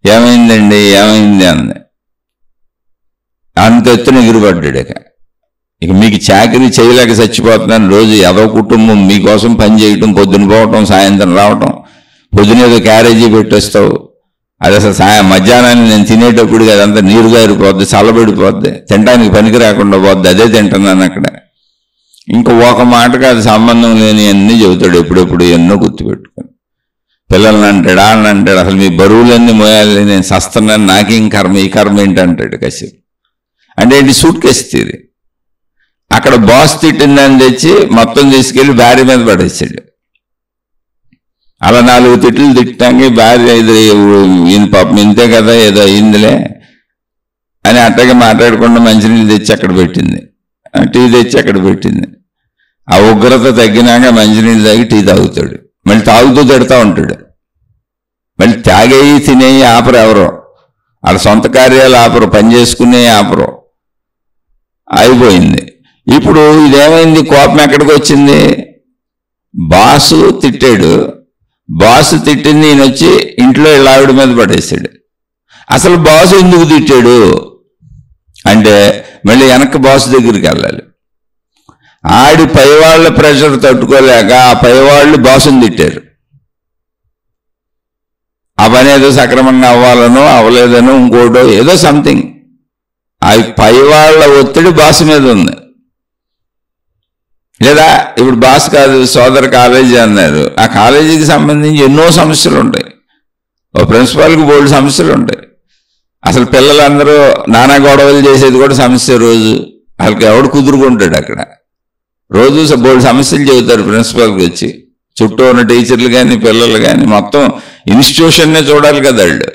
ఏమైందండి ఏమైంది అంది. అంత ఎత్తున ఎగిరిపడ్డాడు. ఇక మీకు చాకరీ చేయలేక చచ్చిపోతున్నాను, రోజు ఏదో కుటుంబం మీకోసం పని చేయటం, పొద్దున పోవటం సాయంత్రం రావటం, పొద్దున ఏదో క్యారేజీ పెట్టేస్తావు, అది అసలు మధ్యాహ్నాన్ని నేను తినేటప్పుడు అదంతా నీరు గారిపోద్ది, చల్లబడిపోద్ది, తినడానికి పనికి రాకుండా పోద్ది, అదే తింటున్నాను అక్కడ. ఇంకా ఒక మాటకు అది సంబంధం లేని అన్నీ చెబుతాడు. ఎప్పుడెప్పుడు ఎన్నో గుర్తుపెట్టుకొని పిల్లల్ని అంటాడు, వాళ్ళని అంటాడు, అసలు మీ బరువులన్నీ మోయాలి, నేను సస్తున్నాను, నాకేం కర్మ, ఈ కర్మ ఏంటి అంటాడు కసేపు. అంటే ఏంటి? Suit case theory. అక్కడ బాస్ తిట్టిందని తెచ్చి మొత్తం తీసుకెళ్ళి భార్య మీద పడేసాడు. అలా 4 తిట్లు తిట్టాక భార్య ఈయన పాపం ఇంతే కదా ఏదో అయిందిలే అని అట్టగా మాట్లాడకుండా మంచినీళ్ళు తెచ్చి అక్కడ పెట్టింది, టీ తెచ్చి అక్కడ పెట్టింది. ఆ ఉగ్రత తగ్గినాక మంచినీళ్ళు తాగి టీ తాగుతాడు, మళ్ళీ తాగుతూ తిడతా ఉంటాడు. మళ్ళీ తాగేయి తినేయి ఆపరు ఎవరో, వాళ్ళ సొంత కార్యాలు ఆపరు, పని చేసుకునే ఆపరు. అయిపోయింది. ఇప్పుడు ఇదేమైంది, కోపం ఎక్కడికి వచ్చింది? బాసు తిట్టాడు, బాసు తిట్టింది ఈయన వచ్చి ఇంట్లో ఇలా ఆవిడ మీద పడేసాడు. అసలు బాసు ఎందుకు తిట్టాడు అంటే మళ్ళీ వెనక్కి బాసు దగ్గరికి వెళ్ళాలి. ఆడి పైవాళ్ళ ప్రెషర్ తట్టుకోలేక ఆ పైవాళ్ళు బాసుని తిట్టారు. ఆ పని ఏదో సక్రమంగా అవ్వాలనో అవ్వలేదనో ఇంకోటో ఏదో సంథింగ్, ఆ పైవాళ్ళ ఒత్తిడి బాసు మీద ఉంది. లేదా ఇప్పుడు బాస్ కాదు సోదర కాలేజీ అన్నారు, ఆ కాలేజీకి సంబంధించి ఎన్నో సమస్యలు ఉంటాయి, ఓ ప్రిన్సిపాల్కి బోల్డ్ సమస్యలు ఉంటాయి. అసలు పిల్లలందరూ నానా గొడవలు చేసేది కూడా సమస్య. రోజు వాళ్ళకి ఎవడు కుదురుకుంటాడు అక్కడ, రోజు బోల్డ్ సమస్యలు చెబుతారు ప్రిన్సిపాల్కి వచ్చి. చుట్టూ ఉన్న టీచర్లు కానీ పిల్లలు కానీ మొత్తం ఇన్స్టిట్యూషన్నే చూడాలి కదా వాళ్ళు.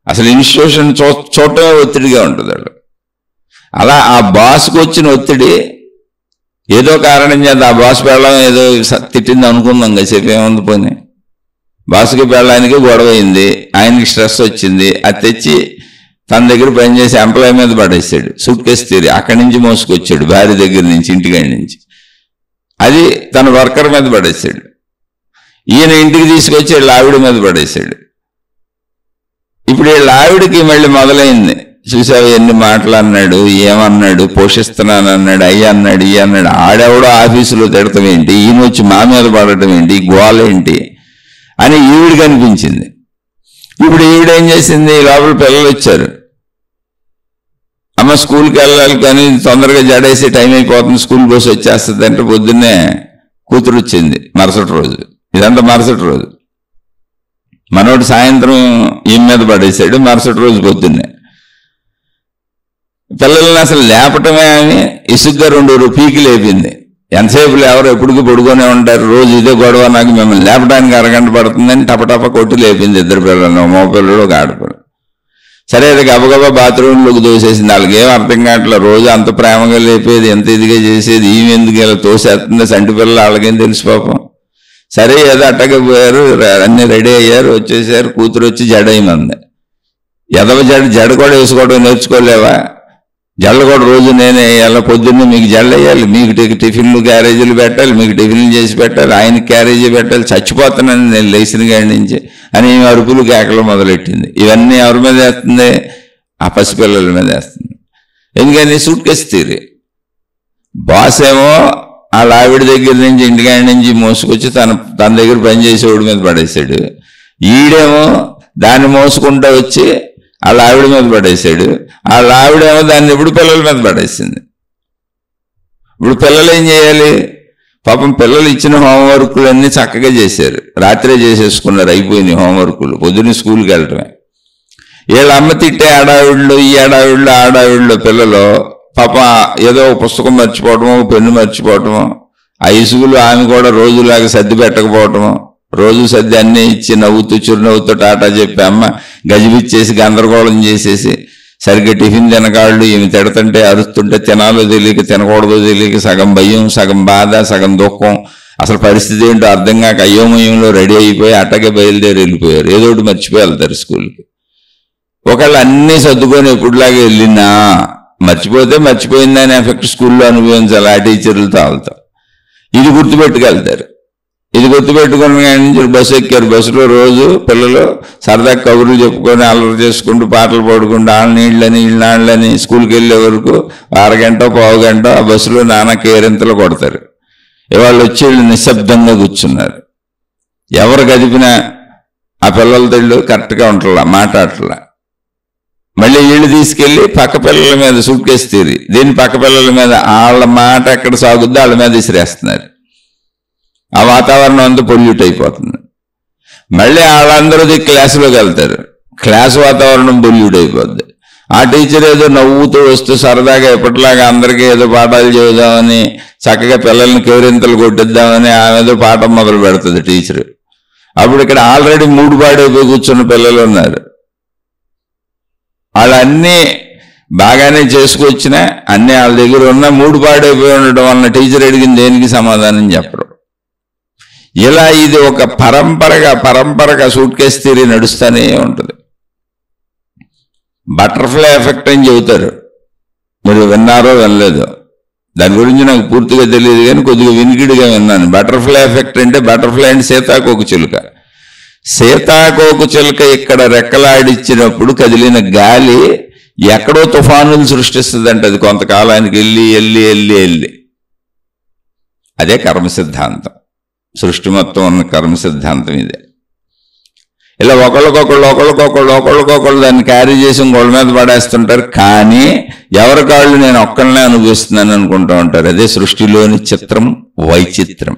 అసలు ఇన్స్టిట్యూషన్ చూడటమే ఒత్తిడిగా ఉంటుంది వాళ్ళు. అలా ఆ బాస్కి వచ్చిన ఒత్తిడి ఏదో కారణం చేత ఆ బాస్ పెళ్ళం ఏదో తిట్టింది అనుకుందాం కదా, చెప్పేముంది పోనీ. బాస్కి పెళ్ళానికి గొడవ అయింది, ఆయనకి స్ట్రెస్ వచ్చింది, అది తెచ్చి తన దగ్గర పనిచేసి ఎంప్లాయ్ మీద పడేసాడు. సూట్ కేసు తీరి అక్కడి నుంచి మోసుకొచ్చాడు, భార్య దగ్గర నుంచి, ఇంటికాడి నుంచి. అది తన వర్కర్ మీద పడేసాడు. ఈయన ఇంటికి తీసుకొచ్చి వీళ్ళ ఆవిడ మీద పడేసాడు. ఇప్పుడు వీళ్ళ ఆవిడకి మళ్ళీ మొదలైంది, చూసావు ఎన్ని మాటలు అన్నాడు, ఏమన్నాడు, పోషిస్తున్నాను అన్నాడు, అయ్యి అన్నాడు, ఇయ్యి అన్నాడు. ఆడెవడో ఆఫీసులో తిడతాం ఏంటి, ఈయన వచ్చి మా మీద పడటం ఏంటి, గోలేంటి అని ఈవిడికి అనిపించింది. ఇప్పుడు ఈవిడేం చేసింది, లోపల పిల్లలు వచ్చారు, అమ్మ స్కూల్కి వెళ్ళాలి కానీ తొందరగా జడేసి టైం అయిపోతుంది, స్కూల్ బస్సు వచ్చేస్తుంది అంటే పొద్దున్నే కూతురు వచ్చింది మరుసటి రోజు. ఇదంతా మరుసటి రోజు. మనోడు సాయంత్రం ఈమె మీద పడేసాడు, మరుసటి రోజు పొద్దున్నే. పిల్లల్ని అసలు లేపటమే అని ఇసుగ్గా 2 పీకి లేపింది. ఎంతసేపు ఎవరు ఎప్పటికీ పడుకొనే ఉంటారు, రోజు ఇదే గొడవ, నాకు మిమ్మల్ని లేపడానికి అరగంట పడుతుందని టపటప కొట్టి లేపింది 2 పిల్లలు, మగ పిల్లలు ఒక ఆడపిల్ల. సరే అది గబగబా బాత్రూంలోకి దోసేసింది. వాళ్ళకి ఏం అర్థం కావట్లేదు, రోజు అంత ప్రేమగా లేపేది, ఎంత ఇదిగా చేసేది, ఈమె ఎందుకు ఇలా తోసేస్తుంది, సంటి పిల్లలు వాళ్ళకేం తెలుసు పాపం. సరే ఏదో అట్టగా పోయారు, అన్నీ రెడీ అయ్యారు, వచ్చేసారు. కూతురు వచ్చి జడైంది. ఎదవ జడ కూడా వేసుకోవడం నేర్చుకోలేవా? జడలు కూడా రోజు నేనే వేయాలి, పొద్దున్నే మీకు జడలు వేయాలి, మీకు టిఫిన్లు క్యారేజీలు పెట్టాలి, మీకు టిఫిన్లు చేసి పెట్టాలి, ఆయనకి క్యారేజీ పెట్టాలి, చచ్చిపోతానని నేను లేచిన కాడి నుంచి అని అరుపులు కేకలు మొదలెట్టింది. ఇవన్నీ ఎవరి మీద వేస్తుంది? ఆ పసిపిల్లల మీద వేస్తుంది. ఎందుకని? సూట్ కేసు తీరి. బాస్ ఏమో వాళ్ళ ఆవిడ దగ్గర నుంచి, ఇంటికాడి నుంచి మోసుకొచ్చి తన దగ్గర పనిచేసేవాడి మీద పడేశాడు. ఈడేమో దాన్ని మోసుకుంటూ వచ్చి వాళ్ళ ఆవిడ మీద పడేశాడు. వాళ్ళ ఆవిడేమో దాన్ని ఇప్పుడు పిల్లల మీద పడేసింది. ఇప్పుడు పిల్లలు ఏం చేయాలి? పాపం పిల్లలు ఇచ్చిన హోంవర్కులు అన్నీ చక్కగా చేశారు, రాత్రే చేసేసుకున్నారు, అయిపోయినాయి హోంవర్కులు, పొద్దున్న స్కూల్కి వెళ్ళటమే. వీళ్ళ అమ్మ తిట్టే ఆడావిళ్ళు, ఈ ఆడావిళ్ళు, ఆడావిళ్ళు పిల్లలు పాప ఏదో పుస్తకం మర్చిపోవటమో, పెన్ను మర్చిపోవటమో, ఆ ఇసుగులు ఆమె కూడా రోజులాగా సర్ది పెట్టకపోవటమో, రోజు సర్ది అన్నీ ఇచ్చి నవ్వుతూ చిరునవ్వుతూ టాటా చెప్పి అమ్మ గజిబిచ్చేసి గందరగోళం చేసేసి సరిగ్గా టిఫిన్ తినకాళ్ళు, ఈమె తిడుతుంటే అరుస్తుంటే తినాలో తెలియక తినకూడదో తెలియక సగం భయం, సగం బాధ, సగం దుఃఖం, అసలు పరిస్థితి ఏంటో అర్థం కాక అయోమయంలో రెడీ అయిపోయి అట్టగే బయలుదేరి వెళ్ళిపోయారు. ఏదో ఒకటి మర్చిపోయి వెళ్తారు స్కూల్కి. ఒకళ్ళు అన్నీ సర్దుకొని ఎప్పుడులాగా వెళ్ళినా మర్చిపోతే మర్చిపోయిందని ఎఫెక్ట్ స్కూల్లో అనుభవించాలి ఆ టీచర్లతో వాళ్ళతో. ఇది గుర్తుపెట్టుకెళ్తారు. ఇది గుర్తుపెట్టుకుని నుంచి బస్సు ఎక్కారు. బస్సులో రోజు పిల్లలు సరదా కబుర్లు చెప్పుకొని అల్లరి చేసుకుంటూ పాటలు పాడుకుంటూ వాళ్ళ నీళ్ళని వీళ్ళ నాళ్ళని స్కూల్కి వెళ్ళే వరకు అరగంట పావు గంట ఆ బస్సులో నానా కేరింతలు కొడతారు. ఇవాళ వచ్చి వీళ్ళు నిశ్శబ్దంగా కూర్చున్నారు. ఎవరు గదిపినా ఆ పిల్లల తల్లి కరెక్ట్గా ఉంటలా, మాట్లాడట్లా. మళ్ళీ వీళ్ళు తీసుకెళ్ళి పక్క పిల్లల మీద సూట్ కేసు తీరి, దీని పక్క పిల్లల మీద వాళ్ళ మాట ఎక్కడ సాగుద్దో వాళ్ళ మీద విసిరేస్తున్నారు. ఆ వాతావరణం అంతా పొల్యూట్ అయిపోతుంది. మళ్ళీ వాళ్ళందరూ క్లాసులోకి వెళ్తారు, క్లాస్ వాతావరణం పొల్యూట్ అయిపోద్ది. ఆ టీచర్ ఏదో నవ్వుతూ వస్తూ సరదాగా ఎప్పటిలాగా అందరికీ ఏదో పాఠాలు చెబుదామని, చక్కగా పిల్లల్ని కేరింతలు కొట్టిద్దామని ఆమె ఏదో పాఠం మొదలు పెడుతుంది టీచరు. అప్పుడు ఇక్కడ ఆల్రెడీ మూడు పాడైపోయి కూర్చున్న పిల్లలు ఉన్నారు. వాళ్ళన్నీ బాగానే చేసుకొచ్చినా అన్నీ వాళ్ళ దగ్గర ఉన్న మూడు పాడైపోయి ఉండటం వలన టీచర్ అడిగింది దేనికి సమాధానం చెప్పరు. ఇలా ఇది ఒక పరంపరగా సూట్ కేసు థియరీ నడుస్తూనే ఉంటుంది. బటర్ఫ్లై ఎఫెక్ట్ అని చెబుతారు, మీరు విన్నారో వినలేదో, దాని గురించి నాకు పూర్తిగా తెలియదు కానీ కొద్దిగా వినికిడిగా విన్నాను. బటర్ఫ్లై ఎఫెక్ట్ అంటే, బటర్ఫ్లై అంటే సీతాకోక చిలుక. సీతాకోక చిలుక ఇక్కడ రెక్కలాడిచ్చినప్పుడు కదిలిన గాలి ఎక్కడో తుఫానులు సృష్టిస్తుందంట. అది కొంతకాలానికి వెళ్ళి అదే కర్మ సిద్ధాంతం. సృష్టి మొత్తం ఉన్న కర్మ సిద్ధాంతం ఇదే. ఇలా ఒకళ్ళకొకళ్ళు దాన్ని క్యారీ చేసి ఇంకోళ్ళ మీద పడేస్తుంటారు. కానీ ఎవరి కాళ్ళు నేను ఒక్కళ్ళనే అనుభవిస్తున్నాను అనుకుంటూ ఉంటారు. అదే సృష్టిలోని చిత్రం, వైచిత్రం.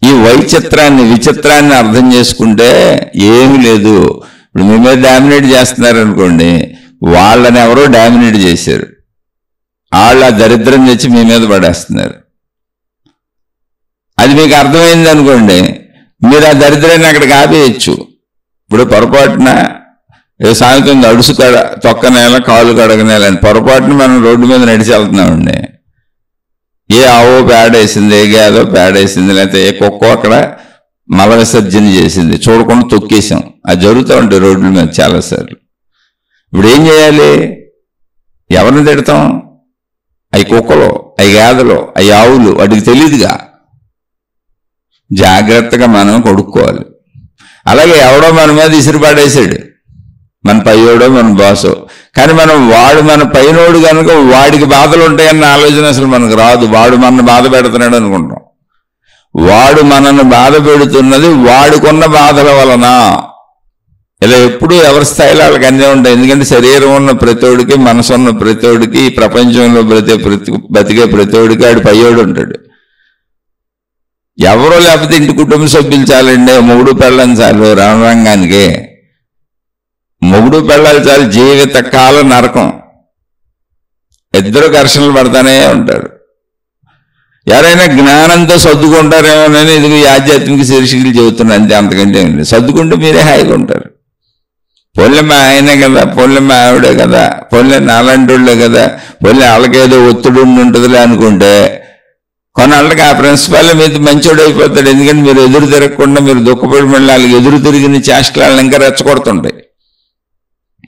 ఈ విచిత్రాన్ని అర్థం చేసుకుంటే ఏమి లేదు. ఇప్పుడు మీ మీద డామినేట్ చేస్తున్నారు అనుకోండి, వాళ్ళని ఎవరో డామినేట్ చేశారు, వాళ్ళు ఆ దరిద్రం తెచ్చి మీ మీద పడేస్తున్నారు. అది మీకు అర్థమైంది అనుకోండి, మీరు ఆ దరిద్రాన్ని అక్కడికి ఆపేయచ్చు. ఇప్పుడు పొరపాటున సాయంత్రం అడుసు తొక్కనేల కాలు కడగనేల అని పొరపాటున మనం రోడ్డు మీద నడిచి వెళ్తున్నామండి. ఏ ఆవో పేడేసింది, ఏ గేదో పేడేసింది, లేకపోతే ఏ కుక్కో అక్కడ మల విసర్జన చేసింది, చూడకుండా తొక్కేసాం. అది జరుగుతూ ఉంటాయి రోడ్ల మీద చాలాసార్లు. ఇప్పుడు ఏం చేయాలి? ఎవరిని తిడతాం? అవి కుక్కలు, అవి గేదలు, అవి ఆవులు, వాటికి తెలియదుగా. జాగ్రత్తగా మనం కొడుక్కోవాలి. అలాగే ఎవడో మన మీద ఇసిరిపాడేసాడు, మన పయ్యోడో మన బాసో, కానీ వాడు మన పైనోడు కనుక వాడికి బాధలు ఉంటాయన్న ఆలోచన అసలు మనకు రాదు. వాడు మనల్ని బాధ పెడుతున్నాడు అనుకుంటాం. వాడు మనల్ని బాధ పెడుతున్నది వాడుకున్న బాధల వలన. ఇలా ఎప్పుడు ఎవరి స్థాయిలో వాళ్ళకి అన్నీ ఉంటాయి. ఎందుకంటే శరీరం ఉన్న ప్రతోడికి, మనసు ఉన్న ప్రతోడికి, ఈ ప్రపంచంలో బతికే ప్రతోడికి ఆడు పయ్యోడు ఉంటాడు. ఎవరో లేకపోతే ఇంటి కుటుంబ సభ్యులు చాలండి, మొగుడు పెళ్ళని చాలు రణరంగానికి. మొగుడు పెళ్ళాలి చాలు, జీవిత కాలం నరకం. ఇద్దరు ఘర్షణలు పడతానే ఉంటారు. ఎవరైనా జ్ఞానంతో సర్దుకుంటారేమోనని ఇది ఆధ్యాత్మిక శీర్షికలు చెబుతున్నా, అంతే, అంతకంటే ఉంది. సర్దుకుంటే మీరే హాయిగా ఉంటారు. పోన్లే మా ఆయనే కదా, పోన్లే మా ఆవిడే కదా, పోన్లే నాలంటోళ్ళే కదా, పోన్లే వాళ్ళకేదో ఒత్తిడి ఉంటుందిలే అనుకుంటే కొన్నాళ్ళకి ఆ ప్రిన్సిపాల్ మీద మంచోడు అయిపోతాడు. ఎందుకంటే మీరు ఎదురు తిరగకుండా మీరు దుఃఖపడి మళ్ళీ వాళ్ళకి ఎదురు తిరిగిన చేష్టలను ఇంకా రెచ్చగొడుతుంటాయి.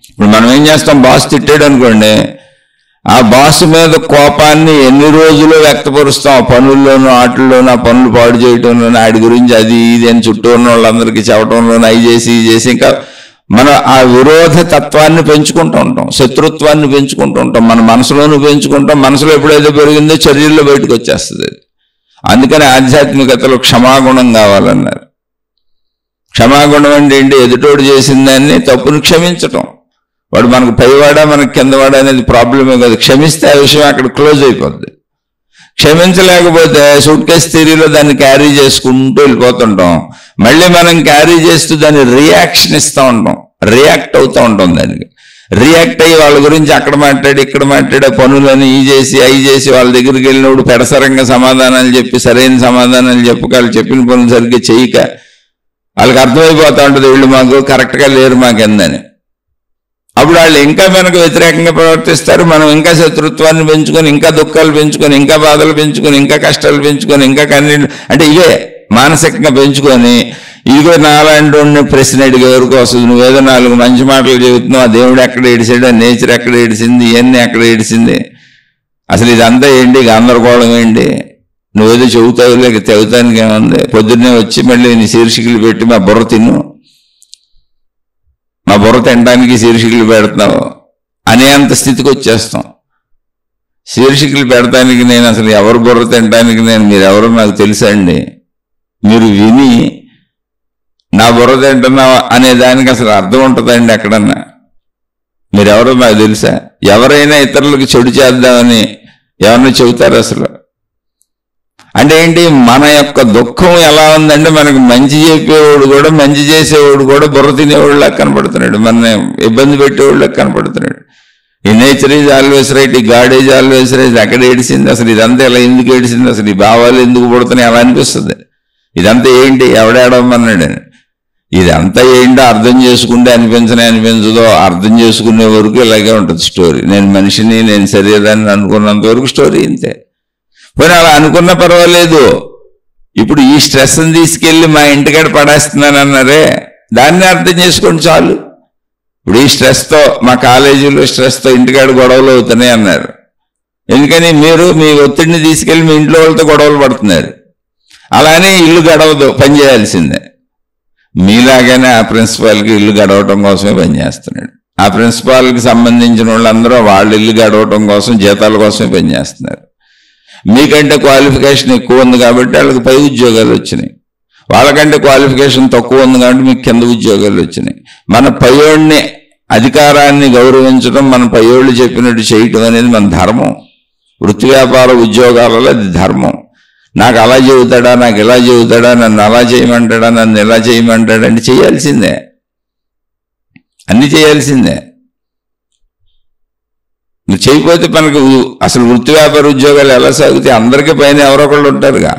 ఇప్పుడు మనం ఏం చేస్తాం? బాస్ తిట్టాడు అనుకోండి, ఆ బాస్ మీద కోపాన్ని ఎన్ని రోజులు వ్యక్తపరుస్తాం. పనుల్లోనూ ఆటల్లోనూ, ఆ పనులు పాడు చేయటంలోనూ, ఆడి గురించి అది ఇది అని చుట్టూ ఉన్న వాళ్ళందరికీ చెప్పడంలోనూ, అవి చేసి ఇంకా మనం ఆ విరోధ తత్వాన్ని పెంచుకుంటూ ఉంటాం, శత్రుత్వాన్ని పెంచుకుంటూ ఉంటాం, మన మనసులోనూ పెంచుకుంటాం. మనసులో ఎప్పుడైతే పెరిగిందో చర్యల్లో బయటకు వచ్చేస్తుంది. అందుకని ఆధ్యాత్మికతలో క్షమాగుణం కావాలన్నారు. క్షమాగుణం అంటే ఏంటి? ఎదుటోడు చేసిన దాన్ని, తప్పును క్షమించటం. వాడు మనకు పైవాడా మనకు కిందవాడా అనేది ప్రాబ్లమే కాదు. క్షమిస్తే ఆ విషయం అక్కడ క్లోజ్ అయిపోద్ది. క్షమించలేకపోతే సూట్ కేస్ థియరీలో దాన్ని క్యారీ చేసుకుంటూ వెళ్ళిపోతుంటాం. మళ్ళీ మనం క్యారీ చేస్తూ దాన్ని రియాక్షన్ ఇస్తూ ఉంటాం, రియాక్ట్ అవుతూ ఉంటాం. దానికి రియాక్ట్ అయ్యి వాళ్ళ గురించి అక్కడ మాట్లాడి ఇక్కడ మాట్లాడే పనులని ఈ చేసి అవి చేసి వాళ్ళ దగ్గరికి వెళ్ళినప్పుడు పెడసరంగా సమాధానాలు చెప్పి సరైన సమాధానాలు చెప్పకాలు చెప్పిన పనులు సరిగ్గా చేయక వాళ్ళకి అర్థమైపోతూ ఉంటుంది వీళ్ళు మాకు కరెక్ట్గా లేరు మాకెందని. అప్పుడు వాళ్ళు ఇంకా మనకు వ్యతిరేకంగా ప్రవర్తిస్తారు. మనం ఇంకా శత్రుత్వాన్ని పెంచుకొని, ఇంకా దుఃఖాలు పెంచుకొని, ఇంకా బాధలు పెంచుకొని, ఇంకా కష్టాలు పెంచుకొని, ఇంకా కన్నీళ్ళు, అంటే ఇవే మానసికంగా పెంచుకొని, ఇదిగో నాలాంటి ఉన్న ప్రశ్న అడిగే వరకు వస్తుంది. నువ్వేదో 4 మంచి మాటలు చెబుతున్నావు, ఆ దేవుడు ఎక్కడ ఏడిసాడు, ఆ నేచర్ ఎక్కడ ఏడిసింది, ఇవన్నీ ఎక్కడ ఏడిసింది, అసలు ఇదంతా ఏంటి, గందరగోళం ఏంటి, నువ్వేదో చెబుతావు లేక తెగుతానికి ఏముంది, పొద్దున్నే వచ్చి మళ్ళీ నీ శీర్షికలు పెట్టి మా బుర్ర తిన్ను, మా బుర్ర తినడానికి శీర్షికలు పెడుతున్నావు అనేంత స్థితికి వచ్చేస్తాం. శీర్షికలు పెడతానికి నేను అసలు ఎవరు బుర్ర తినడానికి మీరెవరో నాకు తెలుసా అండి? మీరు విని నా బుర్ర తింటున్నావా అనే దానికి అసలు అర్థం ఉంటుందండి ఎక్కడన్నా? మీరెవరో నాకు తెలుసా? ఎవరైనా ఇతరులకు చెడు చేద్దామని ఎవరిని చెబుతారు అసలు? అంటే ఏంటి, మన యొక్క దుఃఖం ఎలా ఉందంటే మనకు మంచి చెప్పేవాడు కూడా, మంచి చేసేవాడు కూడా బుర్ర తినేవాళ్ళ కనపడుతున్నాడు, మన ఇబ్బంది పెట్టేవాళ్ళ కనపడుతున్నాడు. ఈ నేచర్ ఈజ్ ఆల్వేస్ రైట్, ఈ గాడ్ ఈజ్ ఆల్వేస్ రైట్, ఎక్కడ ఏడిసింది అసలు, ఇదంతా ఇలా ఎందుకు ఏడిసింది అసలు, ఈ భావాలు ఎందుకు పుడుతున్నాయి అలా అనిపిస్తుంది. ఇదంతా ఏంటి, ఎవడేడమన్నాడని. ఇదంతా ఏంటో అర్థం చేసుకుంటే అనిపించదో, అర్థం చేసుకునే వరకు ఇలాగే ఉంటుంది స్టోరీ. నేను మనిషిని, నేను శరీరాన్ని అనుకున్నంత వరకు స్టోరీ ఇంతే. పోనీ అలా అనుకున్నా పర్వాలేదు, ఇప్పుడు ఈ స్ట్రెస్ని తీసుకెళ్ళి మా ఇంటికాడ పడేస్తున్నాను అన్నారే, దాన్ని అర్థం చేసుకోండి చాలు. ఇప్పుడు ఈ స్ట్రెస్తో మా కాలేజీలో స్ట్రెస్తో ఇంటికాడ గొడవలు అవుతున్నాయి అన్నారు. ఎందుకని మీరు మీ ఒత్తిడిని తీసుకెళ్ళి మీ ఇంట్లో వాళ్ళతో గొడవలు పడుతున్నారు. అలానే ఇల్లు గడవదు, పని చేయాల్సిందే. మీలాగానే ఆ ప్రిన్సిపాల్కి ఇల్లు గడవటం కోసమే పనిచేస్తున్నాడు. ఆ ప్రిన్సిపాల్కి సంబంధించిన వాళ్ళందరూ వాళ్ళ ఇల్లు గడవటం కోసం జీతాల కోసమే పనిచేస్తున్నారు. మీకంటే క్వాలిఫికేషన్ ఎక్కువ ఉంది కాబట్టి వాళ్ళకి పై ఉద్యోగాలు వచ్చినాయి, వాళ్ళకంటే క్వాలిఫికేషన్ తక్కువ ఉంది కాబట్టి మీకు కింద ఉద్యోగాలు వచ్చినాయి. మన పైయోడిని అధికారాన్ని గౌరవించడం, మన పైయోళ్ళు చెప్పినట్టు చేయటం అనేది మన ధర్మం. వృత్తి వ్యాపార ఉద్యోగాలలో అది ధర్మం. నాకు అలా చెబుతాడా, నాకు ఇలా చెబుతాడా, నన్ను అలా చేయమంటాడా, నన్ను ఇలా చేయమంటాడా అంటే చేయాల్సిందే, అన్ని చేయాల్సిందే. నువ్వు చేయకపోతే మనకు అసలు వృత్తి వ్యాపార ఉద్యోగాలు ఎలా సాగుతాయి? అందరికీ పైన ఎవరో ఒకళ్ళు ఉంటారుగా,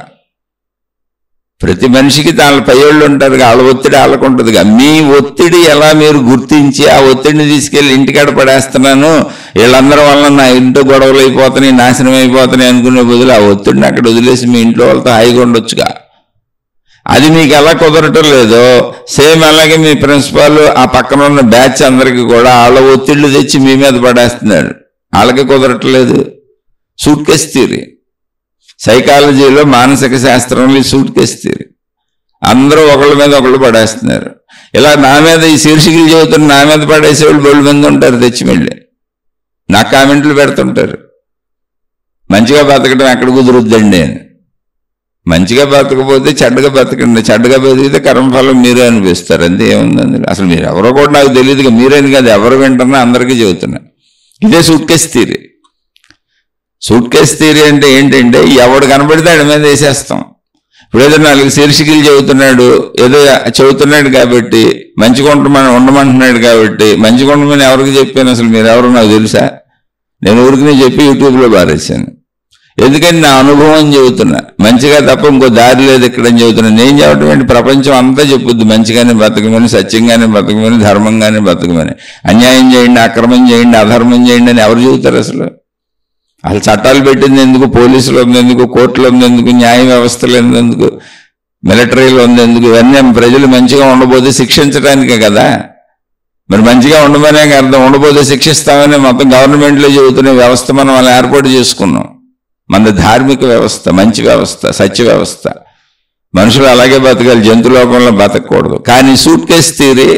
ప్రతి మనిషికి దాని పైళ్ళు ఉంటారుగా, వాళ్ళ ఒత్తిడి వాళ్ళకు ఉంటుందిగా. మీ ఒత్తిడి ఎలా మీరు గుర్తించి ఆ ఒత్తిడిని తీసుకెళ్ళి ఇంటికాడ పడేస్తున్నాను, వీళ్ళందరి వల్ల నా ఇంట్లో గొడవలు అయిపోతున్నాయి, నాశనం అయిపోతున్నాయి అనుకునే బదులు ఆ ఒత్తిడిని అక్కడ వదిలేసి మీ ఇంట్లో వాళ్ళతో హాయిగా ఉండొచ్చుగా. అది మీకు ఎలా కుదరటం లేదో సేమ్ అలాగే మీ ప్రిన్సిపాల్ ఆ పక్కన ఉన్న బ్యాచ్ అందరికీ కూడా వాళ్ళ ఒత్తిళ్లు తెచ్చి మీ మీద పడేస్తున్నాడు, వాళ్ళకి కుదరట్లేదు. సూట్ కేస్ థియరీ, సైకాలజీలో మానసిక శాస్త్రంలో సూట్ కేస్ థియరీ. అందరూ ఒకళ్ళ మీద ఒకళ్ళు పడేస్తున్నారు. ఇలా నా మీద ఈ శీర్షికలు చెబుతున్న నా మీద పడేసేవాళ్ళు బోళ్ళు మంది ఉంటారు, తెచ్చి వెళ్ళి నాకు కామెంట్లు పెడుతుంటారు. మంచిగా బతకడం ఎక్కడ కుదురుద్దండి అని. మంచిగా బతకపోతే చెడ్డగా బతకండి, చెడ్డగా బతికితే కర్మఫలం మీరే అనిపిస్తారు, అంతే. ఏముంది అందులో? అసలు మీరు ఎవరో కూడా నాకు తెలియదుగా, మీరేని కాదు ఎవరు వింటున్నా అందరికీ చెబుతున్నా. ఇదే suit case theory. Suit case theory అంటే ఏంటంటే ఎవడు కనబడితే ఆడి మీద వేసేస్తాం. ఇప్పుడు ఏదో 4 శీర్షికలు చెబుతున్నాడు, ఏదో చెబుతున్నాడు కాబట్టి మంచిగా ఉండమంటున్నాడు కాబట్టి మంచిగా ఉండమని ఎవరికి చెప్పాను? అసలు మీరు ఎవరో నాకు తెలుసా? నేను ఊరికి చెప్పి యూట్యూబ్లో బారేసాను. ఎందుకని నా అనుభవం చెబుతున్నా, మంచిగా తప్ప ఇంకో దారి లేదు ఇక్కడని చెబుతున్నా. నేను చెప్పడం ఏంటి, ప్రపంచం అంతా చెప్పుద్ది మంచిగానే బతకమని, సత్యంగానే బతకమని, ధర్మంగానే బతకమని. అన్యాయం చేయండి, అక్రమం చేయండి, అధర్మం చేయండి అని ఎవరు చెబుతారు? అసలు చట్టాలు పెట్టింది ఎందుకు? పోలీసులు ఉందెందుకు? కోర్టులు ఉందెందుకు? న్యాయ వ్యవస్థలు ఎందుకు? మిలిటరీలు ఉందెందుకు? ఇవన్నీ ప్రజలు మంచిగా ఉండబోతే శిక్షించడానికే కదా. మరి మంచిగా ఉండమనే అర్థం, ఉండబోతే శిక్షిస్తామని మొత్తం గవర్నమెంట్లో చెబుతున్న వ్యవస్థ మనం అలా ఏర్పాటు చేసుకున్నాం. మన ధార్మిక వ్యవస్థ, మంచి వ్యవస్థ, సత్య వ్యవస్థ. మనుషులు అలాగే బతకాలి, జంతులోకంలో బతకూడదు. కానీ సూట్ కేస్ థియరీ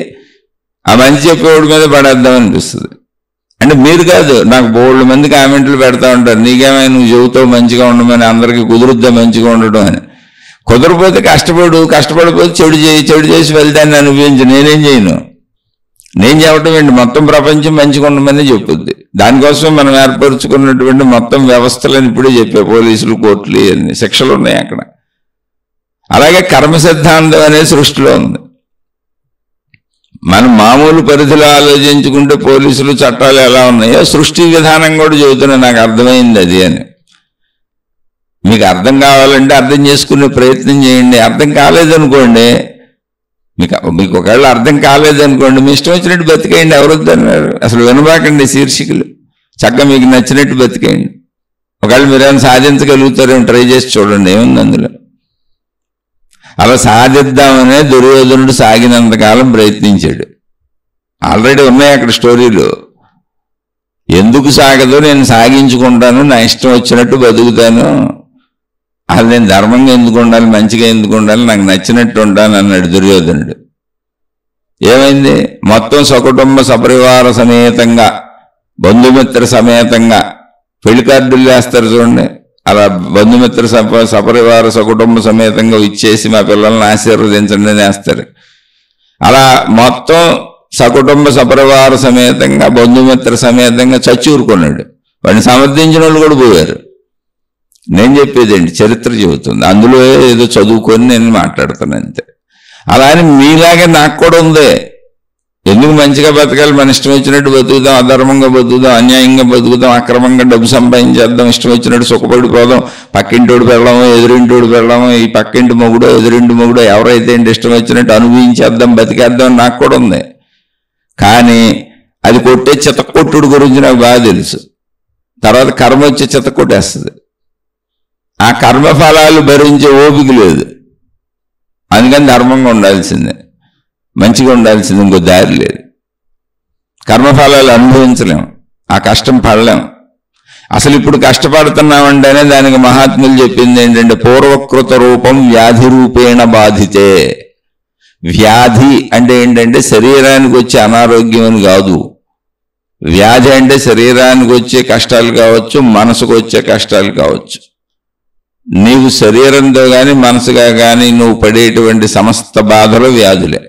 ఆ మంచి చెప్పేవాడి మీద పడేద్దాం అనిపిస్తుంది. అంటే మీరు కాదు, నాకు బోల్డ్ మంది కామెంట్లు పెడతా ఉంటారు, నీకేమైనా నువ్వు చెబుతావు మంచిగా ఉండమని, అందరికీ కుదురుద్దా మంచిగా ఉండడం అని. కుదరపోతే కష్టపడిపోతే చెడు చేసి వెళ్తాన్ని అనుభవించి నేనేం చేయను? నేను చెప్పటం ఏంటి, మొత్తం ప్రపంచం మంచిగా ఉండమని చెప్పుద్ది. దానికోసం మనం ఏర్పరచుకున్నటువంటి మొత్తం వ్యవస్థలను ఇప్పుడే చెప్పే పోలీసులు, కోర్టులు, ఇవన్నీ శిక్షలు ఉన్నాయి అక్కడ. అలాగే కర్మ సిద్ధాంతం అనేది సృష్టిలో ఉంది. మనం మామూలు పరిధిలో ఆలోచించుకుంటే పోలీసులు, చట్టాలు ఎలా ఉన్నాయో సృష్టి విధానం కూడా చెబుతున్నా, నాకు అర్థమైంది అది అని. మీకు అర్థం కావాలంటే అర్థం చేసుకునే ప్రయత్నం చేయండి. అర్థం కాలేదనుకోండి, మీకు ఒకవేళ అర్థం కాలేదనుకోండి, మీ ఇష్టం వచ్చినట్టు బతికేయండి, ఎవరొద్దన్నారు? అసలు వినబాకండి శీర్షికలు, చక్కగా మీకు నచ్చినట్టు బతికేయండి. ఒకవేళ మీరేమైనా సాధించగలుగుతారేమో ట్రై చేసి చూడండి, ఏముంది అందులో. అలా సాధిద్దామనే దుర్యోధనుడు సాగినంతకాలం ప్రయత్నించాడు. ఆల్రెడీ ఉన్నాయి అక్కడ స్టోరీలు. ఎందుకు సాగదో, నేను సాగించుకుంటాను, నా ఇష్టం వచ్చినట్టు బతుకుతాను, అసలు నేను ధర్మంగా ఎందుకు ఉండాలి, మంచిగా ఎందుకు ఉండాలి, నాకు నచ్చినట్టు ఉంటాను అన్నాడు దుర్యోధనుడు. ఏమైంది? మొత్తం సకుటుంబ సపరివార సమేతంగా, బంధుమిత్ర సమేతంగా పెళ్లి కార్డులు వేస్తారు చూడండి, అలా బంధుమిత్ర సపరివార సకుటుంబ సమేతంగా ఇచ్చేసి మా పిల్లల్ని ఆశీర్వదించండి అని వేస్తారు. అలా మొత్తం సకుటుంబ సపరివార సమేతంగా, బంధుమిత్ర సమేతంగా చచ్చూరుకున్నాడు. వాడిని సమర్థించిన వాళ్ళు కూడా పోయారు. నేను చెప్పేదేంటి, చరిత్ర చెబుతుంది, అందులో ఏదో చదువుకొని నేను మాట్లాడుతాను అంతే. అలా అని మీలాగే నాకు కూడా ఉంది. ఎందుకు మంచిగా బతకాలి, మన ఇష్టం వచ్చినట్టు బతుకుదాం, అధర్మంగా బతుకుదాం, అన్యాయంగా బతుకుదాం, అక్రమంగా డబ్బు సంపాదించేద్దాం, ఇష్టం వచ్చినట్టు సుఖపడిపోదాం, పక్కింటోడు పెళ్ళాము, ఎదురింటోడు పెళ్ళాము, ఈ పక్కింటి మొగుడో ఎదురింటి మొగుడో ఎవరైతే ఏంటి ఇష్టం వచ్చినట్టు అనుభవించేద్దాం, బతికేద్దాం అని నాకు కూడా ఉంది. కానీ అది కొట్టే చితక్కొట్టుడు గురించి నాకు బాగా తెలుసు. తర్వాత కర్మ వచ్చి చితక్కొట్టేస్తుంది. ఆ కర్మఫలాలు భరించే ఓపిక లేదు. అందుకని ధర్మంగా ఉండాల్సిందే, మంచిగా ఉండాల్సింది, ఇంకో దారి లేదు. కర్మఫలాలు అనుభవించలేం, ఆ కష్టం పడలేం. అసలు ఇప్పుడు కష్టపడుతున్నామంటేనే దానికి మహాత్ములు చెప్పింది ఏంటంటే పూర్వకృత రూపం వ్యాధి రూపేణ బాధితే. వ్యాధి అంటే ఏంటంటే శరీరానికి వచ్చే అనారోగ్యం అని కాదు. వ్యాధి అంటే శరీరానికి వచ్చే కష్టాలు కావచ్చు, మనసుకు వచ్చే కష్టాలు కావచ్చు. నీవు శరీరంతో కానీ మనసుగా కానీ నువ్వు పడేటువంటి సమస్త బాధలు వ్యాధులే.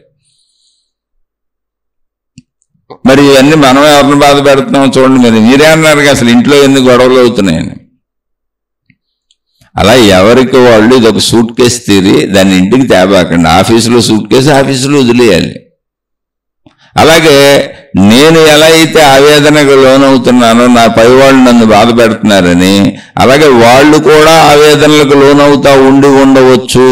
మరి ఇవన్నీ మనం ఎవరిని బాధ పెడుతున్నాం చూడండి. మరి మీరే అన్నారు అసలు ఇంట్లో ఎన్ని గొడవలు అవుతున్నాయని. అలా ఎవరికి వాళ్ళు ఇదొక సూట్ కేసు తీరి దాన్ని ఇంటికి తేబాకండి. ఆఫీసులో సూట్ కేసు ఆఫీసులో వదిలేయాలి. అలాగే నేను ఎలా అయితే ఆవేదనకు లోనవుతున్నానో నా పై వాళ్ళు నన్ను బాధ పెడుతున్నారని, అలాగే వాళ్ళు కూడా ఆవేదనలకు లోనవుతా ఉండవచ్చు.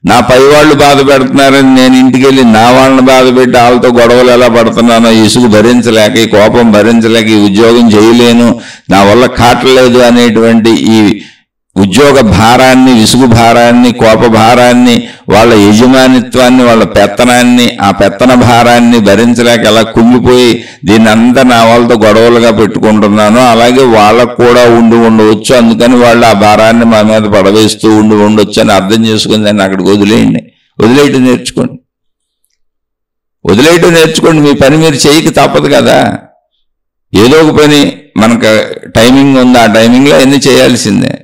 నా పై వాళ్ళు బాధ పెడుతున్నారని నేను ఇంటికి వెళ్ళి నా వాళ్ళని బాధ పెట్టి వాళ్ళతో గొడవలు ఎలా పడుతున్నానో, ఇసుగు భరించలేక, ఈ కోపం భరించలేక, ఈ ఉద్యోగం చేయలేను, నా వల్ల కాటలేదు అనేటువంటి ఈ ఉద్యోగ భారాన్ని, విసుగు భారాన్ని, కోప భారాన్ని, వాళ్ళ యజమానిత్వాన్ని, వాళ్ళ పెత్తనాన్ని, ఆ పెత్తన భారాన్ని భరించలేక ఎలా కుంగిపోయి దీన్ని అంతా నా వాళ్ళతో గొడవలుగా పెట్టుకుంటున్నాను. అలాగే వాళ్ళకు కూడా ఉండవచ్చు. అందుకని వాళ్ళు ఆ భారాన్ని మా మీద పడవేస్తూ ఉండొచ్చు అని అర్థం చేసుకుని దాన్ని అక్కడికి వదిలేయండి. వదిలేయటం నేర్చుకోండి. మీ పని మీరు చేయక తప్పదు కదా. ఏదో ఒక పని మనకు టైమింగ్ ఉంది, ఆ టైమింగ్లో అన్నీ చేయాల్సిందే.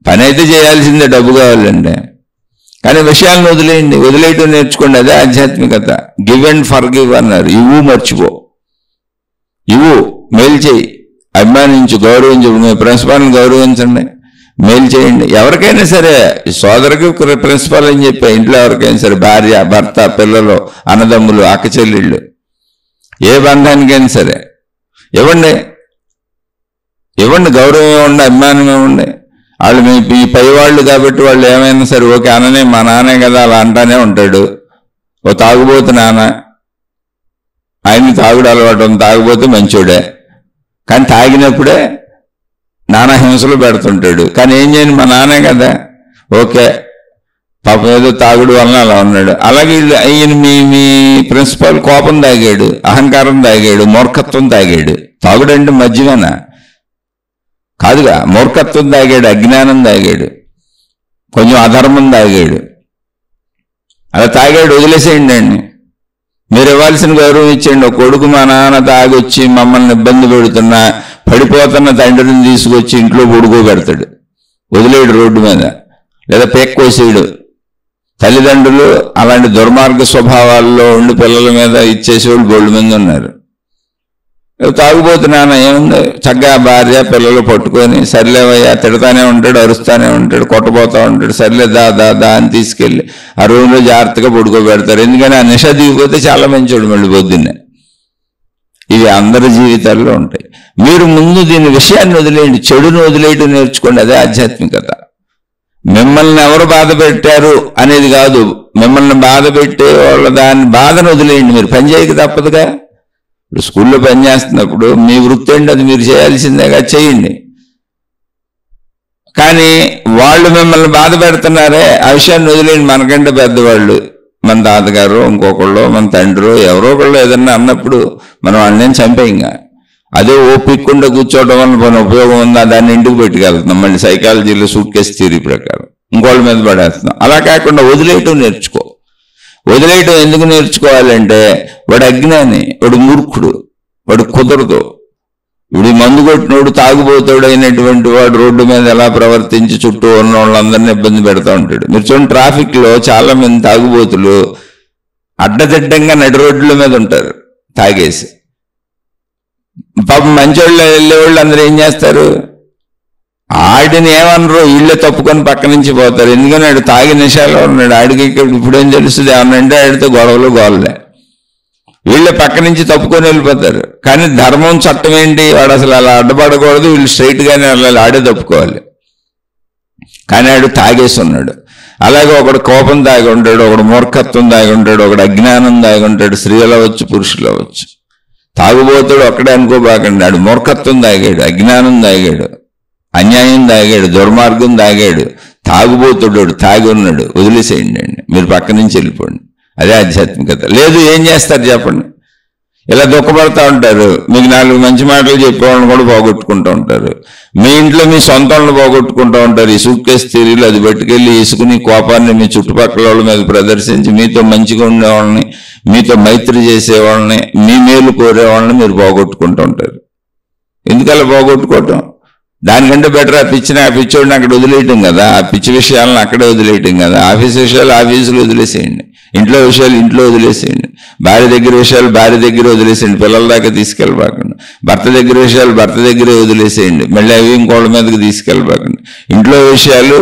పని అయితే చేయాల్సిందే, డబ్బు కావాలంటే. కానీ విషయాలను వదిలేయటం నేర్చుకోండి. అదే ఆధ్యాత్మికత. గివ్ అండ్ ఫర్ గివ్ అన్నారు. ఇవ్వు మర్చిపో, ఇవ్వు మేలు చేయి, అభిమానించు, గౌరవించు. మీ ప్రిన్సిపాల్ని గౌరవించండి, మేలు చేయండి. ఎవరికైనా సరే, సోదరికి ప్రిన్సిపాల్ అని చెప్పి ఇంట్లో ఎవరికైనా సరే, భార్య, భర్త, పిల్లలు, అన్నదమ్ములు, అక్క చెల్లెళ్ళు, ఏ బంధానికైనా సరే ఇవ్వండి. గౌరవం ఇవ్వండి, అభిమానం ఇవ్వండి. వాళ్ళు మీ పై వాళ్ళు కాబట్టి వాళ్ళు ఏమైనా సరే ఓకే అననే, మా నాన్నే కదా అలా అంటానే ఉంటాడు. ఓ తాగుబోతు నాన్న, ఆయన్ని తాగుడు అలవాటు, తాగుబోతు మంచోడే, కానీ తాగినప్పుడే నానా హింసలు పెడుతుంటాడు. కానీ ఏం చేయను, మా నాన్నే కదా, ఓకే పాపం ఏదో తాగుడు వలన అలా ఉన్నాడు. అలాగే ఈయన మీ ప్రిన్సిపాల్ కోపం తాగాడు, అహంకారం తాగాడు, మూర్ఖత్వం తాగాడు. తాగుడు అంటే మద్యమేనా? కాదుగా. మూర్ఖత్వం తాగాడు, అజ్ఞానం తాగాడు, కొంచెం అధర్మం తాగాడు. అలా తాగాడు, వదిలేసేయండి అండి. మీరు ఇవ్వాల్సిన గౌరవం ఇచ్చేయండి. ఒక కొడుకు మా నాన్న తాగొచ్చి మమ్మల్ని ఇబ్బంది పెడుతున్నా, పడిపోతున్న తండ్రిని తీసుకొచ్చి ఇంట్లో పడుకోబెడతాడు, వదిలేడు రోడ్డు మీద, లేదా పేక్కోసేయడు. తల్లిదండ్రులు అలాంటి దుర్మార్గ స్వభావాల్లో ఉండి పిల్లల మీద ఇచ్చేసేవాళ్ళు బోల్డ్ మంది ఉన్నారు. తాగుబోతున్నాను ఏముంది, చక్కగా భార్య పిల్లలు పట్టుకొని సర్లేవయ్యా తిడతానే ఉంటాడు, అరుస్తానే ఉంటాడు, కొట్టబోతా ఉంటాడు. సర్లే దా అని తీసుకెళ్ళి ఆ రూమ్లో జాగ్రత్తగా పడుకోబెడతారు. ఎందుకని ఆ నిష దిగిపోతే చాలా మంచోడు మళ్ళీ పొద్దున్నే. ఇవి అందరి జీవితాల్లో ఉంటాయి. మీరు ముందు దీని విషయాన్ని వదిలేయండి, చెడును వదిలేయటం నేర్చుకోండి. అదే ఆధ్యాత్మికత. మిమ్మల్ని ఎవరు బాధ పెట్టారు అనేది కాదు, మిమ్మల్ని బాధ పెట్టే వాళ్ళ దాని బాధను వదిలేయండి. మీరు పని చేయక తప్పదుగా. ఇప్పుడు స్కూల్లో పనిచేస్తున్నప్పుడు మీ వృత్తి ఏంటి, అది మీరు చేయాల్సిందేగా, చేయండి. కానీ వాళ్ళు మిమ్మల్ని బాధ పెడుతున్నారే, ఆ విషయాన్ని వదిలేయండి. మనకంటే పెద్దవాళ్ళు, మన తాతగారు, ఇంకొకళ్ళు, మన తండ్రి, ఎవరో ఒకళ్ళు ఏదన్నా అన్నప్పుడు మనం వాళ్ళని చంపేయంగా. అదే ఓపికకుండా కూర్చోవడం వల్ల మన ఉపయోగం ఉందా, దాన్ని ఇంటికి పెట్టుకెళ్తున్నాం. మళ్ళీ సైకాలజీలో సూట్ కేసు థియరీ ప్రకారం ఇంకోళ్ళ మీద పడేస్తున్నాం. అలా కాకుండా వదిలేయటం నేర్చుకో. వదిలేయటం ఎందుకు నేర్చుకోవాలంటే, వాడు అజ్ఞాని, వాడు మూర్ఖుడు, వాడు కుదరదు. ఇప్పుడు మందు కొట్టినోడు, తాగుబోతాడు అయినటువంటి వాడు రోడ్డు మీద ఎలా ప్రవర్తించి చుట్టూ ఉన్న వాళ్ళందరినీ ఇబ్బంది పెడతా ఉంటాడు. మీరు చూడండి, ట్రాఫిక్లో చాలా మంది తాగుబోతులు అడ్డదిడ్డంగా నడి రోడ్ల మీద ఉంటారు తాగేసి. పాపం మంచోళ్ళు వెళ్ళేవాళ్ళు అందరూ ఏం చేస్తారు, ఆడిని ఏమనరు, ఇళ్ళే తప్పుకొని పక్క నుంచి పోతారు. ఎందుకని ఆడు తాగి నిషాలో ఉన్నాడు, ఆడికి ఇప్పుడేం తెలుస్తుంది, ఏమనంటే ఆడితో గొడవలు గోళ్ళే. వీళ్ళే పక్క నుంచి తప్పుకొని వెళ్ళిపోతారు. కానీ ధర్మం చట్టం ఏంటి, వాడు అసలు అలా అడ్డపడకూడదు, వీళ్ళు స్ట్రైట్గానే వెళ్ళాలి, ఆడే తప్పుకోవాలి. కానీ ఆడు తాగేసి ఉన్నాడు. అలాగే ఒకడు కోపం తాగి ఉంటాడు, ఒకడు మూర్ఖత్వం తాగి ఉంటాడు, ఒకడు అజ్ఞానం తాగి ఉంటాడు. స్త్రీలు అవ్వచ్చు, పురుషులు అవ్వచ్చు. తాగుబోతాడు ఒక్కడే అనుకోబాకండి, ఆడు మూర్ఖత్వం తాగాడు, అజ్ఞానం తాగాడు, అన్యాయం తాగాడు, దుర్మార్గం తాగాడు, తాగుబోతుడు, తాగి ఉన్నాడు, వదిలేసేయండి అండి, మీరు పక్క నుంచి వెళ్ళిపోండి. అదే ఆధ్యాత్మికత. లేదు ఏం చేస్తారు చెప్పండి? ఇలా దుఃఖపడతా ఉంటారు, మీకు 4 మంచి మాటలు చెప్పేవాళ్ళని కూడా పోగొట్టుకుంటూ ఉంటారు, మీ ఇంట్లో మీ సొంత వాళ్ళని పోగొట్టుకుంటూ ఉంటారు. ఈ సూట్ కేసు థియరీలు అది పట్టుకెళ్ళి ఇసుకుని కోపాన్ని మీ చుట్టుపక్కల వాళ్ళ మీద ప్రదర్శించి మీతో మంచిగా ఉండేవాళ్ళని, మీతో మైత్రి చేసేవాళ్ళని, మీ మేలు కోరేవాళ్ళని మీరు పోగొట్టుకుంటూ ఉంటారు. ఎందుకలా పోగొట్టుకోవటం? దానికంటే బెటర్ ఆ పిచ్చోడిని అక్కడ వదిలేయటం కదా, ఆ పిచ్చి విషయాలను అక్కడే వదిలేయటం కదా. ఆఫీస్ విషయాలు ఆఫీసులో వదిలేసేయండి, ఇంట్లో విషయాలు ఇంట్లో వదిలేసేయండి, భార్య దగ్గర విషయాలు భార్య దగ్గర వదిలేసేయండి, పిల్లల దాకా తీసుకెళ్ళబాకండి, భర్త దగ్గర విషయాలు భర్త దగ్గరే వదిలేసేయండి, మళ్ళీ అవి ఇంకోళ్ళ మీదకి తీసుకెళ్ళబాకండి. ఇంట్లో విషయాలు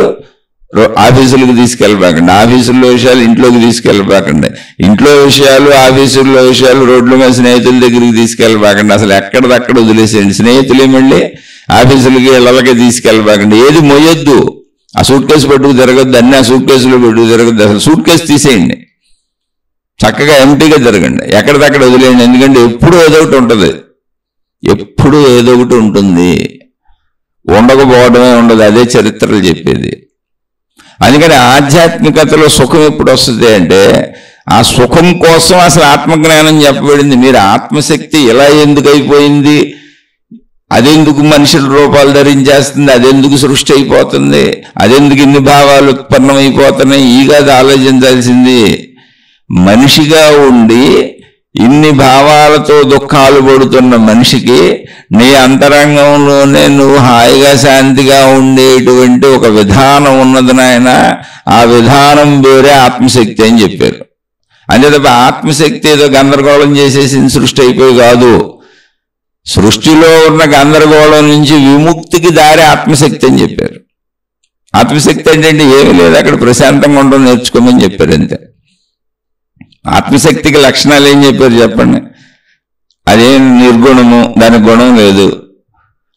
ఆఫీసులకు తీసుకెళ్ళబాకండి, ఆఫీసుల్లో విషయాలు ఇంట్లోకి తీసుకెళ్ళబాకండి, ఇంట్లో విషయాలు ఆఫీసుల్లో విషయాలు రోడ్ల మీద స్నేహితుల దగ్గరికి తీసుకెళ్ళబాకండి. అసలు ఎక్కడిదక్కడ వదిలేసేయండి. స్నేహితులే మళ్ళీ ఆఫీసులకి ఇళ్ళకి తీసుకెళ్ళబాకండి. ఏది మొయ్యొద్దు, ఆ సూట్ కేసు పట్టుకు తిరగద్దు, అన్ని ఆ సూట్ కేసులో పట్టుకు తిరగద్దు. అసలు సూట్ కేసు తీసేయండి, చక్కగా ఎంటీగా తిరగండి, ఎక్కడిదక్కడ వదిలేయండి. ఎందుకంటే ఎప్పుడు ఏదో ఒకటి ఉంటుంది, ఎప్పుడు ఏదో ఒకటి ఉంటుంది, ఉండకపోవడమే ఉండదు. అదే చరిత్రలు చెప్పేది. అందుకని ఆధ్యాత్మికతలో సుఖం ఎప్పుడు వస్తుంది అంటే, ఆ సుఖం కోసం అసలు ఆత్మజ్ఞానం చెప్పబడింది. మీరు ఆత్మశక్తి ఇలా ఎందుకు అయిపోయింది, అదెందుకు మనుషుల రూపాలు ధరించేస్తుంది, అదెందుకు సృష్టి అయిపోతుంది, అదెందుకు ఇన్ని భావాలు ఉత్పన్నమైపోతున్నాయి, ఈ కాదు ఆలోచించాల్సింది. మనిషిగా ఉండి ఇన్ని భావాలతో దుఃఖాలు పడుతున్న మనిషికి నీ అంతరంగంలోనే నువ్వు హాయిగా శాంతిగా ఉండేటువంటి ఒక విధానం ఉన్నది నాయన. ఆ విధానం వేరే ఆత్మశక్తి అని చెప్పారు. అంతే తప్ప ఆత్మశక్తి ఏదో గందరగోళం చేసేసింది సృష్టి అయిపోయి కాదు. సృష్టిలో ఉన్న గందరగోళం నుంచి విముక్తికి దారి ఆత్మశక్తి అని చెప్పారు. ఆత్మశక్తి అంటే ఏమీ లేదు, అక్కడ ప్రశాంతంగా ఉండడం నేర్చుకోమని చెప్పారు అంతే. ఆత్మశక్తికి లక్షణాలు ఏం చెప్పారు చెప్పండి? అదేం నిర్గుణము, దానికి గుణం లేదు,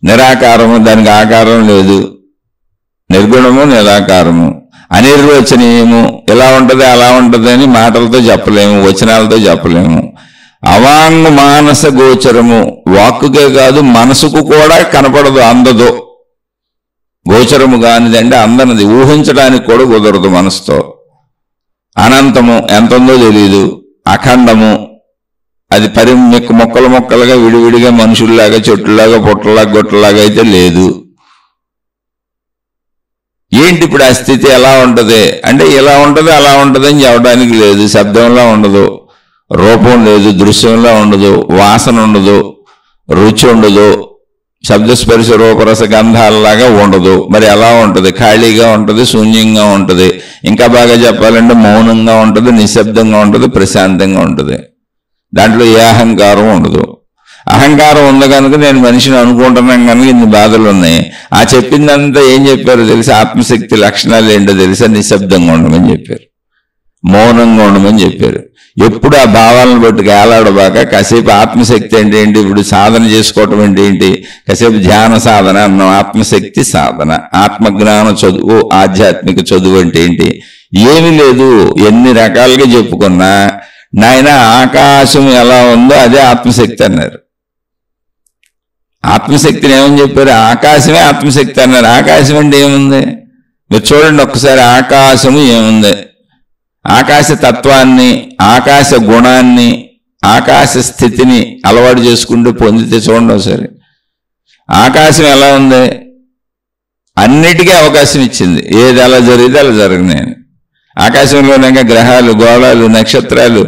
నిరాకారము, దానికి ఆకారం లేదు, నిర్గుణము నిరాకారము, అనిర్వచనీయము, ఇలా ఉంటుంది అలా ఉంటుంది అని మాటలతో చెప్పలేము, వచనాలతో చెప్పలేము. అవాంగ్ మానస గోచరము, వాక్కుకే కాదు మనసుకు కూడా కనపడదు, అందదు. గోచరము కానిదంటే అందనది, ఊహించడానికి కూడా కుదరదు మనసుతో. అనంతము, ఎంత ఉందో తెలియదు. అఖండము, అది మొక్కలు మొక్కలుగా విడివిడిగా మనుషుల్లాగా చెట్టులాగా పుట్టలాగా గొట్టలాగా అయితే లేదు. ఏంటి ఇప్పుడు ఆ స్థితి ఎలా ఉంటుంది అంటే, ఇలా ఉంటుంది అలా ఉంటుంది అని చెప్పడానికి లేదు. శబ్దంలా ఉండదు, రూపం లేదు, దృశ్యంలా ఉండదు, వాసన ఉండదు, రుచి ఉండదు, శబ్దస్పర్శ రూపరస గంధాలలాగా ఉండదు. మరి ఎలా ఉంటుంది? ఖాళీగా ఉంటుంది, శూన్యంగా ఉంటుంది. ఇంకా బాగా చెప్పాలంటే మౌనంగా ఉంటుంది, నిశ్శబ్దంగా ఉంటుంది, ప్రశాంతంగా ఉంటుంది. దాంట్లో ఏ అహంకారం ఉండదు. అహంకారం ఉంది కనుక నేను మనిషిని అనుకుంటున్నాను కనుక ఇన్ని బాధలు ఉన్నాయి. ఆ చెప్పిందంతా ఏం చెప్పారో తెలిసి, ఆత్మశక్తి లక్షణాలు ఏంటో తెలిసా? నిశ్శబ్దంగా ఉండమని చెప్పారు, మౌనంగా ఉండమని చెప్పారు. ఎప్పుడు ఆ భావాలను బట్టి ఏలాడబాక కాసేపు ఆత్మశక్తి అంటే ఏంటి, ఇప్పుడు సాధన చేసుకోవటం అంటే ఏంటి, కాసేపు ధ్యాన సాధన అన్నాం, ఆత్మశక్తి సాధన. ఆత్మజ్ఞాన చదువు, ఆధ్యాత్మిక చదువు అంటే ఏంటి? ఏమీ లేదు. ఎన్ని రకాలుగా చెప్పుకున్నా నాయన ఆకాశం ఎలా ఉందో అదే ఆత్మశక్తి అన్నారు. ఆత్మశక్తిని ఏమని చెప్పారు? ఆకాశమే ఆత్మశక్తి అన్నారు. ఆకాశం అంటే ఏముంది మీరు చూడండి ఒక్కసారి. ఆకాశము ఏముంది? ఆకాశ తత్వాన్ని, ఆకాశ గుణాన్ని, ఆకాశ స్థితిని అలవాటు చేసుకుంటూ పొందితే చూడండి ఒకసారి. ఆకాశం ఎలా ఉంది? అన్నిటికీ అవకాశం ఇచ్చింది, ఏది ఎలా జరిగితే అలా జరగనేది. ఆకాశంలోనే గ్రహాలు, గోళాలు, నక్షత్రాలు,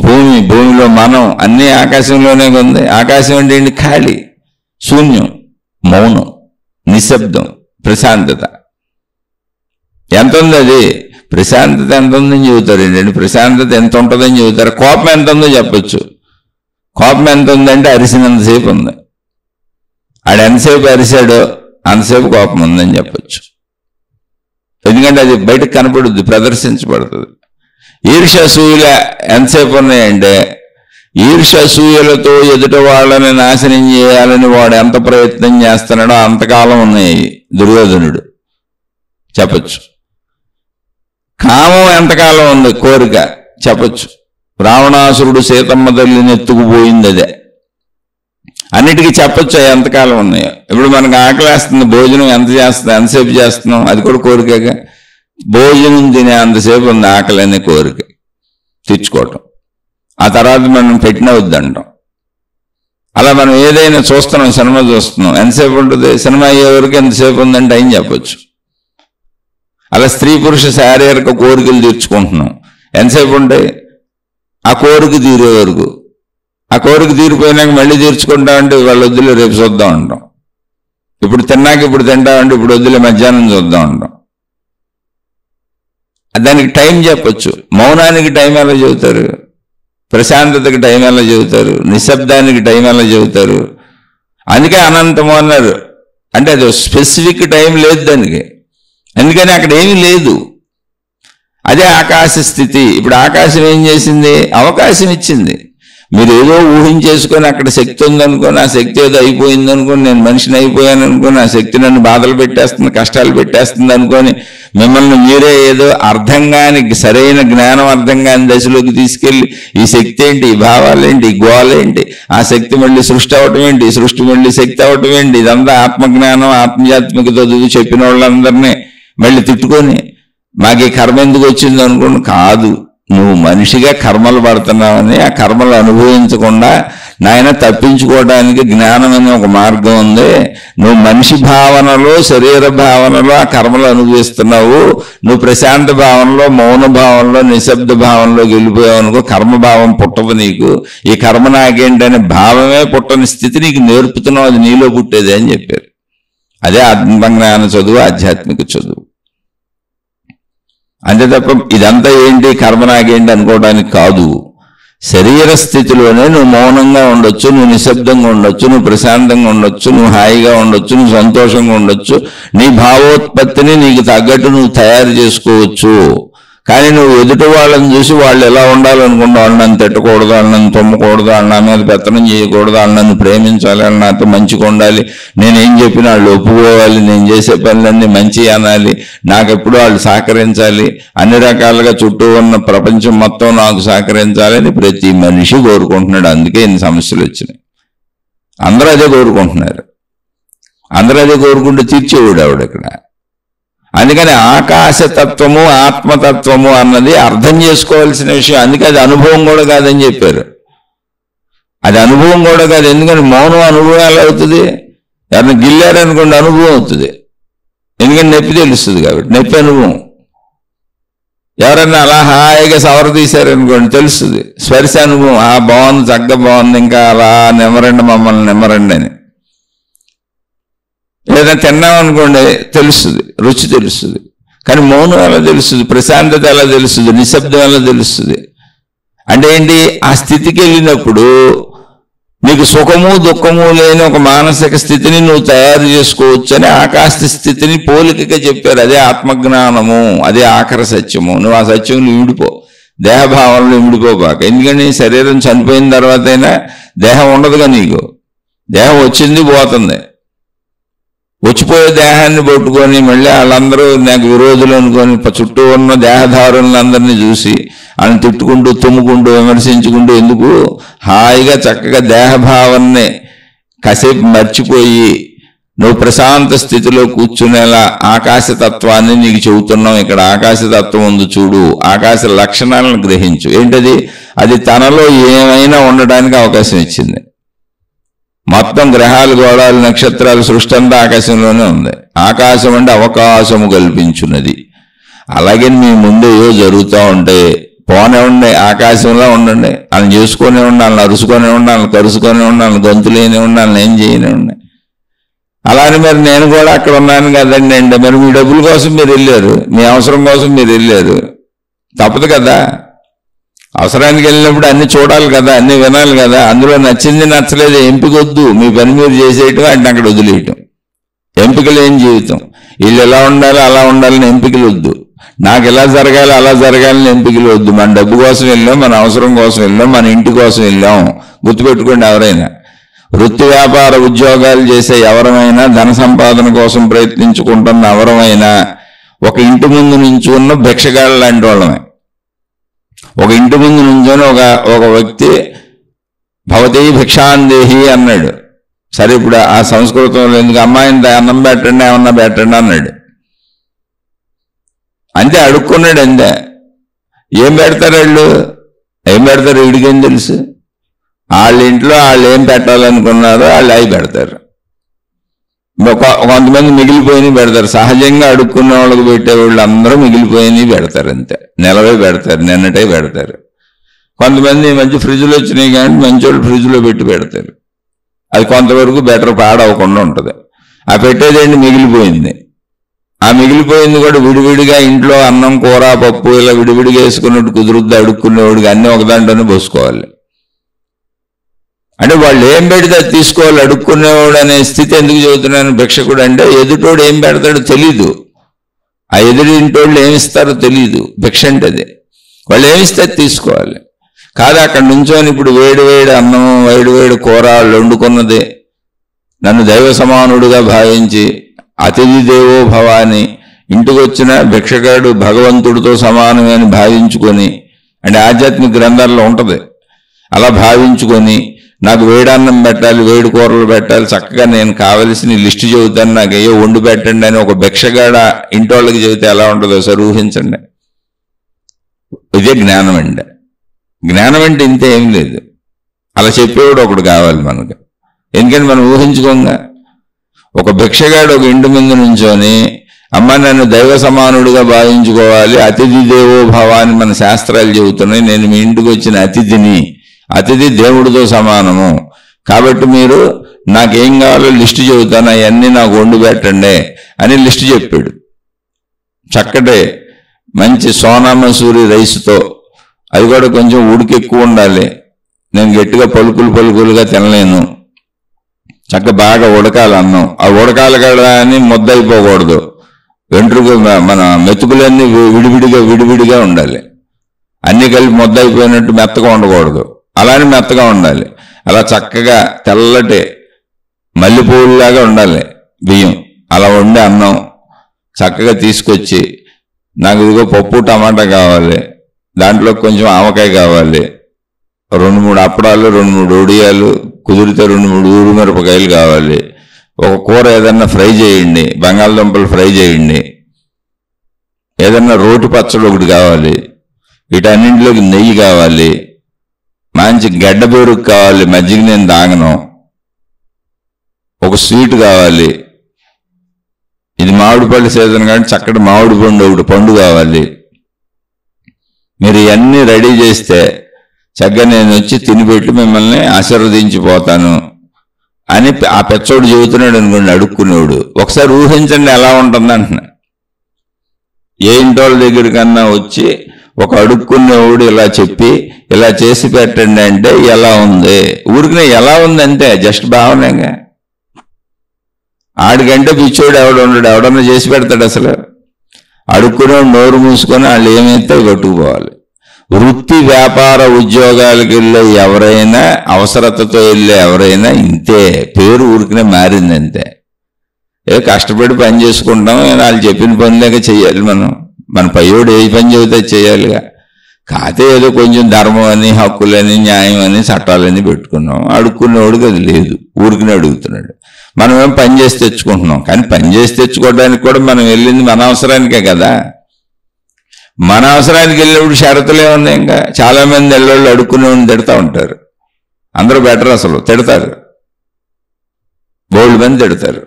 భూమిలో మనం, అన్నీ ఆకాశంలోనే ఉంది. ఆకాశం అంటే ఏంటి? ఖాళీ, శూన్యం, మౌనం, నిశ్శబ్దం, ప్రశాంతత. ఎంత ఉంది అది? ప్రశాంతత ఎంత ఉందని చెబుతారు ఏంటండి? ప్రశాంతత ఎంత ఉంటుందని చెబుతారు. కోపం ఎంత ఉందో చెప్పచ్చు. కోపం ఎంత ఉందంటే అరిసినంతసేపు ఉంది. ఆడు ఎంతసేపు అరిశాడో అంతసేపు కోపం ఉందని చెప్పచ్చు. ఎందుకంటే అది బయటకు కనపడుద్ది, ప్రదర్శించబడుతుంది. ఈర్ష్యాసూయుల ఎంతసేపు ఉన్నాయంటే, ఈర్ష్యాసూయులతో ఎదుట వాళ్ళని నాశనం చేయాలని వాడు ఎంత ప్రయత్నం చేస్తున్నాడో అంతకాలం ఉన్నాయి దుర్యోధనుడు చెప్పచ్చు. కామం ఎంతకాలం ఉంది, కోరిక చెప్పచ్చు. రావణాసురుడు సీతమ్మ తల్లిని ఎత్తుకుపోయింది అదే. అన్నిటికీ చెప్పొచ్చు ఎంతకాలం ఉన్నాయో. ఇప్పుడు మనకు ఆకలేస్తుంది, భోజనం ఎంతసేపు చేస్తున్నాం, అది కూడా కోరికగా. భోజనం తినే అంతసేపు ఉంది ఆకలి అనే కోరిక తెచ్చుకోవటం. ఆ తర్వాత మనం పెట్టిన వద్దంటాం. అలా మనం ఏదైనా చూస్తున్నాం, సినిమా చూస్తున్నాం, ఎంతసేపు ఉంటుంది? సినిమా అయ్యే వరకు ఎంతసేపు ఉందంటే అయిన చెప్పచ్చు. అలా స్త్రీ పురుష శారీరక కోరికలు తీర్చుకుంటున్నాం, ఎంతసేపు ఉంటాయి? ఆ కోరిక తీరే వరకు. ఆ కోరిక తీరిపోయినాక మళ్ళీ తీర్చుకుంటామంటే వాళ్ళు వద్దులే రేపు చూద్దాం అంటాం. ఇప్పుడు తిన్నాక ఇప్పుడు తింటామంటే ఇప్పుడు వద్దులే మధ్యాహ్నం చూద్దాం అంటాం. దానికి టైం చెప్పచ్చు. మౌనానికి టైం ఎలా చెబుతారు? ప్రశాంతతకి టైం ఎలా చెబుతారు? నిశ్శబ్దానికి టైం ఎలా చెబుతారు? అందుకే అనంతము అన్నారు. అంటే అది స్పెసిఫిక్ టైం లేదు దానికి, ఎందుకని అక్కడ ఏమీ లేదు. అదే ఆకాశ స్థితి. ఇప్పుడు ఆకాశం ఏం చేసింది? అవకాశం ఇచ్చింది. మీరు ఏదో ఊహించేసుకొని అక్కడ శక్తి ఉందనుకోని, ఆ శక్తి ఏదో అయిపోయింది అనుకోని, నేను మనిషిని అయిపోయాను అనుకోని, ఆ శక్తి నన్ను బాధలు పెట్టేస్తుంది, కష్టాలు పెట్టేస్తుంది అనుకొని మిమ్మల్ని మీరే ఏదో అర్థం కాని, సరైన జ్ఞానం అర్థం కాని దశలోకి తీసుకెళ్ళి ఈ శక్తి ఏంటి, ఈ భావాలేంటి, ఈ గోలేంటి, ఆ శక్తి మళ్ళీ సృష్టి అవటం ఏంటి, సృష్టి మళ్ళీ శక్తి అవటం ఏంటి, ఇదంతా ఆత్మజ్ఞానం ఆత్మయాత్మిక చదువు చెప్పిన వాళ్ళందరినీ మళ్ళీ తిట్టుకొని మాకు ఈ కర్మ ఎందుకు వచ్చింది అనుకోండి. కాదు, నువ్వు మనిషిగా కర్మలు పడుతున్నావని, ఆ కర్మలు అనుభవించకుండా నాయన తప్పించుకోవడానికి జ్ఞానం అనే ఒక మార్గం ఉంది. నువ్వు మనిషి భావనలో, శరీర భావనలో ఆ కర్మలు అనుభవిస్తున్నావు. నువ్వు ప్రశాంత భావనలో, మౌన భావనలో, నిశ్శబ్ద భావనలోకి వెళ్ళిపోయావు అనుకో, కర్మభావం పుట్టదు నీకు. ఈ కర్మ నాకేంటనే భావమే పుట్టని స్థితి నీకు నేర్పుతున్నావు, అది నీలో పుట్టేది అని చెప్పారు. అదే ఆత్మజ్ఞాన చదువు, ఆధ్యాత్మిక చదువు. అంతే తప్ప ఇదంతా ఏంటి, కర్మ నాకేంటి అనుకోవడానికి కాదు. శరీర స్థితిలోనే నువ్వు మౌనంగా ఉండొచ్చు, నువ్వు నిశ్శబ్దంగా ఉండొచ్చు, నువ్వు ప్రశాంతంగా ఉండొచ్చు, నువ్వు హాయిగా ఉండొచ్చు, నువ్వు సంతోషంగా ఉండొచ్చు. నీ భావోత్పత్తిని నీకు తగ్గట్టు నువ్వు తయారు చేసుకోవచ్చు. కానీ నువ్వు ఎదుటి వాళ్ళని చూసి వాళ్ళు ఎలా ఉండాలనుకున్నావు, వాళ్ళు నన్ను తిట్టకూడదు, వాళ్ళు నన్ను తొమ్మకూడదు, వాళ్ళు నా మీద పెత్తనం చేయకూడదు, వాళ్ళు నన్ను ప్రేమించాలి, వాళ్ళు నాతో మంచిగా ఉండాలి, నేనేం చెప్పినా వాళ్ళు ఒప్పుకోవాలి, నేను చేసే పనులన్నీ మంచి అనాలి, నాకెప్పుడు వాళ్ళు సహకరించాలి, అన్ని రకాలుగా చుట్టూ ఉన్న ప్రపంచం మొత్తం నాకు సహకరించాలని ప్రతి మనిషి కోరుకుంటున్నాడు. అందుకే ఇన్ని సమస్యలు వచ్చినాయి. అందరూ అదే కోరుకుంటున్నారు. అందరూ అదే కోరుకుంటూ తీర్చేవాడు ఆవిడ ఇక్కడ. అందుకని ఆకాశతత్వము, ఆత్మతత్వము అన్నది అర్థం చేసుకోవాల్సిన విషయం. అందుకే అది అనుభవం కూడా కాదని చెప్పారు. అది అనుభవం కూడా కాదు. ఎందుకని మౌనం అనుభవం ఎలా అవుతుంది? ఎవరిని గిల్లారనుకోండి అనుభవం అవుతుంది, ఎందుకంటే నొప్పి తెలుస్తుంది కాబట్టి, నొప్పి అనుభవం. ఎవరన్నా అలా హాయిగా సవర తీశారనుకోండి తెలుస్తుంది, స్పర్శ అనుభవం. బాగుంది, చక్కగా బాగుంది, ఇంకా అలా నెమ్మరండి మమ్మల్ని నెమ్మరండి అని. ఏదైనా తిన్నామనుకోండి తెలుస్తుంది, రుచి తెలుస్తుంది. కానీ మౌనం ఎలా తెలుస్తుంది? ప్రశాంతత ఎలా తెలుస్తుంది? నిశ్శబ్దం ఎలా తెలుస్తుంది? అంటే ఏంటి? ఆ స్థితికి వెళ్ళినప్పుడు నీకు సుఖము దుఃఖము లేని ఒక మానసిక స్థితిని నువ్వు తయారు చేసుకోవచ్చు అని ఆకాశ స్థితిని పోలికగా చెప్పారు. అదే ఆత్మజ్ఞానము, అదే ఆఖరి సత్యము. నువ్వు ఆ సత్యంలో ఇమిడిపో, దేహభావంలో ఇమిడిపోబాక. ఎందుకంటే శరీరం చనిపోయిన తర్వాత అయినా దేహం ఉండదుగా నీకు. దేహం వచ్చింది పోతుంది. వచ్చిపోయే దేహాన్ని పట్టుకొని మళ్ళీ వాళ్ళందరూ నాకు విరోధులు అనుకొని చుట్టూ ఉన్న దేహధారులందరినీ చూసి వాళ్ళని తిట్టుకుంటూ, తుమ్ముకుంటూ, విమర్శించుకుంటూ ఎందుకు? హాయిగా చక్కగా దేహభావాన్ని కాసేపు మర్చిపోయి నువ్వు ప్రశాంత స్థితిలో కూర్చునేలా ఆకాశతత్వాన్ని నీకు చెబుతున్నాం. ఇక్కడ ఆకాశతత్వం ఉంది చూడు, ఆకాశ లక్షణాలను గ్రహించు. ఏంటది? అది తనలో ఏమైనా ఉండడానికి అవకాశం ఇచ్చింది. మొత్తం గ్రహాలు, గోళాలు, నక్షత్రాలు, సృష్టి అంతా ఆకాశంలోనే ఉంది. ఆకాశం అంటే అవకాశము కల్పించున్నది. అలాగే మీ ముందు ఏవో జరుగుతూ ఉంటే పోనివ్వండి, ఆకాశంలో ఉండండి, వాళ్ళని చేసుకొని ఉండి, వాళ్ళని అరుసుకొని ఉండి, వాళ్ళని కరుసుకొని ఉండి, వాళ్ళని గొంతులేని ఉండి, వాళ్ళని ఏం చేయనివ్వండి. అలానే మరి నేను కూడా అక్కడ ఉన్నాను కదండి అంటే, మరి మీ డబ్బుల కోసం మీరు వెళ్ళారు, మీ అవసరం కోసం మీరు వెళ్ళారు, తప్పదు కదా. అవసరానికి వెళ్ళినప్పుడు అన్ని చూడాలి కదా, అన్ని వినాలి కదా. అందులో నచ్చింది నచ్చలేదు ఎంపిక వద్దు, మీ పని మీరు చేసేయటం, అంటే అక్కడ వదిలేయటం. ఎంపికలు ఏం జీవితం? వీళ్ళు ఎలా ఉండాలి అలా ఉండాలని ఎంపికలు వద్దు, నాకు ఎలా జరగాలి అలా జరగాలని ఎంపికలు వద్దు. మన డబ్బు కోసం వెళ్ళాం, మన అవసరం కోసం వెళ్ళాం, మన ఇంటి కోసం వెళ్ళాం. గుర్తుపెట్టుకోండి, ఎవరైనా వృత్తి వ్యాపార ఉద్యోగాలు చేసే ఎవరమైనా, ధన సంపాదన కోసం ప్రయత్నించుకుంటున్న ఎవరమైనా ఒక ఇంటి ముందు నుంచి ఉన్న భిక్షగాళ్ళ లాంటి వాళ్ళమే. ఒక ఇంటి ముందు నుంచొని ఒక వ్యక్తి భవతి భిక్షాందేహి అన్నాడు. సరే ఇప్పుడు ఆ సంస్కృతంలో ఎందుకు అమ్మాయిని అన్నం పెట్టండి ఏమన్నా పెట్టండి అన్నాడు. అంతే అడుక్కున్నాడు. అంతే. ఏం పెడతారు వాళ్ళు? ఏం పెడతారు? వీడికేం తెలుసు? వాళ్ళ ఇంట్లో వాళ్ళు ఏం పెట్టాలనుకున్నారో వాళ్ళు అవి పెడతారు. కొంతమంది మిగిలిపోయినవి పెడతారు. సహజంగా అడుక్కున్న వాళ్ళకి పెట్టేవాళ్ళు అందరూ మిగిలిపోయినవి పెడతారు. అంతే. నెలవే పెడతారు, నిన్నటే పెడతారు. కొంతమంది మంచి ఫ్రిడ్జ్లో వచ్చినాయి కానీ మంచి వాళ్ళు ఫ్రిడ్జ్లో పెట్టి పెడతారు. అది కొంతవరకు బెటర్, పాడవకుండా ఉంటుంది. ఆ పెట్టేదేంటి మిగిలిపోయింది. ఆ మిగిలిపోయింది కూడా విడివిడిగా ఇంట్లో అన్నం, కూర, పప్పు ఇలా విడివిడిగా వేసుకున్నట్టు కుదురుద్ది. అడుక్కునేవాడికి అన్నీ ఒకదాంట్లోనే పోసుకోవాలి. అంటే వాళ్ళు ఏం పెడితే అది తీసుకోవాలి. అడుక్కునేవాడు అనే స్థితి ఎందుకు చెబుతున్నాను? భిక్షకుడు అంటే ఎదుటోడు ఏం పెడతాడో తెలీదు. ఆ ఎదురింటోళ్ళు ఏమిస్తారో తెలీదు. భిక్ష అంటే అదే. వాళ్ళు ఏమిస్తే తీసుకోవాలి. కాదు అక్కడ నుంచొని ఇప్పుడు వేడి వేడి అన్నం, వేడి వేడి కూర వండుకున్నదే నన్ను దైవ సమానుడుగా భావించి అతిథి దేవో భవ అని ఇంటికి వచ్చిన భిక్షగాడు భగవంతుడితో సమానమే అని భావించుకొని, అంటే ఆధ్యాత్మిక గ్రంథాల్లో ఉంటుంది, అలా భావించుకొని నాకు వేడన్నం పెట్టాలి, వేడి కూరలు పెట్టాలి, చక్కగా నేను కావలసిన లిస్టు చెబుతాను, నాకు అయ్యో వండి పెట్టండి అని ఒక భిక్షగాడ ఇంటి వాళ్ళకి చెబితే ఎలా ఉంటుందో సార్ ఊహించండి. ఇదే జ్ఞానం అండి. జ్ఞానం అంటే ఇంతే ఏం లేదు. అలా చెప్పేవాడు ఒకడు కావాలి మనకు. ఎందుకంటే మనం ఊహించుకోంగా ఒక భిక్షగాడు ఒక ఇంటి మీద నుంచొని అమ్మ నన్ను దైవ సమానుడిగా భావించుకోవాలి, అతిథి దేవో భవ అని మన శాస్త్రాలు చెబుతున్నాయి, నేను మీ ఇంటికి వచ్చిన అతిథిని, అతిథి దేవుడితో సమానము, కాబట్టి మీరు నాకేం కావాలో లిస్టు చెబుతాను, అవన్నీ నాకు వండి పెట్టండి అని లిస్టు చెప్పాడు. చక్కటి మంచి సోనా మసూరి రైస్తో, అది కూడా కొంచెం ఉడికి ఎక్కువ ఉండాలి, నేను గట్టిగా పలుకులుగా తినలేను, చక్క బాగా ఉడకాలి అన్నం. ఆ ఉడకాలి కదా అని ముద్ద అయిపోకూడదు, వెంట్రుక మన మెతుకులన్నీ విడివిడిగా ఉండాలి. అన్ని కలిపి ముద్ద అయిపోయినట్టు మెత్తగా ఉండకూడదు, అలానే మెత్తగా ఉండాలి. అలా చక్కగా తెల్లటి మల్లెపూలులాగా ఉండాలి బియ్యం. అలా వండే అన్నం చక్కగా తీసుకొచ్చి, నాకు ఇదిగో పప్పు టమాటా కావాలి, దాంట్లో కొంచెం ఆవకాయ కావాలి, 2-3 అప్పడాలు, 2-3 ఒడియాలు, కుదిరితే 2-3 ఊరుమిరపకాయలు కావాలి, ఒక కూర ఏదన్నా ఫ్రై చేయండి, బంగాళదుంపలు ఫ్రై చేయండి, ఏదన్నా రోటి పచ్చడి ఒకటి కావాలి, వీటన్నింటిలోకి నెయ్యి కావాలి, మంచి గడ్డ బేరుకు కావాలి, మజ్జిగ నేను తాగను, ఒక స్వీట్ కావాలి, ఇది మామిడి పళ్ళు సీజన్ కానీ చక్కటి మామిడి పండు ఒకటి పండు కావాలి. మీరు ఇవన్నీ రెడీ చేస్తే చక్కగా నేను వచ్చి తినిపెట్టి మిమ్మల్ని ఆశీర్వదించిపోతాను అని ఆ పెచ్చోడు చెబుతున్నాడు అనుకోండి, అడుక్కునేవాడు. ఒకసారి ఊహించండి ఎలా ఉంటుంది అంటున్నా. ఏ ఇంటోళ్ళ దగ్గరికన్నా వచ్చి ఒక అడుక్కునేవాడు ఇలా చెప్పి ఇలా చేసి పెట్టండి అంటే ఎలా ఉంది? ఊరికినే ఎలా ఉంది అంతే, జస్ట్ భావనేగా. ఆడికంటే పిచ్చోడు ఎవడు ఉండడు, ఎవడన్నా చేసి పెడతాడు? అసలు అడుక్కునేవాడు నోరు మూసుకొని వాళ్ళు ఏమైతే కట్టుకుపోవాలి. వృత్తి వ్యాపార ఉద్యోగాలకు వెళ్ళే ఎవరైనా, అవసరతతో వెళ్ళే ఎవరైనా ఇంతే, పేరు ఊరికినే మారింది అంతే. కష్టపడి పని చేసుకుంటాం, వాళ్ళు చెప్పిన పనిలేక చెయ్యాలి. మన పయ్యోడు ఏ పని చెబితే చేయాలిగా. కాకపోతే ఏదో కొంచెం ధర్మం అని, హక్కులని, న్యాయం అని, చట్టాలని పెట్టుకున్నాం. అడుక్కునేవాడికి అది లేదు, ఊరికినే అడుగుతున్నాడు. మనం ఏం పని చేసి తెచ్చుకుంటున్నాం, కానీ పని చేసి తెచ్చుకోవడానికి కూడా మనం వెళ్ళింది మన అవసరానికే కదా. మన అవసరానికి వెళ్ళినప్పుడు షరతులు ఏమున్నాయి? ఇంకా చాలా మంది ఎల్లోళ్ళు అడుక్కునేవాడిని తిడతా ఉంటారు. అందరూ బెటర్, అసలు తిడతారు, బోల్డ్ మంది తిడతారు.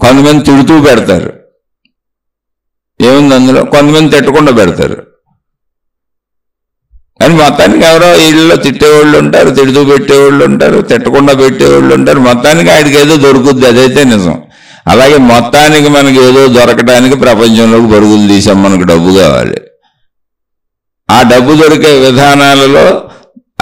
కొంతమంది తిడుతూ పెడతారు, ఏముంది అందులో? కొంతమంది తిట్టకుండా పెడతారు. కానీ మొత్తానికి ఎవరో ఇళ్ళలో తిట్టేవాళ్ళు ఉంటారు, తిడుతూ పెట్టేవాళ్ళు ఉంటారు, తిట్టకుండా పెట్టేవాళ్ళు ఉంటారు. మొత్తానికి ఆడికి ఏదో దొరుకుద్ది, అదైతే నిజం. అలాగే మొత్తానికి మనకి ఏదో దొరకడానికి ప్రపంచంలోకి పరుగులు తీసాం, మనకు డబ్బు కావాలి. ఆ డబ్బు దొరికే విధానాలలో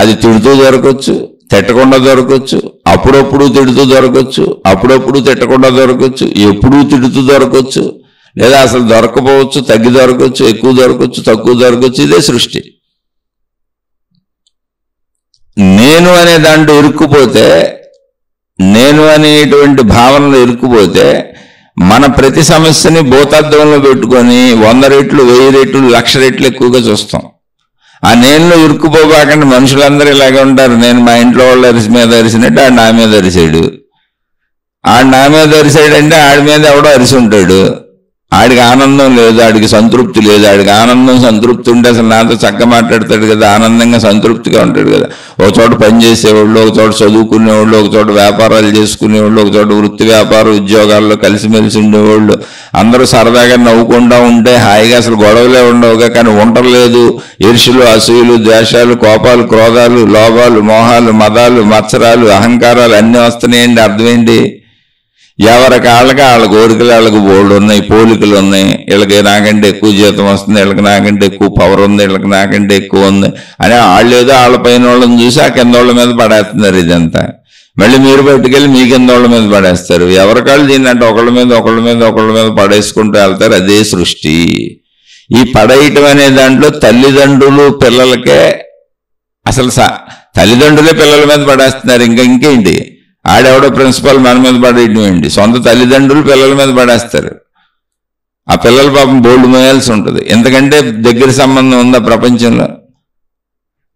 అది తిడుతూ దొరకచ్చు, తిట్టకుండా దొరకచ్చు, అప్పుడప్పుడు తిడుతూ దొరకచ్చు, అప్పుడప్పుడు తిట్టకుండా దొరకచ్చు, ఎప్పుడూ తిడుతూ దొరకచ్చు, లేదా అసలు దొరకపోవచ్చు, తగ్గి దొరకచ్చు, ఎక్కువ దొరకచ్చు, తక్కువ దొరకచ్చు. ఇదే సృష్టి. నేను అనే దాంట్లో ఇరుక్కుపోతే, నేను అనేటువంటి భావనలో ఇరుక్కుపోతే మన ప్రతి సమస్యని భూతద్దంలో పెట్టుకొని 100 రెట్లు, 1000 రెట్లు, 1,00,000 రెట్లు ఎక్కువగా చూస్తాం. ఆ నేనులో ఇరుక్కుపోబాకండి. మనుషులందరూ ఇలాగే ఉంటారు. నేను మా ఇంట్లో వాళ్ళ అరిసి మీద అరిసినట్టు ఆడు నా మీద అరిసాడు, ఆడు నా మీద అరిసాడంటే ఆడి మీద ఎవడో అరిసి ఉంటాడు. ఆడికి ఆనందం లేదు, ఆడికి సంతృప్తి లేదు. ఆడికి ఆనందం సంతృప్తి ఉంటే అసలు నాతో చక్కగా మాట్లాడతాడు కదా, ఆనందంగా సంతృప్తిగా ఉంటాడు కదా. ఒక చోట పని చేసేవాళ్ళు, ఒక చోట చదువుకునేవాళ్ళు, ఒక చోట వ్యాపారాలు చేసుకునేవాళ్ళు, ఒక చోట వృత్తి వ్యాపార ఉద్యోగాల్లో కలిసిమెలిసి ఉండేవాళ్ళు, అందరూ సరదాగా నవ్వుకుంటూ ఉంటే హాయిగా అసలు గొడవలే ఉండవుగా. కానీ ఉండలేదు, ఈర్ష్యలు, అసూయలు, ద్వేషాలు, కోపాలు, క్రోధాలు, లోభాలు, మోహాలు, మదాలు, మత్సరాలు, అహంకారాలు అన్నీ వస్తున్నాయండి. అర్థం ఏంటి? ఎవరి కాళ్ళకి వాళ్ళ కోరికలు వాళ్ళకి బోర్డు ఉన్నాయి, పోలికలు ఉన్నాయి. వీళ్ళకి నాకంటే ఎక్కువ జీతం వస్తుంది, వీళ్ళకి నాకంటే ఎక్కువ పవర్ ఉంది, వీళ్ళకి నాకంటే ఎక్కువ ఉంది అని వాళ్ళు ఏదో వాళ్ళ పైన వాళ్ళని చూసి ఆ కింద వాళ్ళ మీద పడేస్తున్నారు. ఇదంతా మళ్ళీ మీరు పట్టుకెళ్ళి మీ కింద వాళ్ళ మీద పడేస్తారు. ఎవరికాళ్ళు దీన్ని అంటే ఒకళ్ళ మీద పడేసుకుంటూ వెళ్తారు. అదే సృష్టి. ఈ పడేయటం అనే దాంట్లో తల్లిదండ్రులు పిల్లలకే అసలు తల్లిదండ్రులే పిల్లల మీద పడేస్తున్నారు. ఇంకేంటి, ఆడెవడో ప్రిన్సిపల్ మన మీద పడేయడం ఏంటి? సొంత తల్లిదండ్రులు పిల్లల మీద పడేస్తారు. ఆ పిల్లల పాపం బోల్డ్ మోయాల్సి ఉంటుంది. ఎందుకంటే దగ్గర సంబంధం ఉందా ప్రపంచంలో?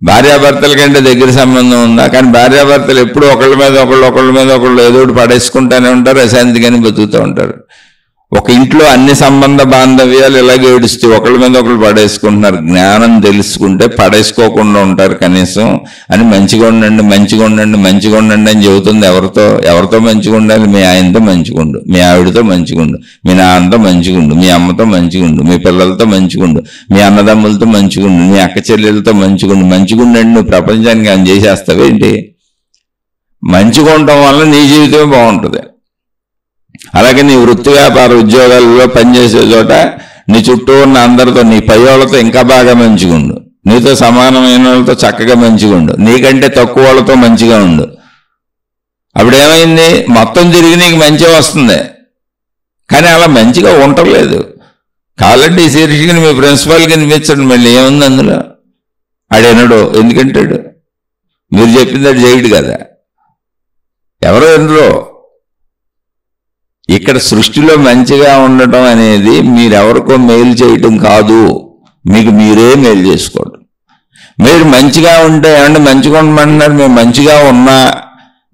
భార్యాభర్తల కంటే దగ్గర సంబంధం ఉందా? కానీ భార్యాభర్తలు ఎప్పుడు ఒకళ్ళ మీద ఒకళ్ళు ఏదో ఒకటి పడేసుకుంటూనే ఉంటారు, అశాంతిగానే బతుకుతూ ఉంటారు. ఒక ఇంట్లో అన్ని సంబంధ బాంధవ్యాలు ఇలాగే ఏడుస్తూ ఒకళ్ళ మీద ఒకళ్ళు పడేసుకుంటున్నారు. జ్ఞానం తెలుసుకుంటే పడేసుకోకుండా ఉంటారు కనీసం అని. మంచిగా ఉండండి అని చెబుతుంది. ఎవరితో మంచిగా ఉండాలి? మీ ఆయనతో మంచిగా ఉండు, మీ ఆవిడతో మంచిగా ఉండు, మీ నాన్నతో మంచిగా ఉండు, మీ అమ్మతో మంచిగా ఉండు, మీ పిల్లలతో మంచిగా ఉండు, మీ అన్నదమ్ములతో మంచిగా ఉండు, మీ అక్క చెల్లెలతో మంచిగా ఉండండి. నువ్వు ప్రపంచానికి ఏం చేసేస్తావేంటి? మంచిగా ఉండటం వల్ల నీ జీవితమే బాగుంటుంది. అలాగే నీ వృత్తి వ్యాపార ఉద్యోగాల్లో పనిచేసే చోట నీ చుట్టూ ఉన్న అందరితో, నీ పై వాళ్ళతో ఇంకా బాగా మంచిగా ఉండు, నీతో సమానమైన వాళ్ళతో చక్కగా మంచిగా ఉండు, నీకంటే తక్కువ వాళ్ళతో మంచిగా ఉండు. అప్పుడేమైంది? మొత్తం తిరిగి నీకు మంచిగా వస్తుంది. కానీ అలా మంచిగా ఉండలేదు. కావాలంటే ఈ శీర్షికని మీ ప్రిన్సిపాల్కి వినిపించండి. మళ్ళీ ఏముంది అందులో? ఆడేనాడు ఎందుకంటాడు? మీరు చెప్పింది అది చేయడు కదా. ఎవరో ఎందులో ఇక్కడ సృష్టిలో మంచిగా ఉండటం అనేది మీరెవరికో మేలు చేయటం కాదు, మీకు మీరే మేలు చేసుకోండి. మీరు మంచిగా ఉంటే ఏమంటే మంచిగా ఉండమంటున్నారు, మేము మంచిగా ఉన్నా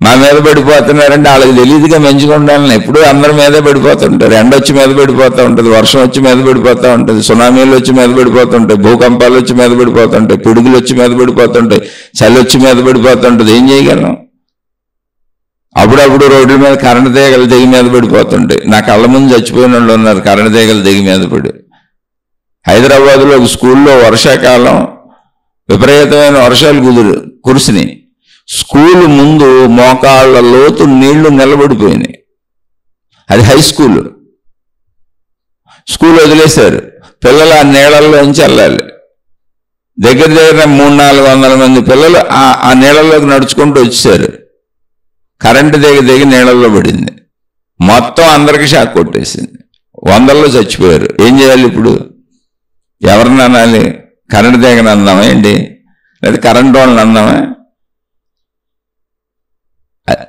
మా మీద పడిపోతున్నారంటే వాళ్ళకి తెలియదుగా మంచిగా ఉండాలని. ఎప్పుడు అందరి మీదే పడిపోతుంటారు. ఎండ వచ్చి మీద పడిపోతూ ఉంటుంది, వర్షం వచ్చి మీద పడిపోతూ ఉంటుంది, సునామీలు వచ్చి మీద పడిపోతుంటాయి, భూకంపాలు వచ్చి మీద పడిపోతుంటాయి, పిడుగులు వచ్చి మీద పడిపోతుంటాయి, చలి వచ్చి మీద పడిపోతుంటుంది. ఏం చేయగలం? అప్పుడప్పుడు రోడ్ల మీద కరెంటు తీగలు దిగి మీద పడిపోతుంటాయి. నా కళ్ళ ముందు చచ్చిపోయిన వాళ్ళు ఉన్నారు కరెంటు తీగలు దిగి మీద పడి. హైదరాబాద్లో ఒక స్కూల్లో వర్షాకాలం విపరీతమైన వర్షాలు కురిసినాయి. స్కూల్ ముందు మోకాళ్ళ లోతు నీళ్లు నిలబడిపోయినాయి. అది హై స్కూల్. స్కూల్ వదిలేశారు, పిల్లలు ఆ నీళ్ళల్లోంచి వెళ్ళాలి. దగ్గర 300-400 మంది పిల్లలు ఆ నీళ్ళలోకి నడుచుకుంటూ వచ్చేసారు. కరెంటు దిగి నీళ్ళల్లో పడింది. మొత్తం అందరికీ షాక్ కొట్టేసింది. 100లో చచ్చిపోయారు. ఏం చేయాలి ఇప్పుడు? ఎవరిని అనాలి? కరెంటు దిగని అందామా ఏంటి? లేదా కరెంటు వాళ్ళని అందామా?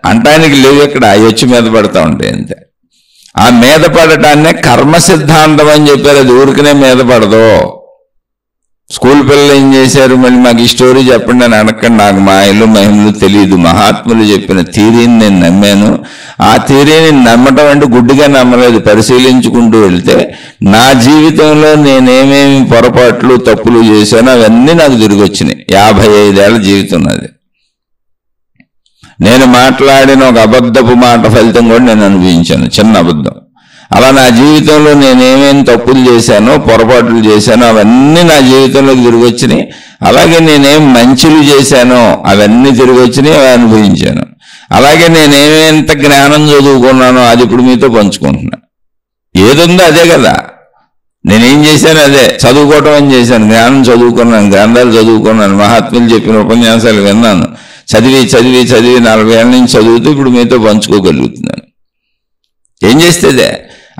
అంటానికి లేవు. ఇక్కడ అవి వచ్చి మీద పడతా ఉంటాయి అంతే. ఆ మీద పడటాన్నే కర్మ సిద్ధాంతం అని చెప్పారు. అది ఊరికనే మీద పడదు. స్కూల్ పిల్లలు ఏం చేశారు? మళ్ళీ మాకు ఈ స్టోరీ చెప్పండి అని అడగండి. నాకు మాయలు మహిమలు తెలియదు. మహాత్ములు చెప్పిన థియరీని నేను నమ్మాను. ఆ థియరీని నమ్మటం అంటే గుడ్డిగా నమ్మలేదు. పరిశీలించుకుంటూ వెళ్తే నా జీవితంలో నేనేమేమి పొరపాట్లు తప్పులు చేశానో అవన్నీ నాకు తిరిగి వచ్చినాయి. 55 ఏళ్ల జీవితం నాది. నేను మాట్లాడిన ఒక అబద్ధపు మాట ఫలితం కూడా నేను అనుభవించాను, చిన్న అబద్ధం. అలా నా జీవితంలో నేనేమేమి తప్పులు చేశానో పొరపాట్లు చేశానో అవన్నీ నా జీవితంలోకి తిరిగి వచ్చినాయి. అలాగే నేనేం మంచిలు చేశానో అవన్నీ తిరిగి వచ్చినాయి, అవి అనుభవించాను. అలాగే నేనేమేంత జ్ఞానం చదువుకున్నానో అది ఇప్పుడు మీతో పంచుకుంటున్నా. ఏదుందో అదే కదా. నేనేం చేశాను అదే. చదువుకోవటం అని చేశాను, జ్ఞానం చదువుకున్నాను, గ్రంథాలు చదువుకున్నాను, మహాత్ములు చెప్పిన ఉపన్యాసాలు విన్నాను. చదివి 40 ఏళ్ళ నుంచి చదువుతూ ఇప్పుడు మీతో పంచుకోగలుగుతున్నాను. ఏం చేస్తేదే.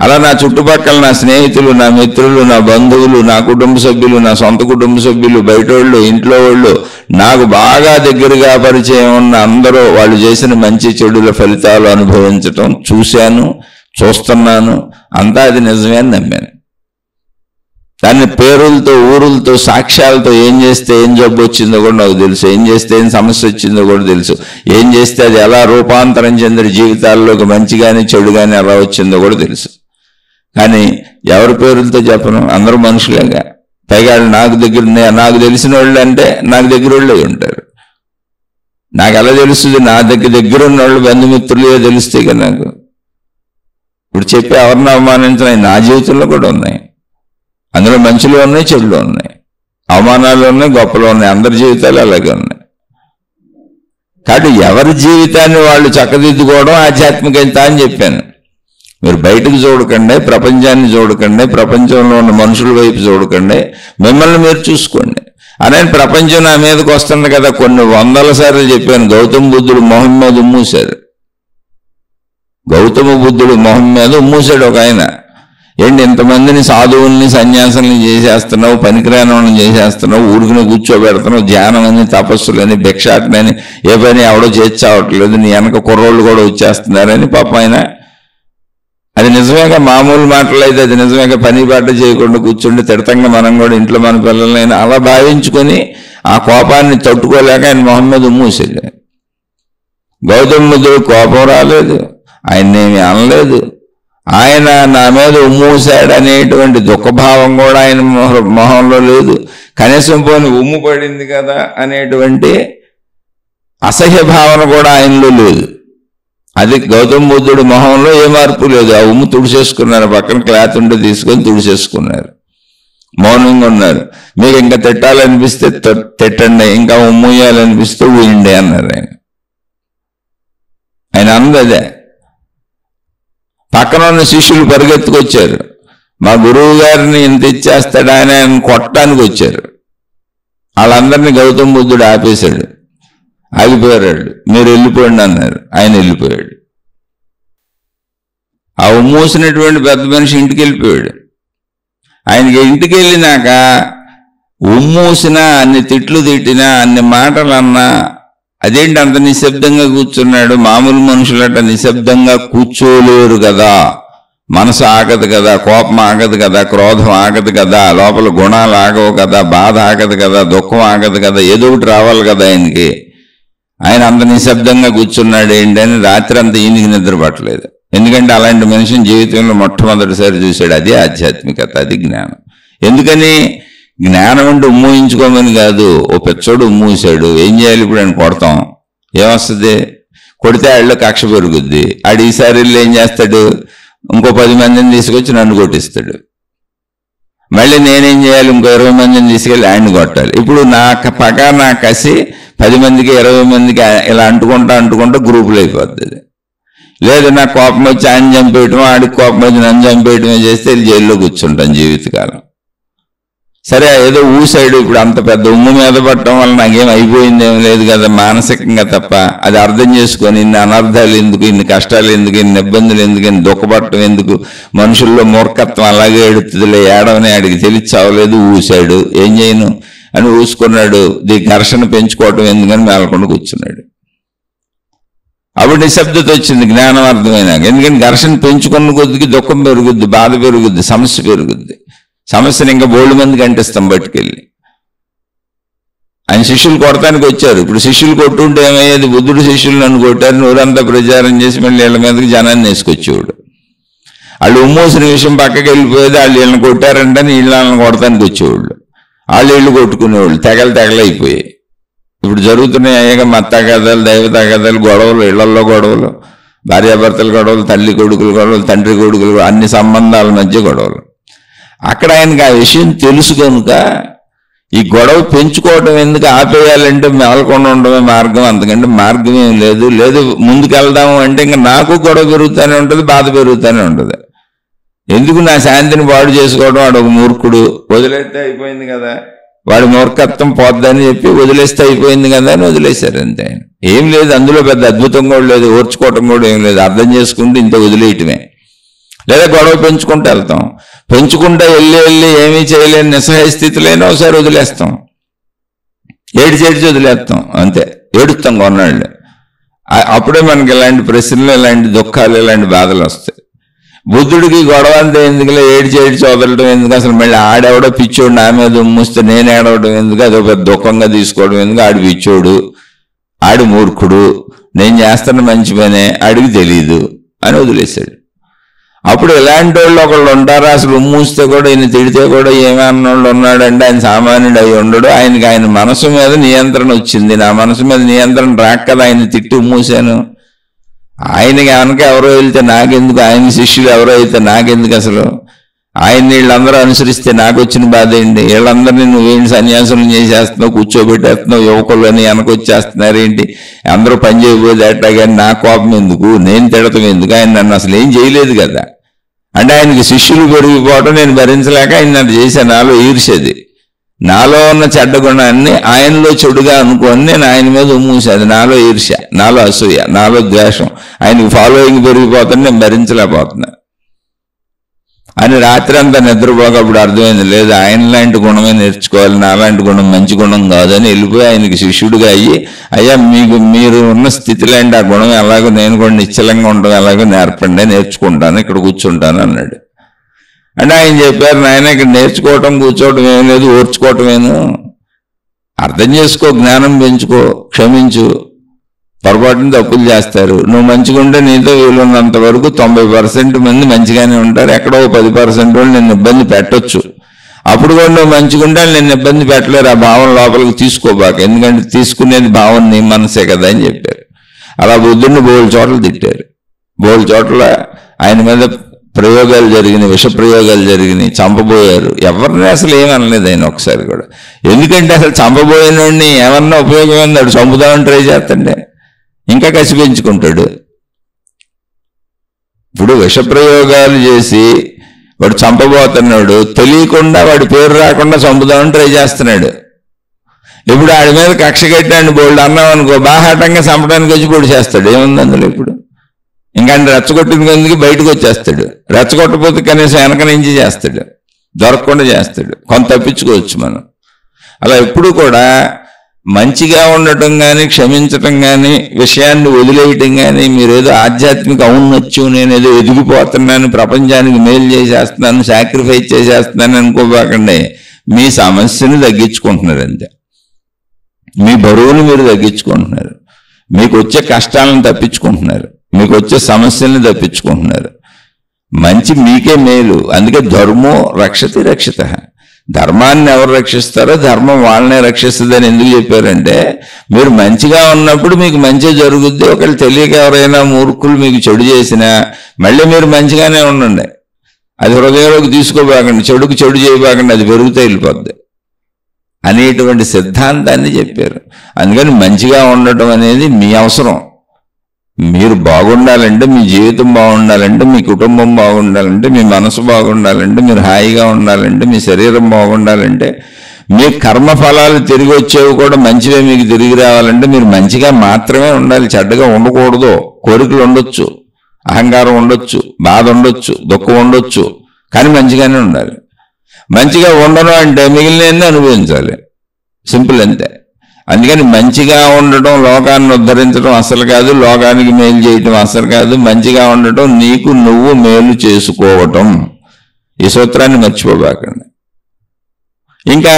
అలా నా చుట్టుపక్కల నా స్నేహితులు, నా మిత్రులు, నా బంధువులు, నా కుటుంబ సభ్యులు, నా సొంత కుటుంబ సభ్యులు, బయట వాళ్ళు, ఇంట్లో వాళ్ళు, నాకు బాగా దగ్గరగా పరిచయం ఉన్న అందరూ వాళ్ళు చేసిన మంచి చెడుల ఫలితాలు అనుభవించటం చూశాను, చూస్తున్నాను. అంతా అది నిజమే అని నమ్మాను. దాన్ని పేరులతో, ఊరులతో, సాక్ష్యాలతో ఏం చేస్తే ఏం జబ్బు వచ్చిందో కూడా నాకు తెలుసు, ఏం చేస్తే ఏం సమస్య వచ్చిందో కూడా తెలుసు, ఏం చేస్తే అది ఎలా రూపాంతరం చెందిన జీవితాల్లోకి మంచి కానీ చెడు కానీ ఎలా వచ్చిందో కూడా తెలుసు. కానీ ఎవరి పేరులతో చెప్పను, అందరూ మనుషులేగా. పైగా నాకు తెలిసిన వాళ్ళు అంటే నాకు దగ్గర వాళ్ళే ఉంటారు. నాకు ఎలా తెలుస్తుంది? నా దగ్గర ఉన్న వాళ్ళు బంధుమిత్రులే తెలుస్తాయి కదా నాకు. ఇప్పుడు చెప్పి ఎవరిని అవమానించినాయి నా జీవితంలో కూడా ఉన్నాయి. అందులో మంచిలో ఉన్నాయి, చెడులో ఉన్నాయి, అవమానాలు ఉన్నాయి, గొప్పలు ఉన్నాయి. అందరి జీవితాలు అలాగే ఉన్నాయి. కాబట్టి ఎవరి జీవితాన్ని వాళ్ళు చక్కదిద్దుకోవడం ఆధ్యాత్మికత అని చెప్పాను. మీరు బయటకు చూడకండి, ప్రపంచాన్ని చూడకండి, ప్రపంచంలో ఉన్న మనుషుల వైపు చూడకండి, మిమ్మల్ని మీరు చూసుకోండి. అనే ప్రపంచం నా మీదకి వస్తుంది కదా. కొన్ని 100 సార్లు చెప్పాను. గౌతమ బుద్ధుడు మొహం మీద ఉమ్మూశాడు. గౌతమ బుద్ధుడు మొహం మీద ఉమ్మూశాడు ఒక ఆయన. ఏంటి ఇంతమందిని సాధువుల్ని సన్యాసుల్ని చేసేస్తున్నావు, పనికిరాని వాళ్ళని చేసేస్తున్నావు, ఊరికిని కూర్చోబెడుతున్నావు, ధ్యానం అని, తపస్సులని, భిక్షాటనని, ఏ పని ఎవడో చేర్చావట్లేదు, నీ వెనక కుర్రోళ్ళు కూడా వచ్చేస్తున్నారని పాపం ఆయన. అది నిజమేగా, మామూలు మాటలు అయితే అది నిజమేగా. పని పాట చేయకుండా కూర్చుండి తిడతంగా మనం కూడా ఇంట్లో మన పిల్లలైనా అలా భావించుకొని ఆ కోపాన్ని తట్టుకోలేక ఆయన మొహం మీద ఉమ్మూసాడు. గౌతమ బుద్ధుడు కోపం రాలేదు, ఆయన్నేమి అనలేదు. ఆయన నా మీద ఉమ్మూసాడు అనేటువంటి దుఃఖభావం కూడా ఆయన మొహంలో లేదు. కనీసం పోని ఉమ్ము పడింది కదా అనేటువంటి అసహ్య భావన కూడా ఆయనలో లేదు. అది గౌతమ బుద్ధుడి మొహంలో ఏ మార్పు లేదు. ఆ ఉమ్ము తుడిచేసుకున్నారు, పక్కన క్లాత్ ఉంటే తీసుకొని తుడిచేసుకున్నారు, మౌనంగా ఉన్నారు. మీకు ఇంకా తిట్టాలనిపిస్తే తిట్టండి, ఇంకా ఉమ్మూయాలనిపిస్తే ఊయండి అన్నారు ఆయన. ఆయన అన్నదే. పక్కన ఉన్న శిష్యులు పరిగెత్తుకొచ్చారు. మా గురువు గారిని ఇంత ఇచ్చేస్తాడు ఆయన కొట్టడానికి వచ్చారు. వాళ్ళందరినీ గౌతమ బుద్ధుడు ఆపేశాడు. ఆగిపోయారు. మీరు వెళ్ళిపోండి అన్నారు. ఆయన వెళ్ళిపోయాడు. ఆ ఉమ్మూసినటువంటి పెద్ద మనిషి ఇంటికి వెళ్ళిపోయాడు. ఆయనకి ఇంటికి వెళ్ళినాక ఉమ్మూసినా, అన్ని తిట్లు తిట్టినా, అన్ని మాటలు అన్నా, అదేంటి అంత నిశ్శబ్దంగా కూర్చున్నాడు? మామూలు మనుషులట నిశ్శబ్దంగా కూర్చోలేరు కదా. మనసు ఆగదు కదా, కోపం ఆగదు కదా, క్రోధం ఆగదు కదా, లోపల గుణాలు ఆగవు కదా, బాధ ఆగదు కదా, దుఃఖం ఆగదు కదా, ఏదో ఒకటి రావాలి కదా ఆయనకి. ఆయన అంత నిశ్శబ్దంగా కూర్చున్నాడు ఏంటి అని రాత్రి అంతా ఈయనకి నిద్ర పట్టలేదు. ఎందుకంటే అలాంటి మనిషిని జీవితంలో మొట్టమొదటిసారి చూశాడు. అదే ఆధ్యాత్మికత, అది జ్ఞానం. ఎందుకని? జ్ఞానం అంటే ఉమ్మూయించుకోమని కాదు. ఓ పెచ్చోడు ఉమ్మూసాడు, ఏం చేయాలి? ఇప్పుడు ఆయన కొడతాం, ఏమొస్తుంది? కొడితే ఆడిలో కక్ష పెరుగుద్ది. ఆడు ఈసారి ఏం చేస్తాడు? ఇంకో 10 మందిని తీసుకొచ్చి నన్ను కొట్టిస్తాడు. మళ్ళీ నేనేం చేయాలి? ఇంకో 20 మందిని తీసుకెళ్ళి ఆయన్ని కొట్టాలి. ఇప్పుడు నా పగ, నా కసి 10 మందికి 20 మందికి ఇలా అంటుకుంటా గ్రూపులు అయిపోతుంది. లేదు నాకు కోపం వచ్చి ఆయన చంపేయటం, ఆడికి కోపం వచ్చి నన్ను చంపేయటమే చేస్తే జైల్లో కూర్చుంటాను జీవితకాలం. సరే ఏదో ఊసాడు, ఇప్పుడు అంత పెద్ద ఉమ్ము మీద పడటం వల్ల నాకేం అయిపోయిందేం లేదు కదా మానసికంగా తప్ప. అది అర్థం చేసుకొని ఇన్ని అనర్థాలు ఎందుకు, ఇన్ని కష్టాలు ఎందుకు, ఇన్ని ఇబ్బందులు ఎందుకు, ఇన్ని దుఃఖపడటం ఎందుకు, మనుషుల్లో మూర్ఖత్వం అలాగే ఎడుతుందిలే, ఏడవని ఆడికి తెలియచావలేదు, ఊసాడు, ఏం చేయను అని ఊసుకున్నాడు. ఘర్షణ పెంచుకోవటం ఎందుకని మేలకుండా కూర్చున్నాడు. అప్పుడు నిశ్శబ్దత వచ్చింది జ్ఞానం అర్థమైనాక. ఎందుకంటే ఘర్షణ పెంచుకున్న కొద్దికి దుఃఖం పెరుగుద్ది, బాధ పెరుగుద్ది, సమస్య పెరుగుద్ది. సమస్యను ఇంకా బోల్డ్ మందికి అంటిస్తాం బయటకెళ్ళి. ఆయన శిష్యులు కొడతానికి వచ్చారు. ఇప్పుడు శిష్యులు కొట్టుంటే ఏమయ్యేది? బుద్ధుడు శిష్యులు నన్ను కొట్టారు, నూరంతా ప్రచారం చేసి మళ్ళీ వీళ్ళ మీదకి జనాన్ని వేసుకొచ్చేవాడు. వాళ్ళు ఉమ్మూసిన విషయం పక్కకి వెళ్ళిపోయేది. వాళ్ళు వీళ్ళని కొట్టారంటే వీళ్ళని కొడతానికి వచ్చేవాళ్ళు. వాళ్ళు ఇళ్ళు కొట్టుకునేవాళ్ళు. తెగలైపోయాయి. ఇప్పుడు జరుగుతున్నాయి మత కథలు, దైవత కథలు, గొడవలు, ఇళ్లలో గొడవలు, భార్యాభర్తల గొడవలు, తల్లి కొడుకులు గొడవలు, తండ్రి కొడుకులు, అన్ని సంబంధాల మధ్య గొడవలు. అక్కడ ఆయనకి ఆ విషయం తెలుసు కనుక ఈ గొడవ పెంచుకోవడం ఎందుకు, ఆపేయాలంటే మేలకుండా ఉండడమే మార్గం, అంతకంటే మార్గం ఏం లేదు. ముందుకెళ్దాము అంటే ఇంకా నాకు గొడవ పెరుగుతూనే ఉంటుంది, బాధ పెరుగుతూనే ఉంటుంది. ఎందుకు నా శాంతిని పాడు చేసుకోవడం? వాడు ఒక మూర్ఖుడు, వదిలేస్తే అయిపోయింది కదా, వాడి మూర్ఖత్వం పోద్దని చెప్పి వదిలేస్తే అయిపోయింది కదా అని వదిలేశారు అంతే. ఏం లేదు అందులో, పెద్ద అద్భుతం కూడా లేదు, ఓర్చుకోవటం కూడా ఏం లేదు. అర్థం చేసుకుంటే ఇంత వదిలేయటమే. లేదా గొడవ పెంచుకుంటూ వెళ్తాం, పెంచుకుంటూ వెళ్ళి ఏమీ చేయలేని నిస్సహాయ స్థితిలోనే ఒకసారి వదిలేస్తాం, ఏడ్చి వదిలేస్తాం, అంతే. ఏడుస్తాం కొన్నాళ్ళు. అప్పుడే మనకి ఇలాంటి ప్రశ్నలు, ఇలాంటి దుఃఖాలు, ఇలాంటి బాధలు వస్తాయి. బుద్ధుడికి గొడవ అంతా ఎందుకులే, ఏడ్చి వదలటం ఎందుకు, అసలు మళ్ళీ ఆడెవడో పిచ్చోడు నా మీద ఉమ్ముస్తే నేను ఏడవడం ఎందుకు, అదో పెద్ద దుఃఖంగా తీసుకోవడం ఎందుకు, ఆడు పిచ్చోడు, ఆడు మూర్ఖుడు, నేను చేస్తున్న మంచి పనే ఆడికి తెలీదు అని వదిలేశాడు. అప్పుడు ఇలాంటి వాళ్ళు ఒకళ్ళు ఉంటారు, అసలు ఉమ్మూస్తే కూడా ఈయన తిడితే కూడా ఏమన్నోళ్ళు ఉన్నాడంటే ఆయన సామాన్యుడు అయి ఉండడు. ఆయనకి ఆయన మనసు మీద నియంత్రణ వచ్చింది. నా మనసు మీద నియంత్రణ రాక కదా ఆయన తిట్టి ఉమ్మూసాను. ఆయనకి వెనక ఎవరో వెళ్తే నాకెందుకు, ఆయన శిష్యులు ఎవరో అయితే నాకెందుకు, అసలు ఆయన వీళ్ళందరూ అనుసరిస్తే నాకు వచ్చిన బాధ ఏంటి, వీళ్ళందరినీ నువ్వేంటి సన్యాసులు చేసేస్తున్నావు, కూర్చోబెట్టేస్తున్నావు, యువకులు అని వెనకొచ్చేస్తున్నారు ఏంటి, అందరూ పని చేయబోదు అట్టా, కానీ నా కోపం ఎందుకు, నేను తిడతాం ఎందుకు, ఆయన నన్ను అసలు ఏం చేయలేదు కదా అంటే ఆయనకి శిష్యులు పెరిగిపోవడం నేను భరించలేక ఆయన నన్ను చేశాను. నాలో ఈర్ష్యది, నాలో ఉన్న చెడ్డ గుణాన్ని ఆయనలో చెడుగా అనుకోని నేను ఆయన మీద ఉమ్మూసేది. నాలో ఈర్ష్య, నాలో అసూయ, నాలో ద్వేషం, ఆయనకి ఫాలోయింగ్ పెరిగిపోతుంది, నేను భరించలేకపోతున్నా అని రాత్రి అంతా నిద్రపోక అప్పుడు అర్థమైంది, లేదు ఆయన లాంటి గుణమే నేర్చుకోవాలి, నాలాంటి గుణం మంచి గుణం కాదని వెళ్ళిపోయి ఆయనకి శిష్యుడిగా అయ్యి, అయ్యా మీరు ఉన్న స్థితిలో అంటే ఆ గుణం ఎలాగో నేను కూడా నిశ్చలంగా ఉండడం ఎలాగో నేర్పండి, నేర్చుకుంటాను, ఇక్కడ కూర్చుంటాను అన్నాడు. అంటే ఆయన చెప్పారు, నాయన ఇక్కడ నేర్చుకోవటం కూర్చోవటం ఏం లేదు, ఓర్చుకోవటమేను, అర్థం చేసుకో, జ్ఞానం పెంచుకో, క్షమించు, పొరపాటుని తప్పులు చేస్తారు, నువ్వు మంచిగా ఉంటే నీతో వీలున్నంత వరకు 90% మంది మంచిగానే ఉంటారు, ఎక్కడో 10% వాళ్ళు నిన్ను ఇబ్బంది పెట్టొచ్చు, అప్పుడు కూడా నువ్వు మంచిగా ఉంటే నిన్ను ఇబ్బంది పెట్టలేరు, ఆ భావం లోపలికి తీసుకోబాక, ఎందుకంటే తీసుకునేది భావం నీ మనసే కదా అని చెప్పారు. అలా బుద్ధుడిని బోల్ చోట్ల తిట్టారు, బోల్ చోట్ల ఆయన మీద ప్రయోగాలు జరిగినాయి, విష ప్రయోగాలు జరిగినాయి, చంపబోయారు, ఎవరిని అసలు ఏమనలేదు ఆయన ఒకసారి కూడా. ఎందుకంటే అసలు చంపబోయిన వాడిని ఏమన్నా ఉపయోగం ఉంది, వాడు చంపుదామని ట్రై చేస్తుంటే ఇంకా కసి పెంచుకుంటాడు. ఇప్పుడు విష ప్రయోగాలు చేసి వాడు చంపబోతున్నాడు, తెలియకుండా వాడి పేరు రాకుండా చంపుదామని ట్రై చేస్తున్నాడు. ఇప్పుడు ఆడి మీద కక్ష కట్టాడు బోల్డ్ అన్నాం అనుకో, బాహాటంగా చంపడానికి వచ్చి పొడి చేస్తాడు, ఏముంది అందులో. ఇప్పుడు ఇంకా రెచ్చగొట్టిన ఎందుకు బయటకు వచ్చేస్తాడు, రెచ్చగొట్టకపోతే కనీసం వెనక నుంచి చేస్తాడు, దొరకకుండా చేస్తాడు, కొంత తప్పించుకోవచ్చు మనం. అలా ఎప్పుడు కూడా మంచిగా ఉండటం కానీ, క్షమించటం కానీ, విషయాన్ని వదిలేయటం కానీ, మీరేదో ఆధ్యాత్మిక ఔన్నత్యం, నేనేదో ఎదిగిపోతున్నాను, ప్రపంచానికి మేలు చేసేస్తున్నాను, సాక్రిఫైస్ చేసేస్తున్నాను అనుకోబాకండి, మీ సమస్యను తగ్గించుకుంటున్నారు అంతే, మీ బరువును మీరు తగ్గించుకుంటున్నారు, మీకు వచ్చే కష్టాలను తప్పించుకుంటున్నారు, మీకు వచ్చే సమస్యల్ని తప్పించుకుంటున్నారు. మంచి మీకే మేలు. అందుకే ధర్మో రక్షతి రక్షిత. ధర్మాన్ని ఎవరు రక్షిస్తారో ధర్మం వాళ్ళనే రక్షిస్తుందని ఎందుకు చెప్పారంటే, మీరు మంచిగా ఉన్నప్పుడు మీకు మంచి జరుగుద్ది. ఒకళ్ళు తెలియక ఎవరైనా మూర్ఖులు మీకు చెడు చేసినా మళ్ళీ మీరు మంచిగానే ఉండండి, అది హృదయంలోకి తీసుకోబాకండి, చెడుకు చెడు చేయబాకండి, అది పెరుగుతూ వెళ్ళిపోద్ది అనేటువంటి సిద్ధాంతాన్ని చెప్పారు. అందుకని మంచిగా ఉండటం అనేది మీ అవసరం. మీరు బాగుండాలంటే, మీ జీవితం బాగుండాలంటే, మీ కుటుంబం బాగుండాలంటే, మీ మనసు బాగుండాలంటే, మీరు హాయిగా ఉండాలంటే, మీ శరీరం బాగుండాలంటే, మీ కర్మఫలాలు తిరిగి వచ్చేవి కూడా మంచివే మీకు తిరిగి రావాలంటే మీరు మంచిగా మాత్రమే ఉండాలి, చెడ్డగా ఉండకూడదు. కోరికలు ఉండొచ్చు, అహంకారం ఉండొచ్చు, బాధ ఉండొచ్చు, దుఃఖం ఉండొచ్చు, కానీ మంచిగానే ఉండాలి. మంచిగా ఉండను అంటే మిగిలిన అనుభవించాలి, సింపుల్ అంతే. అందుకని మంచిగా ఉండటం లోకాన్ని ఉద్ధరించడం అసలు కాదు, లోకానికి మేలు చేయటం అసలు కాదు. మంచిగా ఉండటం నీకు నువ్వు మేలు చేసుకోవటం. ఈ సూత్రాన్ని మర్చిపోబాకండి. ఇంకా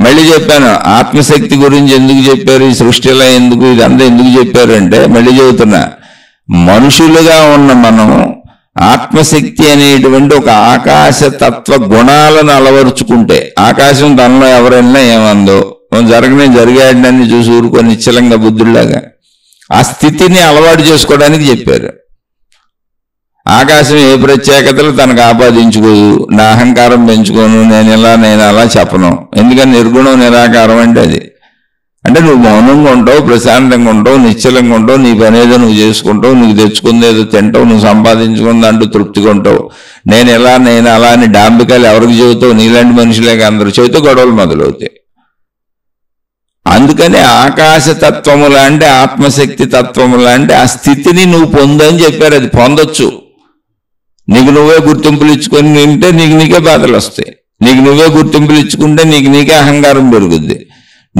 మళ్ళీ చెప్పాను, ఆత్మశక్తి గురించి ఎందుకు చెప్పారు, ఈ సృష్టిలో ఎందుకు, ఇదంతా ఎందుకు చెప్పారు అంటే, మళ్ళీ చెబుతున్నా, మనుషులుగా ఉన్న మనం ఆత్మశక్తి అనేటువంటి ఒక ఆకాశ తత్వ గుణాలను అలవరుచుకుంటే, ఆకాశం తనలో ఎవరైనా ఏమందో జరిగాడని చూసి ఊరుకొని నిశ్చలంగా బుద్ధుల్లాగా ఆ స్థితిని అలవాటు చేసుకోవడానికి చెప్పారు. ఆకాశం ఏ ప్రత్యేకతలు తనకు ఆపాదించుకోదు, నా అహంకారం పెంచుకోను, నేను అలా చెప్పను. ఎందుకని నిర్గుణం నిరాకారం అంటే అది. అంటే నువ్వు మౌనంగా ఉంటావు, ప్రశాంతంగా ఉంటావు, నిశ్చలంగా ఉంటావు, నీ పని ఏదో నువ్వు చేసుకుంటావు, నువ్వు తెచ్చుకుంది ఏదో తింటావు, నువ్వు సంపాదించుకుంది అంటూ తృప్తిగా ఉంటావు. నేను అలా అని డాంబికాలు ఎవరికి చెబుతావు, నీలాంటి మనుషులేక అందరూ చెబుతూ గొడవలు మొదలవుతాయి. అందుకని ఆకాశ తత్వము లాంటి, ఆత్మశక్తి తత్వము లాంటి ఆ స్థితిని నువ్వు పొందని చెప్పారు. అది పొందొచ్చు. నీకు నువ్వే గుర్తింపులు ఇచ్చుకొని ఉంటే నీకు నీకే బాధలు వస్తాయి. నీకు నువ్వే గుర్తింపులు ఇచ్చుకుంటే నీకు నీకే అహంకారం పెరుగుద్ది.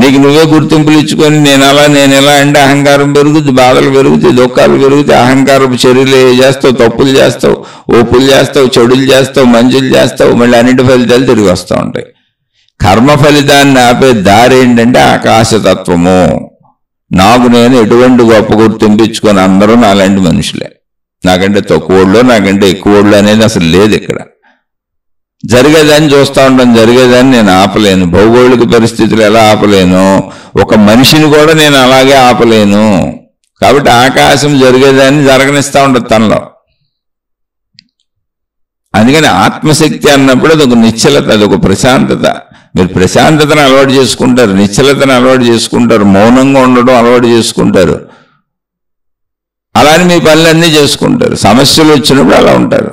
నీకు నువ్వే గుర్తింపులు ఇచ్చుకొని నేను ఎలా అంటే అహంకారం పెరుగుద్ది, బాధలు పెరుగుతాయి, దుఃఖాలు పెరుగుతాయి, అహంకారపు చర్యలు చేస్తావు, తప్పులు చేస్తావు, ఓపులు చేస్తావు, చెడులు చేస్తావు, మంచులు చేస్తావు, మళ్ళీ అన్నిటి ఫలితాలు తిరిగి వస్తూ ఉంటాయి. కర్మ ఫలితాన్ని ఆపే దారి ఏంటంటే ఆకాశతత్వము. నాకు నేను ఎటువంటి గొప్ప గుర్తింపు ఇచ్చుకొని అందరూ నాలాంటి మనుషులే, నాకంటే తక్కువోళ్ళు నాకంటే ఎక్కువోళ్ళు అనేది అసలు లేదు. ఇక్కడ జరిగేదాన్ని చూస్తూ ఉంటాను, జరిగేదాన్ని నేను ఆపలేను. భౌగోళిక పరిస్థితులు ఎలా ఆపలేను, ఒక మనిషిని కూడా నేను అలాగే ఆపలేను. కాబట్టి ఆకాశం జరిగేదాన్ని జరగనిస్తూ ఉంటుంది తనలో. అందుకని ఆత్మశక్తి అన్నప్పుడు అదొక నిశ్చలత, అదొక ప్రశాంతత. మీరు ప్రశాంతతను అలవాటు చేసుకుంటారు, నిశ్చలతను అలవాటు చేసుకుంటారు, మౌనంగా ఉండడం అలవాటు చేసుకుంటారు. అలానే మీ పనులన్నీ చేసుకుంటారు. సమస్యలు వచ్చినప్పుడు అలా ఉంటారు.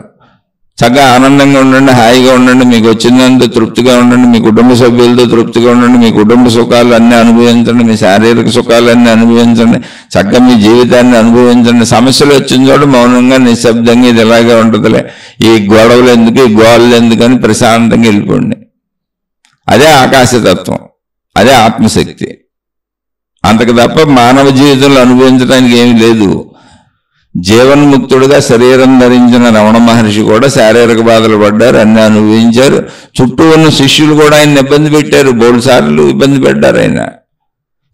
చక్కగా ఆనందంగా ఉండండి, హాయిగా ఉండండి, మీకు వచ్చినంత తృప్తిగా ఉండండి, మీ కుటుంబ సభ్యులతో తృప్తిగా ఉండండి, మీ కుటుంబ సుఖాలు అన్నీ అనుభవించండి, మీ శారీరక సుఖాలన్నీ అనుభవించండి, చక్కగా మీ జీవితాన్ని అనుభవించండి. సమస్యలు వచ్చిన చోట మౌనంగా నిశ్శబ్దంగా ఇది ఇలాగే ఉంటుందిలే, ఈ గొడవలు ఎందుకు, ఈ గోడలు ఎందుకని ప్రశాంతంగా వెళ్ళిపోండి. అదే ఆకాశతత్వం, అదే ఆత్మశక్తి. అంతకు తప్ప మానవ జీవితంలో అనుభవించడానికి ఏమీ లేదు. జీవన్ముక్తుడుగా శరీరం ధరించిన రమణ మహర్షి కూడా శారీరక బాధలు పడ్డారు, అన్ని అనుభవించారు. చుట్టూ ఉన్న శిష్యులు కూడా ఆయన ఇబ్బంది పెట్టారు, బోల్డ్ సార్లు ఇబ్బంది పెట్టారు ఆయన.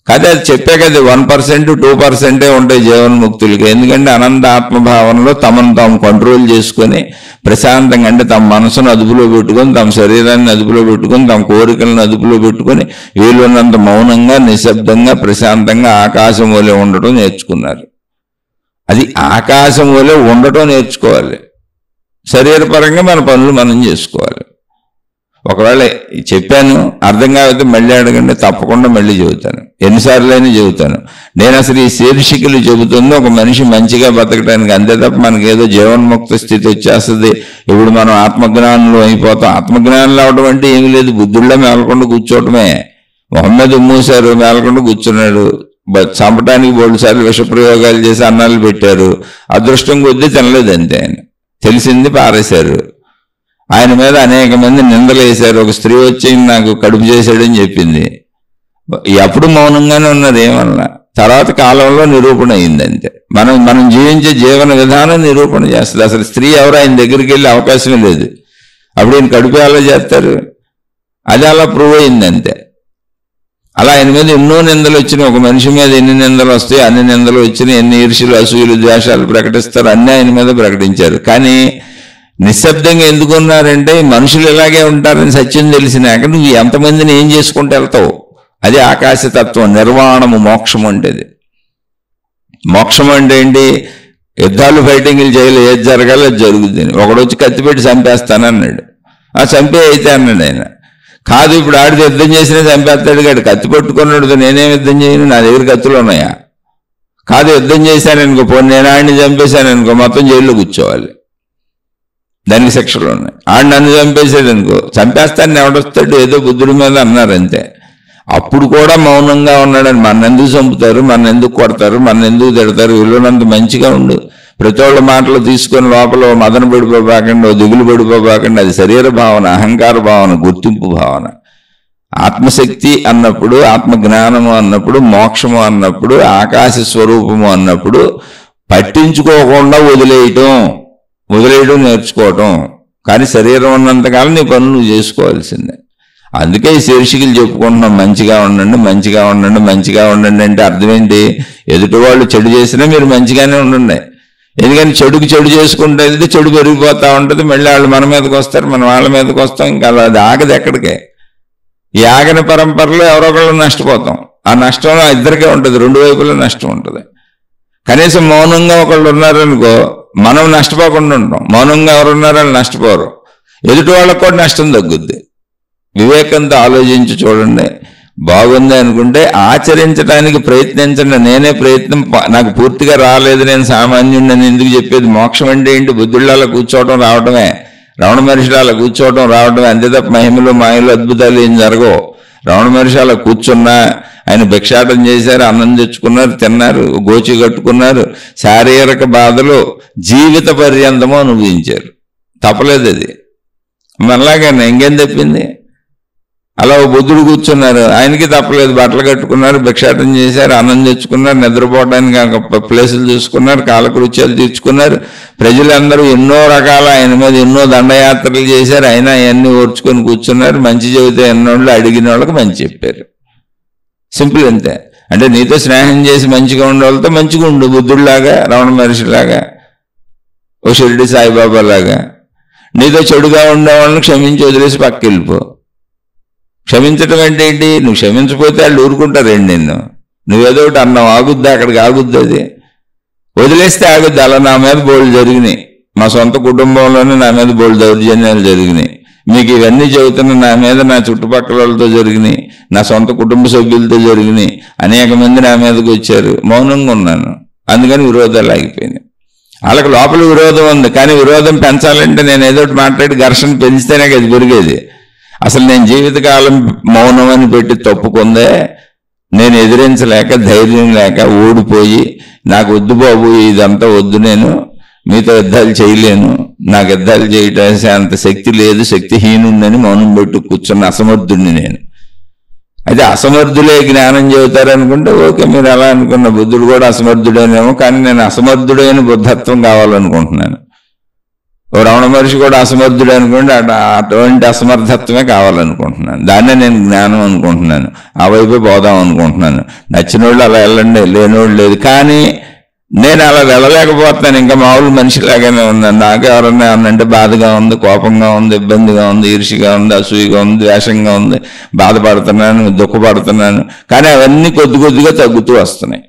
కానీ అది చెప్పే కదా 1%, 2% ఉంటాయి జీవన్ముక్తులకి. ఎందుకంటే అనంత ఆత్మభావనలో తమను తాము కంట్రోల్ చేసుకొని ప్రశాంతంగా, అంటే తమ మనసును అదుపులో పెట్టుకొని, తమ శరీరాన్ని అదుపులో పెట్టుకొని, తమ కోరికలను అదుపులో పెట్టుకొని వీలున్నంత మౌనంగా నిశ్శబ్దంగా ప్రశాంతంగా ఆకాశం వలె ఉండటం నేర్చుకున్నారు. అది ఆకాశం వలె ఉండటం నేర్చుకోవాలి. శరీరపరంగా మన పనులు మనం చేసుకోవాలి. ఒకవేళ చెప్పాను అర్థం కాకపోతే మళ్ళీ అడగండి, తప్పకుండా మళ్ళీ చెబుతాను, ఎన్నిసార్లైనా చెబుతాను. నేను అసలు ఈ శీర్షికలు చెబుతుంది ఒక మనిషి మంచిగా బతకడానికి, అంతే తప్ప మనకేదో జీవన్ముక్త స్థితి వచ్చేస్తుంది, ఇప్పుడు మనం ఆత్మజ్ఞానంలో అయిపోతాం. ఆత్మజ్ఞానంలో అవడం అంటే ఏమీ లేదు, బుద్ధుల్లో మేలకుండా కూర్చోవటమే. మొహమ్మద్ మూసారు, మేలకుండా కూర్చున్నాడు. చంపడానికి 3 సార్లు విషప్రయోగాలు చేసి అన్నాలు పెట్టారు, అదృష్టం కొద్దీ తినలేదు అంతే. ఆయన తెలిసింది పారేశారు. ఆయన మీద అనేక మంది నిందలు వేశారు. ఒక స్త్రీ వచ్చి నాకు కడుపు చేశాడని చెప్పింది. ఎప్పుడు మౌనంగానే ఉన్నారు, ఏమన్నా. తర్వాత కాలంలో నిరూపణ అయింది అంతే. మనం జీవించే జీవన విధానం నిరూపణ చేస్తుంది. అసలు స్త్రీ ఎవరు ఆయన దగ్గరికి వెళ్ళే అవకాశమే లేదు. అప్పుడు ఈయన కడుపు ఎలా చేస్తారు, అది అలా ప్రూవ్ అయింది అంతే. అలా ఆయన మీద ఎన్నో నిందలు వచ్చినాయి. ఒక మనిషి మీద ఎన్ని నిందలు వస్తాయి, అన్ని నిందలు వచ్చినాయి. ఎన్ని ఈర్ష్యలు, అసూయలు, ద్వేషాలు ప్రకటిస్తారు, అన్నీ ఆయన మీద ప్రకటించారు. కానీ నిశ్శబ్దంగా ఎందుకున్నారంటే మనుషులు ఇలాగే ఉంటారని సత్యం తెలిసినాక నువ్వు ఎంతమందిని ఏం చేసుకుంటూ వెళ్తావు. అది ఆకాశతత్వం, నిర్వాణము, మోక్షం అంటే. మోక్షం అంటే ఏంటి? యుద్ధాలు, ఫైటింగ్లు చేయాలి, ఏది జరగాలి అది జరుగుతుంది. ఒకడొచ్చి కత్తిపెట్టి చంపేస్తానన్నాడు, చంపే అయితే అన్నాడు ఆయన. కాదు, ఇప్పుడు ఆడితో యుద్ధం చేసినా చంపేస్తాడు కాడు, కత్తి పట్టుకున్నాడు, నేనేం యుద్ధం చేయను, నా దగ్గర కత్తులు ఉన్నాయా? కాదు, యుద్ధం చేశాననుకో, పోనీ నేను ఆడిని చంపేశాననుకో, మొత్తం జైల్లో కూర్చోవాలి, దానికి శిక్షలు ఉన్నాయి. ఆడు నన్ను చంపేశాడు అనుకో, చంపేస్తాను ఎవడొస్తాడు, ఏదో బుద్ధుడి మీద అన్నారంతే. అప్పుడు కూడా మౌనంగా ఉన్నాడని. మన ఎందుకు చంపుతారు, మన ఎందుకు కొడతారు, మన ఎందుకు తిడతారు, వీళ్ళనంత మంచిగా ఉండు. ప్రతి ఒళ్ళ మాటలు తీసుకొని లోపల మదన పడిపోబాకండి, దిగులు పడిపోబాకండి. అది శరీర భావన, అహంకార భావన, గుర్తింపు భావన. ఆత్మశక్తి అన్నప్పుడు, ఆత్మజ్ఞానము అన్నప్పుడు, మోక్షము అన్నప్పుడు, ఆకాశ స్వరూపము అన్నప్పుడు పట్టించుకోకుండా వదిలేయడం నేర్చుకోవటం. కానీ శరీరం ఉన్నంతకాలం నీ పనులు నువ్వు చేసుకోవాల్సిందే. అందుకే ఈ శీర్షికలు చెప్పుకుంటున్నాం, మంచిగా ఉండండి, మంచిగా ఉండండి, మంచిగా ఉండండి. అంటే అర్థమేంటి? ఎదుటి వాళ్ళు చెడు చేసినా మీరు మంచిగానే ఉండండి. ఎందుకని చెడుకు చెడు చేసుకుంటే చెడు పెరిగిపోతూ ఉంటుంది, మళ్ళీ వాళ్ళు మన మీదకి వస్తారు, మనం వాళ్ళ మీదకి వస్తాం. ఇంకా అది ఆగదు ఎక్కడికే. ఈ ఆగని పరంపరలో ఎవరొకళ్ళు నష్టపోతాం. ఆ నష్టం ఇద్దరికే ఉంటుంది, 2 వైపులా నష్టం ఉంటుంది. కనీసం మౌనంగా ఒకళ్ళు ఉన్నారనుకో, మనం నష్టపోకుండా ఉంటాం. మౌనంగా ఎవరున్నారో వాళ్ళు నష్టపోరు, ఎదుటి వాళ్ళకు కూడా నష్టం తగ్గుద్ది. వివేకంతో ఆలోచించి చూడండి. బాగుంది అనుకుంటే ఆచరించడానికి ప్రయత్నించండి. నేనే ప్రయత్నం, నాకు పూర్తిగా రాలేదు, నేను సామాన్యుడిని అని ఎందుకు చెప్పేది? మోక్షం అంటే ఏంటి? బుద్ధుళ్ళ కూర్చోవడం రావడమే, రమణ మహర్షి అలా కూర్చోవడం రావడమే, అంతే తప్ప మహిమలు, మాయలు, అద్భుతాలు ఏం జరగవు. రమణ మహర్షి అలా కూర్చున్నా, ఆయన భిక్షాటం చేశారు, అన్నం తెచ్చుకున్నారు, తిన్నారు, గోచి కట్టుకున్నారు, శారీరక బాధలు జీవిత పర్యంతము అనుభవించారు. తప్పలేదు అది. మనలాగానే ఇంకేం తప్పింది? అలా బుద్ధుడు కూర్చున్నారు, ఆయనకి తప్పలేదు, బట్టలు కట్టుకున్నారు, భిక్షాటం చేశారు, అన్నం తెచ్చుకున్నారు, నిద్రపోవడానికి ప్లేసులు చూసుకున్నారు, కాలకృత్యాలు తీర్చుకున్నారు. ప్రజలందరూ ఎన్నో రకాల ఆయన మీద ఎన్నో దండయాత్రలు చేశారు, అయినా అవన్నీ ఓర్చుకొని కూర్చున్నారు. మంచి చెబితే ఎన్నోళ్ళు అడిగిన వాళ్ళకి మంచి చెప్పారు. సింపుల్ అంతే. అంటే నీతో స్నేహం చేసి మంచిగా ఉండే వాళ్ళతో మంచిగా ఉండు, బుద్ధుడిలాగా, రమణ మహర్షిలాగా, ఓ షిరిడి సాయిబాబా లాగా. నీతో చెడుగా ఉండే వాళ్ళని క్షమించి వదిలేసి పక్కకి వెళ్ళిపో. క్షమించటం అంటే ఏంటి? నువ్వు క్షమించకపోతే వాళ్ళు ఊరుకుంటారండి నిన్ను. నువ్వేదో ఒకటి అన్నావు, ఆగుద్ది, అక్కడికి ఆగుద్ది, అది వదిలేస్తే ఆగుద్ది. అలా నా మీద బోల్డ్ జరిగినాయి, మా సొంత కుటుంబంలోనే నా మీద బోల్డ్ దౌర్జన్యాలు జరిగినాయి. మీకు ఇవన్నీ చెబుతున్న నా మీద నా చుట్టుపక్కల వాళ్ళతో జరిగినాయి, నా సొంత కుటుంబ సభ్యులతో జరిగినాయి. అనేక మంది నా మీదకి వచ్చారు, మౌనంగా ఉన్నాను. అందుకని విరోధాలు ఆగిపోయినాయి. వాళ్ళకి లోపల విరోధం ఉంది, కానీ విరోధం పెంచాలంటే నేను ఏదో ఒకటి మాట్లాడి ఘర్షణ పెంచితేనే అది పెరిగేది. అసలు నేను జీవితకాలం మౌనం అని పెట్టి తప్పుకుందే, నేను ఎదిరించలేక, ధైర్యం లేక ఓడిపోయి, నాకు వద్దు బాబు, ఇదంతా వద్దు, నేను మీతో యుద్ధాలు చేయలేను, నాకు యుద్ధాలు చేయటానికి అంత శక్తి లేదు, శక్తిహీనుండని మౌనం పెట్టి కూర్చున్న అసమర్థుడిని నేను. అయితే అసమర్థులే జ్ఞానం చెబుతారనుకుంటే ఓకే, మీరు అలా అనుకున్న. బుద్ధుడు కూడా అసమర్థుడేనేమో, కానీ నేను అసమర్థుడైన బుద్ధత్వం కావాలనుకుంటున్నాను. ఓ రమణ మహర్షి కూడా అసమర్థుడు అనుకోండి, అటువంటి అసమర్థత్వమే కావాలనుకుంటున్నాను. దాన్నే నేను జ్ఞానం అనుకుంటున్నాను, ఆ వైపే పోదాం అనుకుంటున్నాను. నచ్చిన వాళ్ళు అలా వెళ్ళండి, లేనివాళ్ళు లేదు. కానీ నేను అలా వెళ్ళలేకపోతున్నాను, ఇంకా మామూలు మనిషిలాగానే ఉన్నాను. నాకు ఎవరన్నా ఏమన్నంటే బాధగా ఉంది, కోపంగా ఉంది, ఇబ్బందిగా ఉంది, ఈర్షిగా ఉంది, అసూయగా ఉంది, ద్వేషంగా ఉంది, బాధపడుతున్నాను, దుఃఖపడుతున్నాను. కానీ అవన్నీ కొద్ది కొద్దిగా తగ్గుతూ వస్తున్నాయి.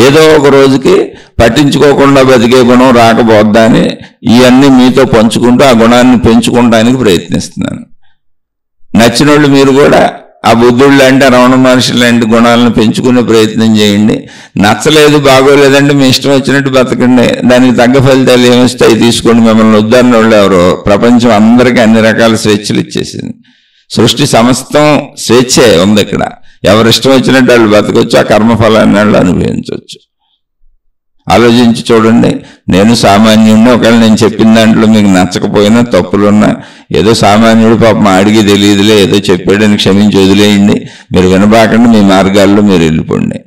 ఏదో ఒక రోజుకి పట్టించుకోకుండా బతికే గుణం రాకపోద్దా అని ఇవన్నీ మీతో పంచుకుంటూ ఆ గుణాన్ని పెంచుకోవడానికి ప్రయత్నిస్తున్నాను. నచ్చిన వాళ్ళు మీరు కూడా ఆ బుద్ధుడు లాంటి, రమణ మహర్షి లాంటి గుణాలను పెంచుకునే ప్రయత్నం చేయండి. నచ్చలేదు, బాగోలేదంటే మీ ఇష్టం వచ్చినట్టు బతకండి, దానికి తగ్గ ఫలితాలు ఏమొస్తాయి తీసుకోండి. మిమ్మల్ని వద్దన్న వాళ్ళు ఎవరో. ప్రపంచం అందరికీ అన్ని రకాల స్వేచ్ఛలు ఇచ్చేసింది. సృష్టి సమస్తం స్వేచ్ఛే ఉంది ఇక్కడ. ఎవరిష్టం వచ్చినట్టు వాళ్ళు బతకొచ్చు, ఆ కర్మఫలాన్ని వాళ్ళు అనుభవించవచ్చు. ఆలోచించి చూడండి. నేను సామాన్యుడిని, ఒకవేళ నేను చెప్పిన దాంట్లో మీకు నచ్చకపోయినా, తప్పులున్నా, ఏదో సామాన్యుడు పాపం అడిగి తెలియదులే, ఏదో చెప్పాడని క్షమించి వదిలేయండి. మీరు వినబాకండి, మీ మార్గాల్లో మీరు వెళ్ళిపోండి.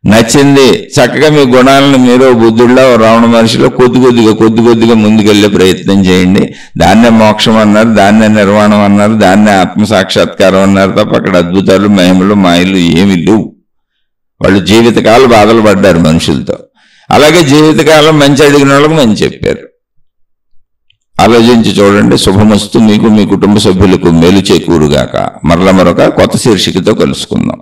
నచ్చింది చక్కగా మీ గుణాలను మీరు బుద్ధుడిలో, రమణ మహర్షిలో కొద్ది కొద్దిగా ముందుకెళ్ళే ప్రయత్నం చేయండి. దాన్నే మోక్షం అన్నారు, దాన్నే నిర్వాణం అన్నారు, దాన్నే ఆత్మసాక్షాత్కారం అన్నారు తప్ప అక్కడ అద్భుతాలు, మహిమలు, మాయలు ఏమి లేవు. వాళ్ళు జీవితకాలం బాధలు పడ్డారు మనుషులతో. అలాగే జీవితకాలం మంచి అడిగిన వాళ్ళకు మంచి చెప్పారు. ఆలోచించి చూడండి. శుభమస్తు. మీకు, మీ కుటుంబ సభ్యులకు మేలు చేకూరుగాక. మరొక కొత్త శీర్షికతో కలుసుకుందాం.